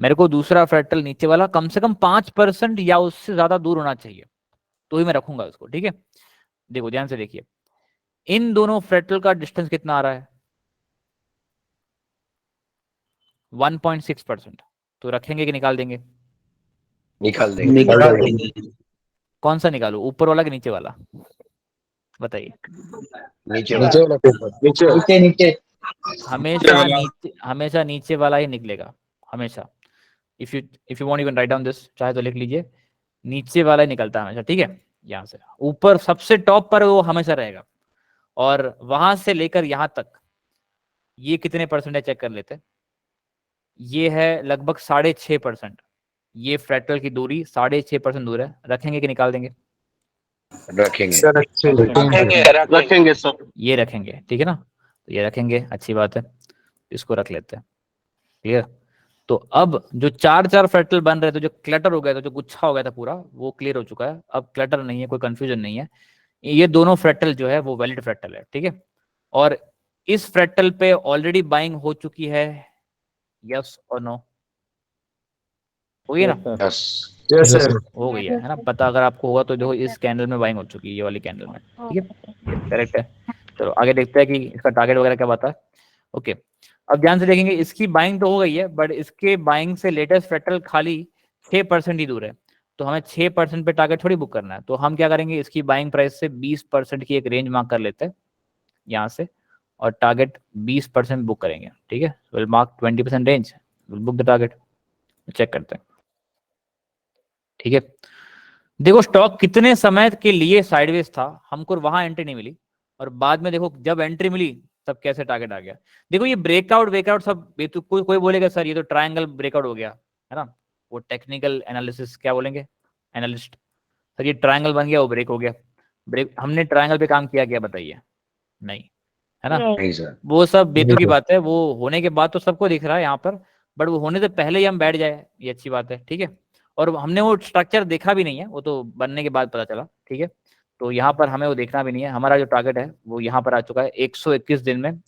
A: मेरे को दूसरा फ्रैक्टल नीचे वाला कम से कम 5% या उससे ज्यादा दूर होना चाहिए, तो ही मैं रखूंगा उसको, ठीक है। देखो ध्यान से देखिए, इन दोनों फ्रैक्टल का डिस्टेंस कितना आ रहा है, 1.6%। तो रखेंगे कि निकाल देंगे?
D: निकाल देंगे।
A: कौन सा निकालूं, ऊपर वाला कि नीचे वाला, बताइए।
D: नीचे
B: नीचे वाला पेपर,
C: नीचे नीचे
A: हमेशा नीचे वाला ही निकलेगा, हमेशा। If you want even write down this, चाहे तो लिख लीजिए, नीचे वाला ही निकलता है हमेशा, ठीक है। यहाँ से ऊपर सबसे टॉप पर वो हमेशा रहेगा, और वहां से लेकर यहाँ तक ये कितने परसेंट है चेक कर लेते हैं। ये है लगभग 6.5%। ये फ्रैक्टल की दूरी 6.5% दूर है। रखेंगे कि निकाल देंगे?
D: रखेंगे।
C: रखेंगे सर।
A: ये रखेंगे, ठीक है ना, तो ये रखेंगे, अच्छी बात है, इसको रख लेते हैं, क्लियर। तो अब जो 4 फ्रैक्टल बन रहे थे, जो क्लटर हो गया था, जो गुच्छा हो गया था पूरा, वो क्लियर हो चुका है। अब क्लटर नहीं है, कोई कंफ्यूजन नहीं है। ये दोनों फ्रैक्टल जो है वो वैलिड फ्रैक्टल है, ठीक है। और इस फ्रैक्टल पे ऑलरेडी बाइंग हो चुकी है, यस और नो? हो गई ना?
D: Yes
B: yes sir.
A: हो गई है ना? पता अगर आपको होगा तो देखो, इस कैंडल में बाइंग हो चुकी है, ये वाली कैंडल में, ठीक है, करेक्ट है। चलो आगे देखते हैं कि इसका टारगेट वगैरह क्या बता है। ओके, अब ध्यान से देखेंगे, इसकी बाइंग तो हो गई है, बट इसके बाइंग से लेटेस्ट फ्रैक्टल खाली 6% ही दूर है, तो हमें 6% पे टारगेट थोड़ी बुक करना है। तो हम क्या करेंगे, इसकी बाइंग प्राइस से 20% की एक रेंज मार्क कर लेते हैं यहाँ से, और टारगेट 20% बुक करेंगे, ठीक है। Will mark 20% range, will book the target. Check करते हैं, ठीक है। देखो स्टॉक कितने समय के लिए साइडवेज था, हमको वहां एंट्री नहीं मिली, और बाद में देखो जब एंट्री मिली तब कैसे टारगेट आ गया। देखो ये ब्रेकआउट सब कोई बोलेगा सर ये तो ट्रायंगल ब्रेकआउट हो गया है ना, वो टेक्निकल एनालिसिस क्या बोलेंगे एनालिस्ट, सर ये ट्रायंगल बन गया, वो ब्रेक हो गया। ब्रेक, हमने ट्रायंगल पे काम किया क्या, बताइए? नहीं, है ना।
D: नहीं सर।
A: वो सब बेतु की बात है, वो होने के बाद तो सबको दिख रहा है यहाँ पर, बट वो होने से पहले ही हम बैठ जाए, ये अच्छी बात है, ठीक है। और हमने वो स्ट्रक्चर देखा भी नहीं है, वो तो बनने के बाद पता चला, ठीक है। तो यहाँ पर हमें वो देखना भी नहीं है, हमारा जो टारगेट है वो यहाँ पर आ चुका है। 121 दिन में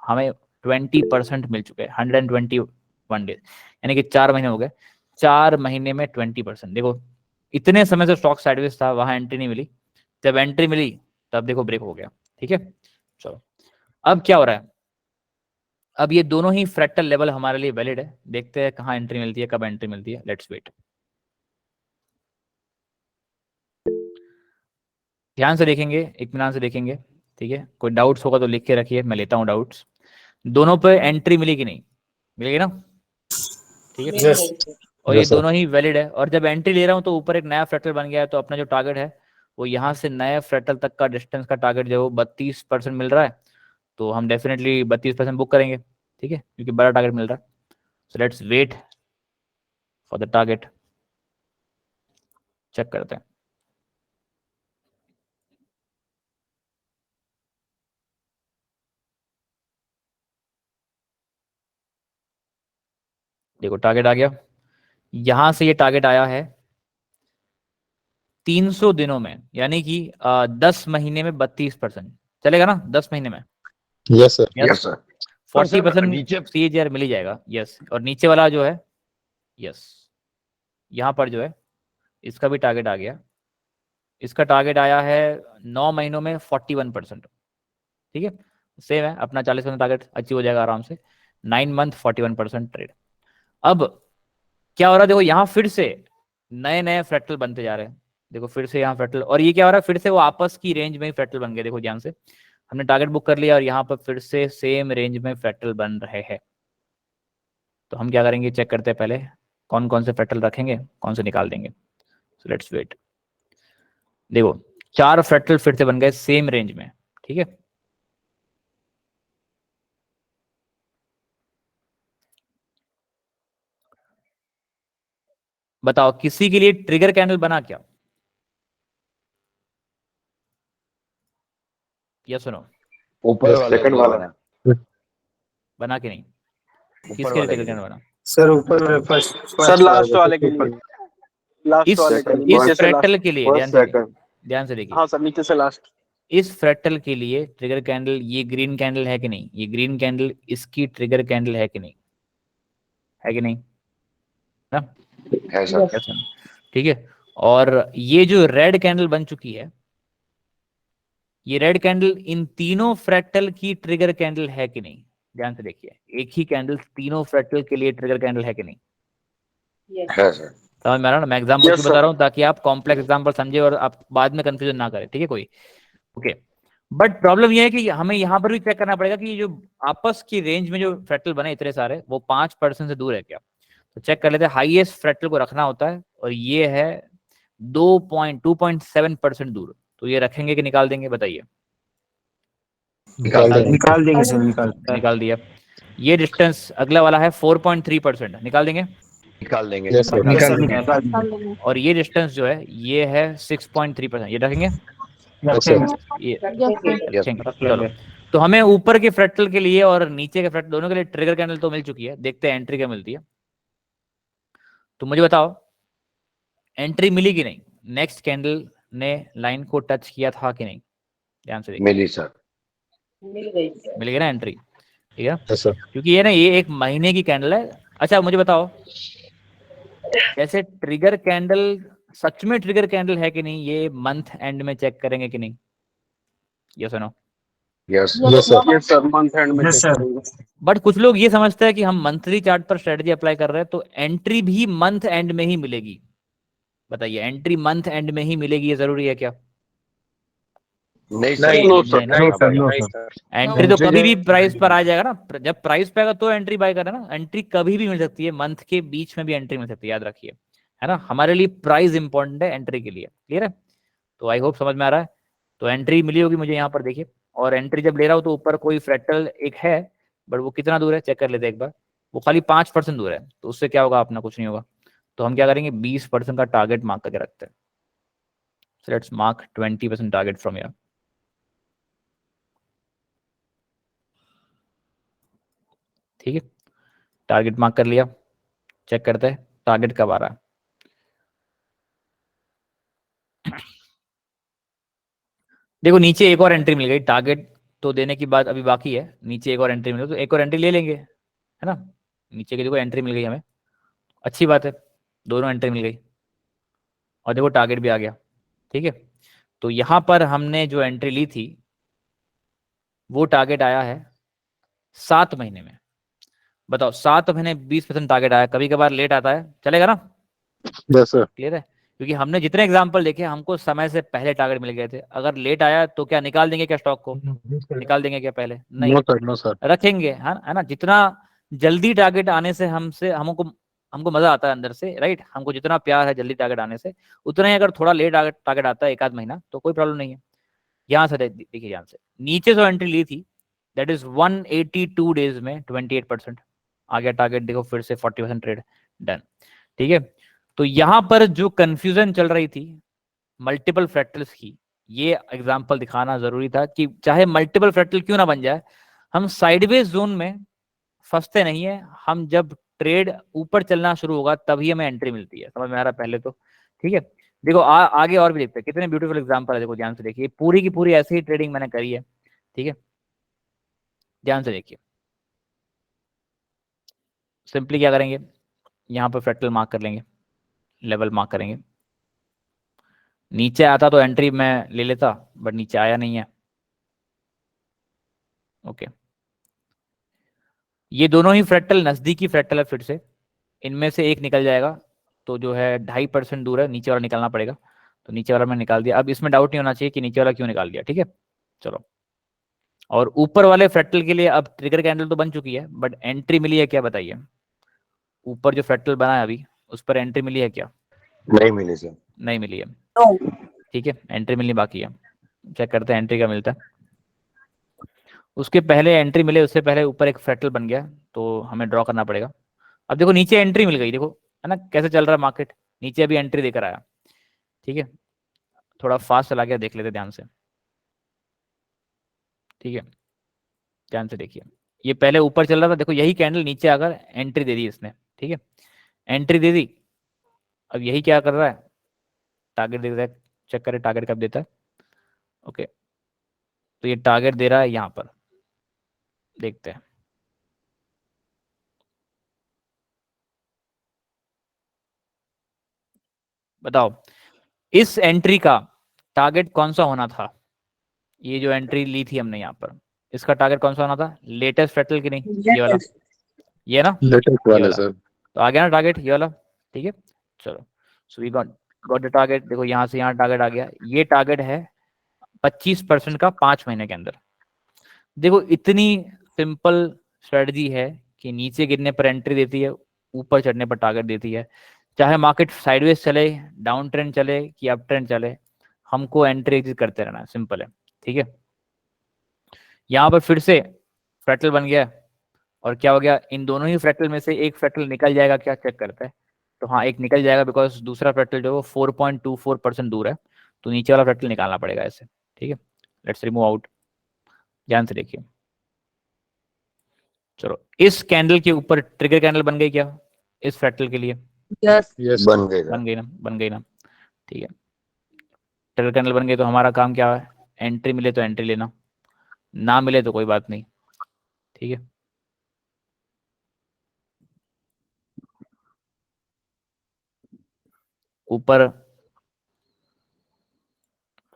A: हमें 20% मिल चुके हैं, 121 डेज, यानी कि 4 महीने हो गए। 4 महीने में 20%। देखो इतने समय से स्टॉक साइडवेज था, वहां एंट्री नहीं मिली, जब एंट्री मिली तब देखो ब्रेक हो गया, ठीक है। चलो अब क्या हो रहा है, अब ये दोनों ही फ्रैक्टल लेवल हमारे लिए वैलिड है। देखते हैं कहाँ एंट्री मिलती है, कब एंट्री मिलती है, लेट्स वेट। ध्यान से देखेंगे, इत्मीनान से देखेंगे, ठीक है। कोई डाउट्स होगा तो लिख के रखिए, मैं लेता हूँ डाउट्स। दोनों पे एंट्री मिली कि नहीं, मिलेगी ना, ठीक है। और ये दोनों ही वैलिड है, और जब एंट्री ले रहा हूँ तो ऊपर एक नया फ्रैक्टल बन गया है, तो अपना जो टारगेट है वो यहाँ से नए फ्रैक्टल तक का डिस्टेंस का टारगेट जो 32% मिल रहा है, तो हम डेफिनेटली 32% बुक करेंगे, ठीक है, क्योंकि बड़ा टारगेट मिल रहा है। So let's wait for the target, check करते हैं। देखो टारगेट आ गया, यहां से ये टारगेट आया है 300 दिनों में, यानी कि 10 महीने में 32%, चलेगा ना 10 महीने में?
B: Yes sir.
D: Yes sir.
A: 40%
D: नीचे
A: CAGR मिल ही जाएगा, यस। और नीचे वाला जो है, यस, यहाँ पर जो है इसका भी टारगेट आ गया, इसका टारगेट आया है 9 महीनों में 41%, ठीक है। सेम है, अपना 40% टारगेट अचीव हो जाएगा आराम से। 9 मंथ 41% ट्रेड। अब क्या हो रहा है, देखो यहाँ फिर से नए नए फ्रैक्टल बनते जा रहे हैं, देखो फिर से यहाँ फ्रैक्टल, और ये क्या हो रहा है, फिर से वो आपस की रेंज में ही फ्रैक्टल बन गए। देखो ध्यान से, हमने टारगेट बुक कर लिया और यहाँ पर फिर से सेम रेंज में फ्रैक्टल बन रहे हैं। तो हम क्या करेंगे, चेक करते हैं पहले कौन कौन से फ्रैक्टल रखेंगे, कौन से निकाल देंगे। So let's wait. देखो 4 फ्रैक्टल फिर से बन गए सेम रेंज में, ठीक है। बताओ किसी के लिए ट्रिगर कैंडल बना क्या, या सुनो,
D: ऊपर वाला
C: सेकंड वाला
A: बना के नहीं,
D: ऊपर
A: किसके लिए
D: वाला
A: ट्रिगर कैंडल बना?
B: सर ऊपर फर्स्ट
C: सर लास्ट वाले के लिए, लास्ट वाले के लिए,
A: इस
C: नीचे से
A: फ्रैक्टल
C: लास्ट।
A: के लिए ध्यान से देखिए,
C: हाँ सर, नीचे से लास्ट।
A: इस फ्रैक्टल के लिए ट्रिगर कैंडल, ये ग्रीन कैंडल है कि नहीं, ये ग्रीन कैंडल इसकी ट्रिगर कैंडल है कि नहीं, है कि नहीं ना?
D: है सर।
A: Yes, sir. ठीक है। और ये जो रेड कैंडल बन चुकी है, ये रेड कैंडल इन तीनों फ्रैक्टल की ट्रिगर कैंडल है कि नहीं? ध्यान से देखिए, एक ही कैंडल तीनों फ्रैक्टल के लिए ट्रिगर कैंडल है कि नहीं?
D: है सर।
A: समझ में आ रहा है ना? मैं एग्जाम्पल
C: Yes,
A: क्यों
C: sir.
A: बता रहा हूँ, ताकि आप कॉम्प्लेक्स एग्जाम्पल समझे और आप बाद में कंफ्यूजन ना करें, ठीक है कोई। ओके, बट प्रॉब्लम ये है कि हमें यहाँ पर भी चेक करना पड़ेगा कि जो आपस की रेंज में जो फ्रैक्टल बने इतने सारे, वो 5% से दूर है क्या। तो चेक कर लेते हैं, हाईएस्ट फ्रैक्टल को रखना होता है और ये है 2.7% दूर, तो ये रखेंगे कि निकाल देंगे, बताइए।
D: निकाल देंगे।
B: निकाल देंगे सर,
A: निकाल दिया। ये डिस्टेंस अगला वाला है 4.3%, निकाल देंगे।
D: निकाल देंगे।
B: यस सर,
A: निकाल
B: निकाल
A: और ये डिस्टेंस जो है ये है 6.3%, ये रखेंगे, ये
D: यस
A: रखेंगे। चलो, तो हमें ऊपर के फ्रैक्टल के लिए और नीचे के फ्रैक्टल दोनों के लिए ट्रिगर कैंडल तो मिल चुकी है, देखते हैं एंट्री क्या मिलती है। तो मुझे बताओ एंट्री मिली कि नहीं, नेक्स्ट कैंडल ने लाइन को टच किया था कि नहीं, ध्यान से देखिए।
D: मिली सर।
A: मिल गई ना एंट्री, ठीक है,
B: यस सर,
A: क्योंकि ये ना ये एक महीने की कैंडल है। अच्छा मुझे बताओ, जैसे ट्रिगर कैंडल सच में ट्रिगर कैंडल है कि नहीं, ये मंथ एंड में चेक करेंगे कि नहीं, ये सुनो।
D: Yes
B: yes sir,
C: Yes, sir. Month end में check करेंगे.
A: बट कुछ लोग ये समझते हैं कि हम मंथली चार्ट पर स्ट्रेटजी अप्लाई कर रहे हैं तो एंट्री भी मंथ एंड में ही मिलेगी। बताइए, एंट्री मंथ एंड में ही मिलेगी, ये जरूरी है क्या?
D: नहीं सर।
C: No, sir.
A: नहीं,
C: नहीं, sir.
A: एंट्री तो कभी भी प्राइस पर आ जाएगा ना, जब प्राइस पे आएगा तो एंट्री बाय करना ना। एंट्री कभी भी मिल सकती है, मंथ के बीच में भी एंट्री मिल सकती है, याद रखिए, है ना। हमारे लिए प्राइस इंपॉर्टेंट है एंट्री के लिए, क्लियर है। तो आई होप समझ में आ रहा है। तो एंट्री मिली होगी मुझे यहाँ पर, देखिए। और एंट्री जब ले रहा हूँ तो ऊपर कोई फ्रैक्टल एक है, बट वो कितना दूर है चेक कर लेते हैं एक बार। वो खाली 5% दूर है, तो उससे क्या होगा, अपना कुछ नहीं होगा। तो हम क्या करेंगे, 20% का टारगेट मार्क करके रखते हैं। So let's mark 20% target from here. ठीक है, टारगेट मार्क कर लिया। चेक करते हैं टारगेट कब आ रहा है। देखो नीचे एक और एंट्री मिल गई, टारगेट तो देने की बात अभी बाकी है। नीचे एक और एंट्री मिल गई तो एक और एंट्री ले लेंगे, है ना। नीचे की देखो एंट्री मिल गई हमें, अच्छी बात है, दोनों एंट्री मिल गई और देखो टारगेट भी आ गया। ठीक है, तो यहां पर हमने जो एंट्री ली थी वो टारगेट आया है 7 महीने में। बताओ 7 महीने 20% टारगेट आया, कभी कभार लेट आता है, चलेगा ना,
B: यस सर,
A: क्लियर है। क्योंकि हमने जितने एग्जाम्पल देखे हमको समय से पहले टारगेट मिल गए थे। अगर लेट आया तो क्या निकाल देंगे क्या स्टॉक को, निकाल देंगे क्या पहले, नहीं,
B: नो सर,
A: रखेंगे, है ना। जितना जल्दी टारगेट आने से हमको हमको मजा आता है अंदर से, राइट। हमको जितना प्यार है जल्दी टारगेट आने से, उतना ही अगर थोड़ा लेट टारगेट आता है एक आध महीना तो कोई प्रॉब्लम नहीं है। यहाँ से देखिए, यहाँ से नीचे जो एंट्री ली थी दैट इज 182 डेज में 28% आ गया टारगेट। देखो फिर से 40% ट्रेड डन, ठीक है। तो यहां पर जो कंफ्यूजन चल रही थी मल्टीपल फ्रैक्टल्स की, ये एग्जांपल दिखाना जरूरी था कि चाहे मल्टीपल फ्रैक्टल क्यों ना बन जाए, हम साइडवेज जोन में फंसते नहीं है। हम जब ट्रेड ऊपर चलना शुरू होगा तभी हमें एंट्री मिलती है, समझ में आ रहा है पहले तो, ठीक है। देखो आगे और भी देखते हैं, कितने ब्यूटीफुल एग्जांपल है, देखो ध्यान से देखिए, पूरी की पूरी ऐसी ही ट्रेडिंग मैंने करी है, ठीक है। ध्यान से देखिए, सिंपली क्या करेंगे, यहाँ पर फ्रैक्टल मार्क कर लेंगे, लेवल मार्क करेंगे। नीचे आता तो एंट्री में ले लेता, बट नीचे आया नहीं है, ओके। ये दोनों ही फ्रैक्टल नजदीकी फ्रैक्टल है, फिर से इनमें से एक निकल जाएगा, तो जो है 2.5% दूर है, नीचे वाला निकालना पड़ेगा। तो नीचे वाला मैंने निकाल दिया। अब इसमें डाउट नहीं होना चाहिए कि नीचे वाला क्यों निकाल दिया, ठीक है। चलो, और ऊपर वाले फ्रैक्टल के लिए अब ट्रिगर कैंडल तो बन चुकी है, बट एंट्री मिली है क्या, बताइए। ऊपर जो फ्रैक्टल बना है अभी उस पर एंट्री मिली है क्या,
D: नहीं मिली सर।
A: नहीं मिली है, ठीक है। एंट्री मिलनी बाकी है, चेक करते हैं एंट्री का मिलता है। उसके पहले एंट्री मिले, उससे पहले ऊपर एक फ्रैक्टल बन गया, तो हमें ड्रॉ करना पड़ेगा। अब देखो नीचे एंट्री मिल गई, देखो है ना कैसे चल रहा है मार्केट, नीचे अभी एंट्री देकर आया, ठीक है। थोड़ा फास्ट चला गया, देख लेते ध्यान से, ठीक है। ध्यान से देखिए, ये पहले ऊपर चल रहा था, देखो यही कैंडल नीचे आकर एंट्री दे दी इसने, ठीक है, एंट्री दे दी। अब यही क्या कर रहा है, टारगेट दे रहा है, चेक करें टारगेट कब देता है, ओके। तो ये टारगेट दे रहा है यहाँ पर, देखते हैं। बताओ इस एंट्री का टारगेट कौन सा होना था, ये जो एंट्री ली थी हमने यहाँ पर, इसका टारगेट कौन सा होना था, लेटेस्ट फ्रैक्टल की नहीं, ये वाला, ये ना,
B: लेटेस्ट
A: ये
B: वाला
A: वाला।
B: सर,
A: तो आ गया ना टारगेट, ये वाला, ठीक है। चलो so we got the target. देखो यहाँ से यहाँ टारगेट आ गया, ये टारगेट है 25% का 5 महीने के अंदर। देखो इतनी सिंपल स्ट्रेटजी है कि नीचे गिरने पर एंट्री देती है, ऊपर चढ़ने पर टारगेट देती है। चाहे मार्केट साइडवेज चले, डाउन ट्रेंड चले कि अप ट्रेंड चले, हमको एंट्री एग्जिट करते रहना है, सिंपल है। ठीक है, यहाँ पर फिर से फ्रैक्टल बन गया और क्या हो गया, इन दोनों ही फ्रैक्टल में से एक फ्रैक्टल निकल जाएगा, क्या चेक करते हैं। तो हाँ, एक निकल जाएगा बिकॉज दूसरा फ्रैक्टल जो है 4.24% दूर है, तो नीचे वाला फ्रैक्टल निकालना पड़ेगा ऐसे। ठीक है, लेट्स रिमूव आउट, ध्यान से देखिए। चलो, इस कैंडल के ऊपर ट्रिगर कैंडल बन गई क्या इस फ्रैक्टल के लिए?
B: Yes.
D: बन गए
A: बन गई ना, बन गई ना। ठीक है, ट्रिगर कैंडल बन गई तो हमारा काम क्या है, एंट्री मिले तो एंट्री लेना, ना मिले तो कोई बात नहीं। ठीक है, ऊपर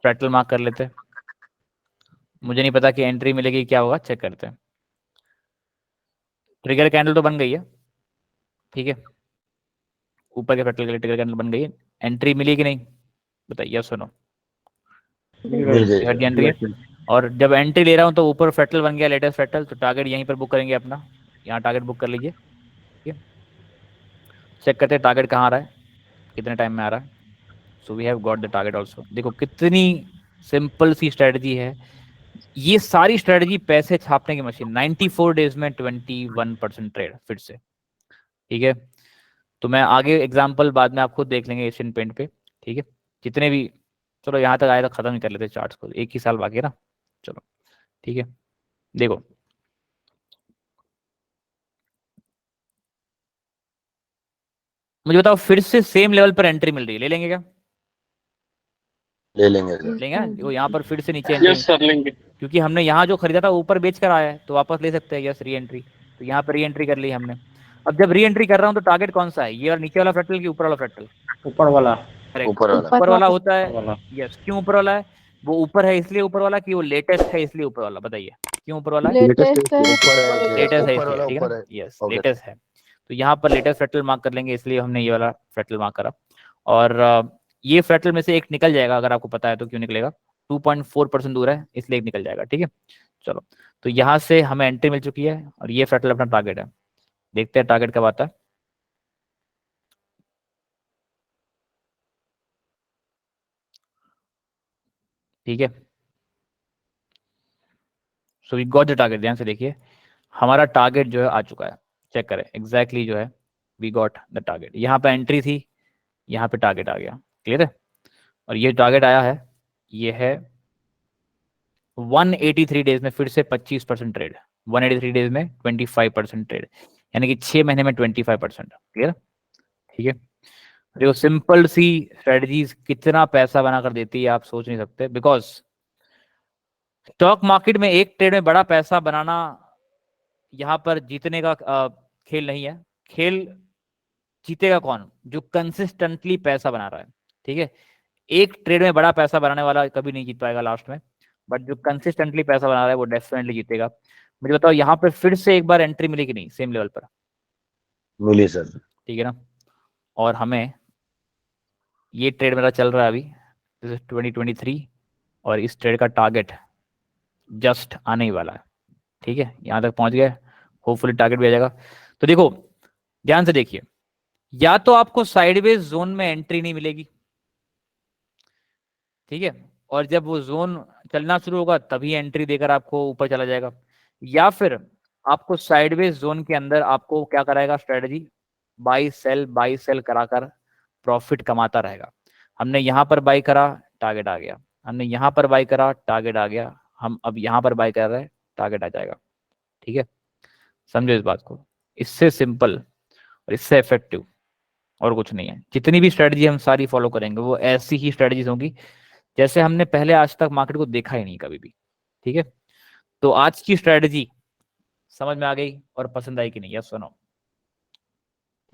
A: फ्रैक्टल मार्क कर लेते हैं, मुझे नहीं पता कि एंट्री मिलेगी क्या होगा, चेक करते हैं। ट्रिगर कैंडल तो बन गई है, ठीक है, ऊपर के फ्रैक्टल के लिए ट्रिगर कैंडल बन गई है। एंट्री मिली कि नहीं बताइए, सुनो।
D: मिल गई
A: एंट्री है, और जब एंट्री ले रहा हूँ तो ऊपर फ्रैक्टल बन गया, लेटेस्ट फ्रैक्टल, तो टारगेट यहीं पर बुक करेंगे अपना, यहाँ टारगेट बुक कर लीजिए। ठीक है, चेक करते हैं टारगेट कहाँ आ रहा है, कितने टाइम में आ रहा है। So we have got the target also. देखो कितनी सिंपल सी स्ट्रेटजी है, ये सारी स्ट्रेटजी पैसे छापने की मशीन। 94 डेज में 21% ट्रेड फिर से। ठीक है, तो मैं आगे एग्जांपल बाद में आप खुद देख लेंगे एशियन पेंट पे। ठीक है, जितने भी, चलो यहाँ तक आए तो खत्म ही कर लेते चार्ट्स को, एक ही साल बाकी है ना। चलो ठीक है, देखो मुझे बताओ, फिर से सेम लेवल पर एंट्री मिल रही है, ले लेंगे क्या?
D: ले लेंगे सर।
A: लेंगे ना? देखो यहाँ पर फिर से नीचे एंट्री,
C: यस सर लेंगे।
A: क्योंकि हमने यहाँ जो खरीदा था ऊपर बेच कर आया है तो वापस ले सकते हैं, यस री एंट्री। तो यहाँ पर री एंट्री कर ली हमने। अब जब री एंट्री कर रहा हूँ तो टारगेट कौन सा है, ये और नीचे वाला फ्रैक्टल कि ऊपर वाला फ्रैक्टल?
E: ऊपर वाला।
A: करेक्ट,
D: ऊपर वाला।
A: ऊपर वाला होता है।
E: ऊपर वाला।
A: यस, क्यों ऊपर वाला है? वो ऊपर है इसलिए ऊपर वाला, कि वो लेटेस्ट है इसलिए ऊपर वाला? बताइए क्यों ऊपर वाला है?
B: Latest है।
D: ऊपर है,
A: लेटेस्ट है
D: ऊपर वाला
A: इसलिए, ठीक है
D: ऊपर
A: ना?
D: है।
A: Yes,
D: Okay.
A: लेटेस्ट है। तो यहाँ पर लेटेस्ट फ्रैक्टल मार्क कर लेंगे, इसलिए हमने ये वाला फ्रैक्टल मार्क करा। और ये फ्रैक्टल में से एक निकल जाएगा, अगर आपको पता है तो। क्यों निकलेगा? 2.4% दूर है इसलिए एक निकल जाएगा। ठीक है, चलो, तो यहाँ से हमें एंट्री मिल चुकी है और ये फ्रैक्टल अपना टारगेट है। देखते हैं टारगेट कब आता है। ठीक है, so we got the target. ध्यान से देखिए, हमारा टारगेट जो है आ चुका है, चेक करें एग्जैक्टली जो है, वी गॉट द टारगेट। यहाँ पे एंट्री थी, यहाँ पे टारगेट आ गया, क्लियर है? और ये टारगेट आया है, ये है 183 डेज में फिर से 25% ट्रेड, 183 डेज में 25% ट्रेड, यानी कि 6 महीने में 25%। क्लियर? ठीक है, देखो सिंपल सी स्ट्रेटजीज कितना पैसा बना कर देती है आप सोच नहीं सकते। बिकॉज स्टॉक मार्केट में एक ट्रेड में बड़ा पैसा बनाना यहाँ पर जीतने का खेल नहीं है। खेल जीतेगा कौन? जो कंसिस्टेंटली पैसा बना रहा है। ठीक है, एक ट्रेड में बड़ा पैसा बनाने वाला कभी नहीं जीत पाएगा लास्ट में, बट जो कंसिस्टेंटली पैसा बना रहा है वो डेफिनेटली जीतेगा। मुझे बताओ, यहाँ पर फिर से एक बार एंट्री मिली कि नहीं सेम लेवल पर?
D: मिली सर।
A: ठीक है ना, और हमें ये ट्रेड मेरा चल रहा है अभी, दिस इज 2023, और इस ट्रेड का टारगेट जस्ट आने ही वाला है। ठीक है, यहाँ तक पहुंच गए, होपफुली टारगेट भी आ जाएगा। तो देखो ध्यान से देखिए, या तो आपको साइडवेज जोन में एंट्री नहीं मिलेगी, ठीक है, और जब वो जोन चलना शुरू होगा तभी एंट्री देकर आपको ऊपर चला जाएगा, या फिर आपको साइडवेज जोन के अंदर आपको क्या कराएगा स्ट्रेटजी, बाई सेल कराकर प्रॉफिट कमाता रहेगा। हमने यहाँ पर बाई करा, टारगेट आ गया, हमने यहाँ पर बाई करा, टारगेट आ गया, हम अब यहाँ पर बाई कर रहे हैं, टारगेट आ जाएगा। ठीक है, समझो इस बात को, इससे सिंपल और इससे इफेक्टिव और कुछ नहीं है। जितनी भी स्ट्रेटजी हम सारी फॉलो करेंगे वो ऐसी ही स्ट्रेटजीज होंगी जैसे हमने पहले आज तक मार्केट को देखा ही नहीं कभी भी। ठीक है, तो आज की स्ट्रेटजी समझ में आ गई और पसंद आई कि नहीं? यस सुनो,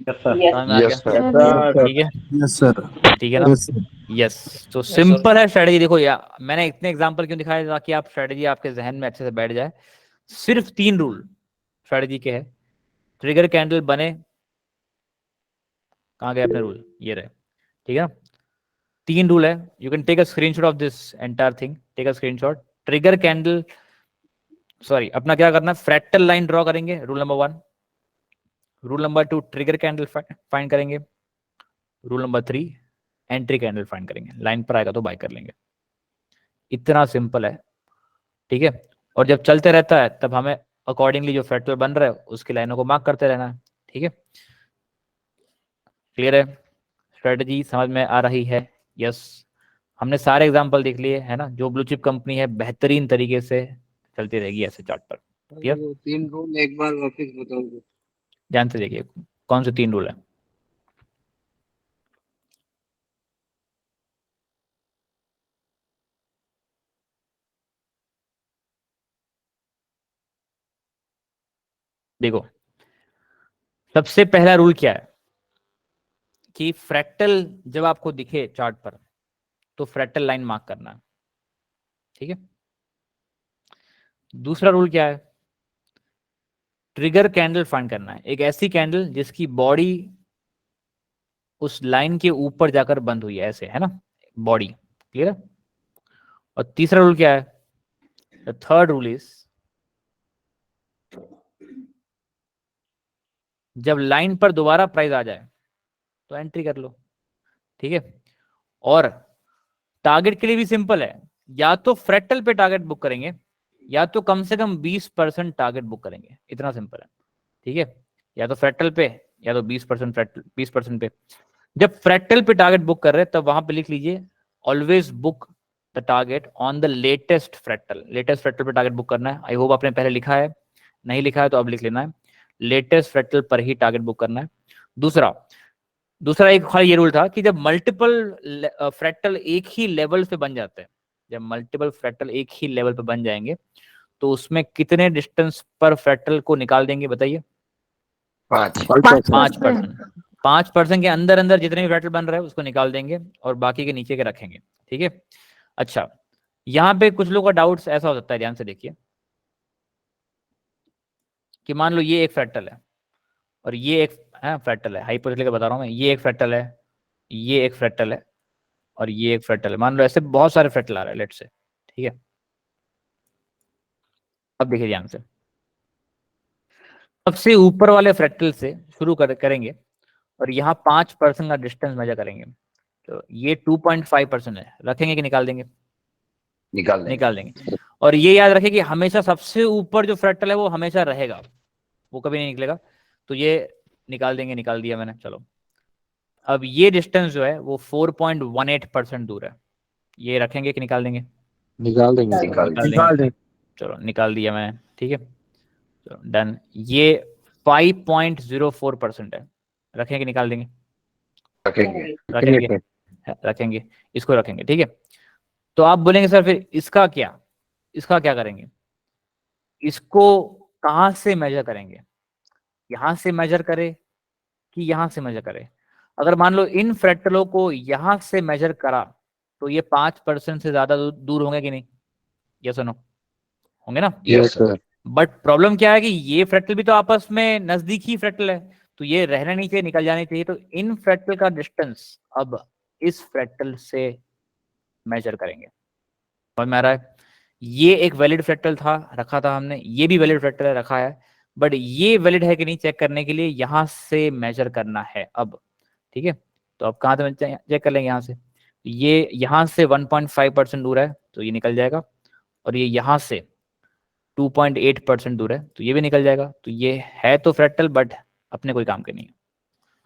E: यस सर।
A: समझ में आ
D: यस
A: गया?
D: सर।
A: ठीक है,
B: Yes sir.
A: ठीक है ना?
B: Yes sir.
A: यस, तो सिंपल है स्ट्रेटजी। देखो यार, मैंने इतने एग्जांपल क्यों दिखाए ताकि आप स्ट्रेटजी आपके जहन में अच्छे से बैठ जाए। सिर्फ 3 रूल स्ट्रेटजी के हैं। ट्रिगर कैंडल बने, कहाँ गए अपने रूल, ये रहे। ठीक है ना। 3 रूल है, you can take a screenshot of this entire thing, take a screenshot. Trigger candle, sorry अपना क्या करना है, फ्रैक्टल लाइन ड्रॉ करेंगे, rule number 1। Rule number 2 trigger candle find करेंगे। Rule number 3 entry candle find करेंगे, लाइन पर आएगा तो बाय कर लेंगे। इतना सिंपल है, ठीक है। और जब चलते रहता है तब हमें अकॉर्डिंगली जो फ्रैक्टल बन रहा है उसकी लाइनों को मार्क करते रहना है, ठीक है। क्लियर है, स्ट्रेटजी समझ में आ रही है? यस, हमने सारे एग्जांपल देख लिए है ना। जो ब्लू चिप कंपनी है बेहतरीन तरीके से चलती रहेगी ऐसे चार्ट पर। क्लियर?
F: 3 रूल एक बार वापस बताओगे?
A: ध्यान से देखिए कौन से 3 रूल है। देखो, सबसे पहला रूल क्या है कि फ्रैक्टल जब आपको दिखे चार्ट पर तो फ्रैक्टल लाइन मार्क करना है, ठीक है। दूसरा रूल क्या है, ट्रिगर कैंडल फाइंड करना है, एक ऐसी कैंडल जिसकी बॉडी उस लाइन के ऊपर जाकर बंद हुई है, ऐसे है ना बॉडी। क्लियर है। और तीसरा रूल क्या है, द थर्ड रूल इज जब लाइन पर दोबारा प्राइस आ जाए तो एंट्री कर लो, ठीक है। और टारगेट के लिए भी सिंपल है, या तो फ्रैक्टल पे टारगेट बुक करेंगे या तो कम से कम 20% टारगेट बुक करेंगे, इतना सिंपल है, ठीक है। या तो फ्रैक्टल पे या तो 20% फ्रैक्टल, 20% पे। जब फ्रैक्टल पे टारगेट बुक कर रहे हैं तब वहां पे लिख लीजिए always book the target on the latest fractal. Latest fractal पे टारगेट बुक करना है। आई होप आपने पहले लिखा है, नहीं लिखा है तो अब लिख लेना है, लेटेस्ट फ्रैक्टल पर ही टारगेट बुक करना है। दूसरा एक खाली ये रूल था कि जब मल्टीपल फ्रैक्टल एक ही लेवल पे बन जाते हैं, जब मल्टीपल फ्रैक्टल एक ही लेवल पे बन जाएंगे तो उसमें कितने डिस्टेंस पर फ्रैक्टल को निकाल देंगे बताइए? 5%। 5% के अंदर अंदर जितने भी फ्रैक्टल बन रहे हैं उसको निकाल देंगे और बाकी के नीचे के रखेंगे, ठीक है। अच्छा, यहाँ पे कुछ लोगों का डाउट्स ऐसा हो सकता है, ध्यान से देखिए कि मान लो ये एक फ्रैक्टल है और ये एक फ्रैक्टल है, हाइपोथेटिकल बता रहा हूँ मैं, ये एक फ्रैक्टल है, ये एक फ्रैक्टल है और ये एक फ्रैक्टल है। मान लो ऐसे बहुत सारे फ्रैक्टल आ रहे हैं लेट से, ठीक है। अब देखिए ध्यान से, सबसे ऊपर वाले फ्रैक्टल से शुरू करेंगे और यहाँ 5% का डिस्टेंस मेजर करेंगे। तो ये 2.5% है, रखेंगे कि निकाल देंगे? निकाल देंगे। और ये याद रखें कि हमेशा सबसे ऊपर जो फ्रैक्टल है वो हमेशा रहेगा, वो कभी नहीं निकलेगा। तो ये निकाल देंगे, निकाल दिया मैंने, चलो। अब ये डिस्टेंस जो है वो 4.18% दूर है, ये रखेंगे कि निकाल देंगे?
B: निकाल देंगे।
A: निकाल देंगे। चलो निकाल दिया मैंने, ठीक है, चलो डन। ये 5.04% है, रखेंगे कि निकाल देंगे? रखेंगे, इसको रखेंगे, ठीक है। तो आप बोलेंगे सर फिर इसका क्या करेंगे? इसको कहां से मेजर करेंगे, यहां से मेजर करे कि यहां से मेजर करे? अगर मान लो इन फ्रैक्टलों को यहां से मेजर करा तो ये 5% से ज्यादा दूर होंगे कि नहीं? यस और नो? होंगे ना?
B: Yes sir.
A: बट प्रॉब्लम क्या है कि ये फ्रैक्टल भी तो आपस में नजदीक ही फ्रैक्टल है, तो ये रहना नहीं चाहिए, निकल जाने चाहिए। तो इन फ्रैक्टल का डिस्टेंस अब इस फ्रैक्टल से मेजर करेंगे, समझ में आ रहा है? ये एक वैलिड फ्रैक्टल था, रखा था हमने, ये भी वैलिड फ्रैक्टल है, रखा है। बट ये वैलिड है कि नहीं चेक करने के लिए यहां से मेजर करना है अब, ठीक है। तो अब कहां से चेक कर लेंगे? यहां से। ये यहां से 1.5% दूर है तो ये निकल जाएगा, और ये यहां से 2.8% दूर है तो ये भी निकल जाएगा। तो ये है तो फ्रैक्टल बट अपने कोई काम के नहीं है,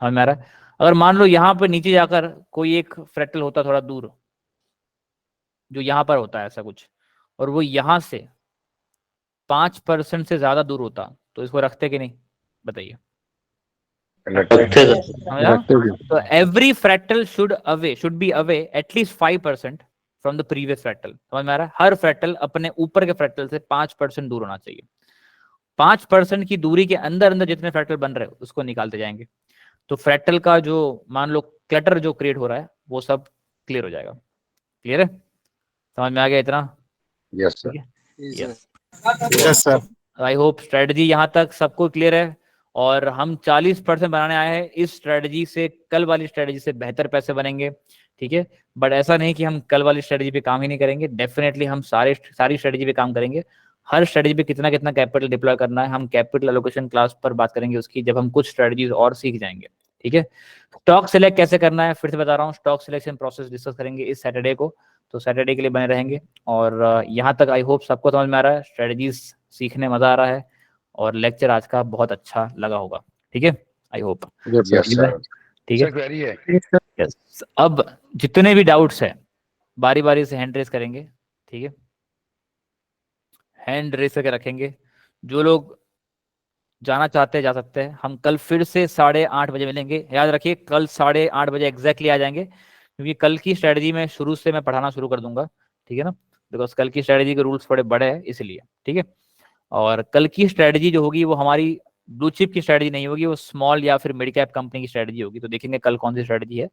A: समझ में आ रहा है? अगर मान लो यहाँ पर नीचे जाकर कोई एक फ्रैक्टल होता थोड़ा दूर, जो यहाँ पर होता है ऐसा कुछ, और वो यहाँ से 5% से ज्यादा दूर होता, तो इसको रखते कि नहीं बताइए? समझा? तो every fractal should be away at least 5% from the previous fractal, समझ में आ रहा है? हर फ्रैक्टल अपने ऊपर के फ्रैक्टल से 5% दूर होना चाहिए। 5% की दूरी के अंदर अंदर जितने फ्रैक्टल बन रहे हैं उसको निकालते जाएंगे, तो फ्रैक्टल का जो मान लो क्लटर जो क्रिएट हो रहा है वो सब क्लियर हो जाएगा। क्लियर है? समझ में आ गया इतना?
D: Yes sir.
A: Yes
B: yes sir.
A: I hope strategy यहाँ तक सबको क्लियर है। और हम 40% बनाने आए हैं। इस स्ट्रेटजी से, कल वाली स्ट्रेटजी से बेहतर पैसे बनेंगे, ठीक है। बट ऐसा नहीं कि हम कल वाली स्ट्रेटजी पे काम ही नहीं करेंगे, डेफिनेटली हम सारी स्ट्रेटजी पे काम करेंगे। हर स्ट्रेटजी पे कितना कितना कैपिटल डिप्लॉय करना है, हम कैपिटल एलोकेशन क्लास पर बात करेंगे उसकी, जब हम कुछ स्ट्रेटजीज और सीख जाएंगे, ठीक है। स्टॉक सिलेक्ट कैसे करना है फिर से बता रहा हूँ, स्टॉक सिलेक्शन प्रोसेस डिस्कस करेंगे इस सैटरडे को, तो सैटरडे के लिए बने रहेंगे। और यहाँ तक आई होप सबको समझ में आ रहा है, स्ट्रेटजीज सीखने मजा आ रहा है, और लेक्चर आज का बहुत अच्छा लगा होगा, ठीक है, I hope.
B: Yes,
D: yes
B: sir.
D: Sir.
A: ठीक है,
D: सर क्वेरी है?
A: यस। अब जितने भी डाउट्स हैं बारी बारी से हैंड रेस करेंगे, ठीक है, हैंड रेस करके रखेंगे। जो लोग जाना चाहते हैं जा सकते हैं। हम कल फिर से 8:30 बजे मिलेंगे, याद रखिए कल 8:30 बजे एग्जैक्टली आ जाएंगे, क्योंकि कल की स्ट्रेटजी में शुरू से मैं पढ़ाना शुरू कर दूंगा, ठीक है ना, बिकॉज कल की स्ट्रेटजी के रूल्स थोड़े बड़े हैं इसलिए, ठीक है। और कल की स्ट्रेटजी जो होगी वो हमारी ब्लू चिप की स्ट्रेटजी नहीं होगी, वो स्मॉल या फिर मिड कैप कंपनी की स्ट्रेटजी होगी, तो देखेंगे कल कौन सी स्ट्रेटजी है,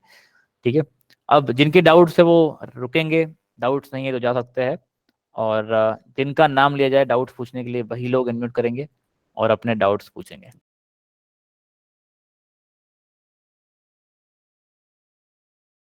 A: ठीक है। अब जिनके डाउट्स है वो रुकेंगे, डाउट्स नहीं है तो जा सकते हैं, और जिनका नाम लिया जाए डाउट्स पूछने के लिए वही लोग अनम्यूट करेंगे और अपने डाउट्स पूछेंगे।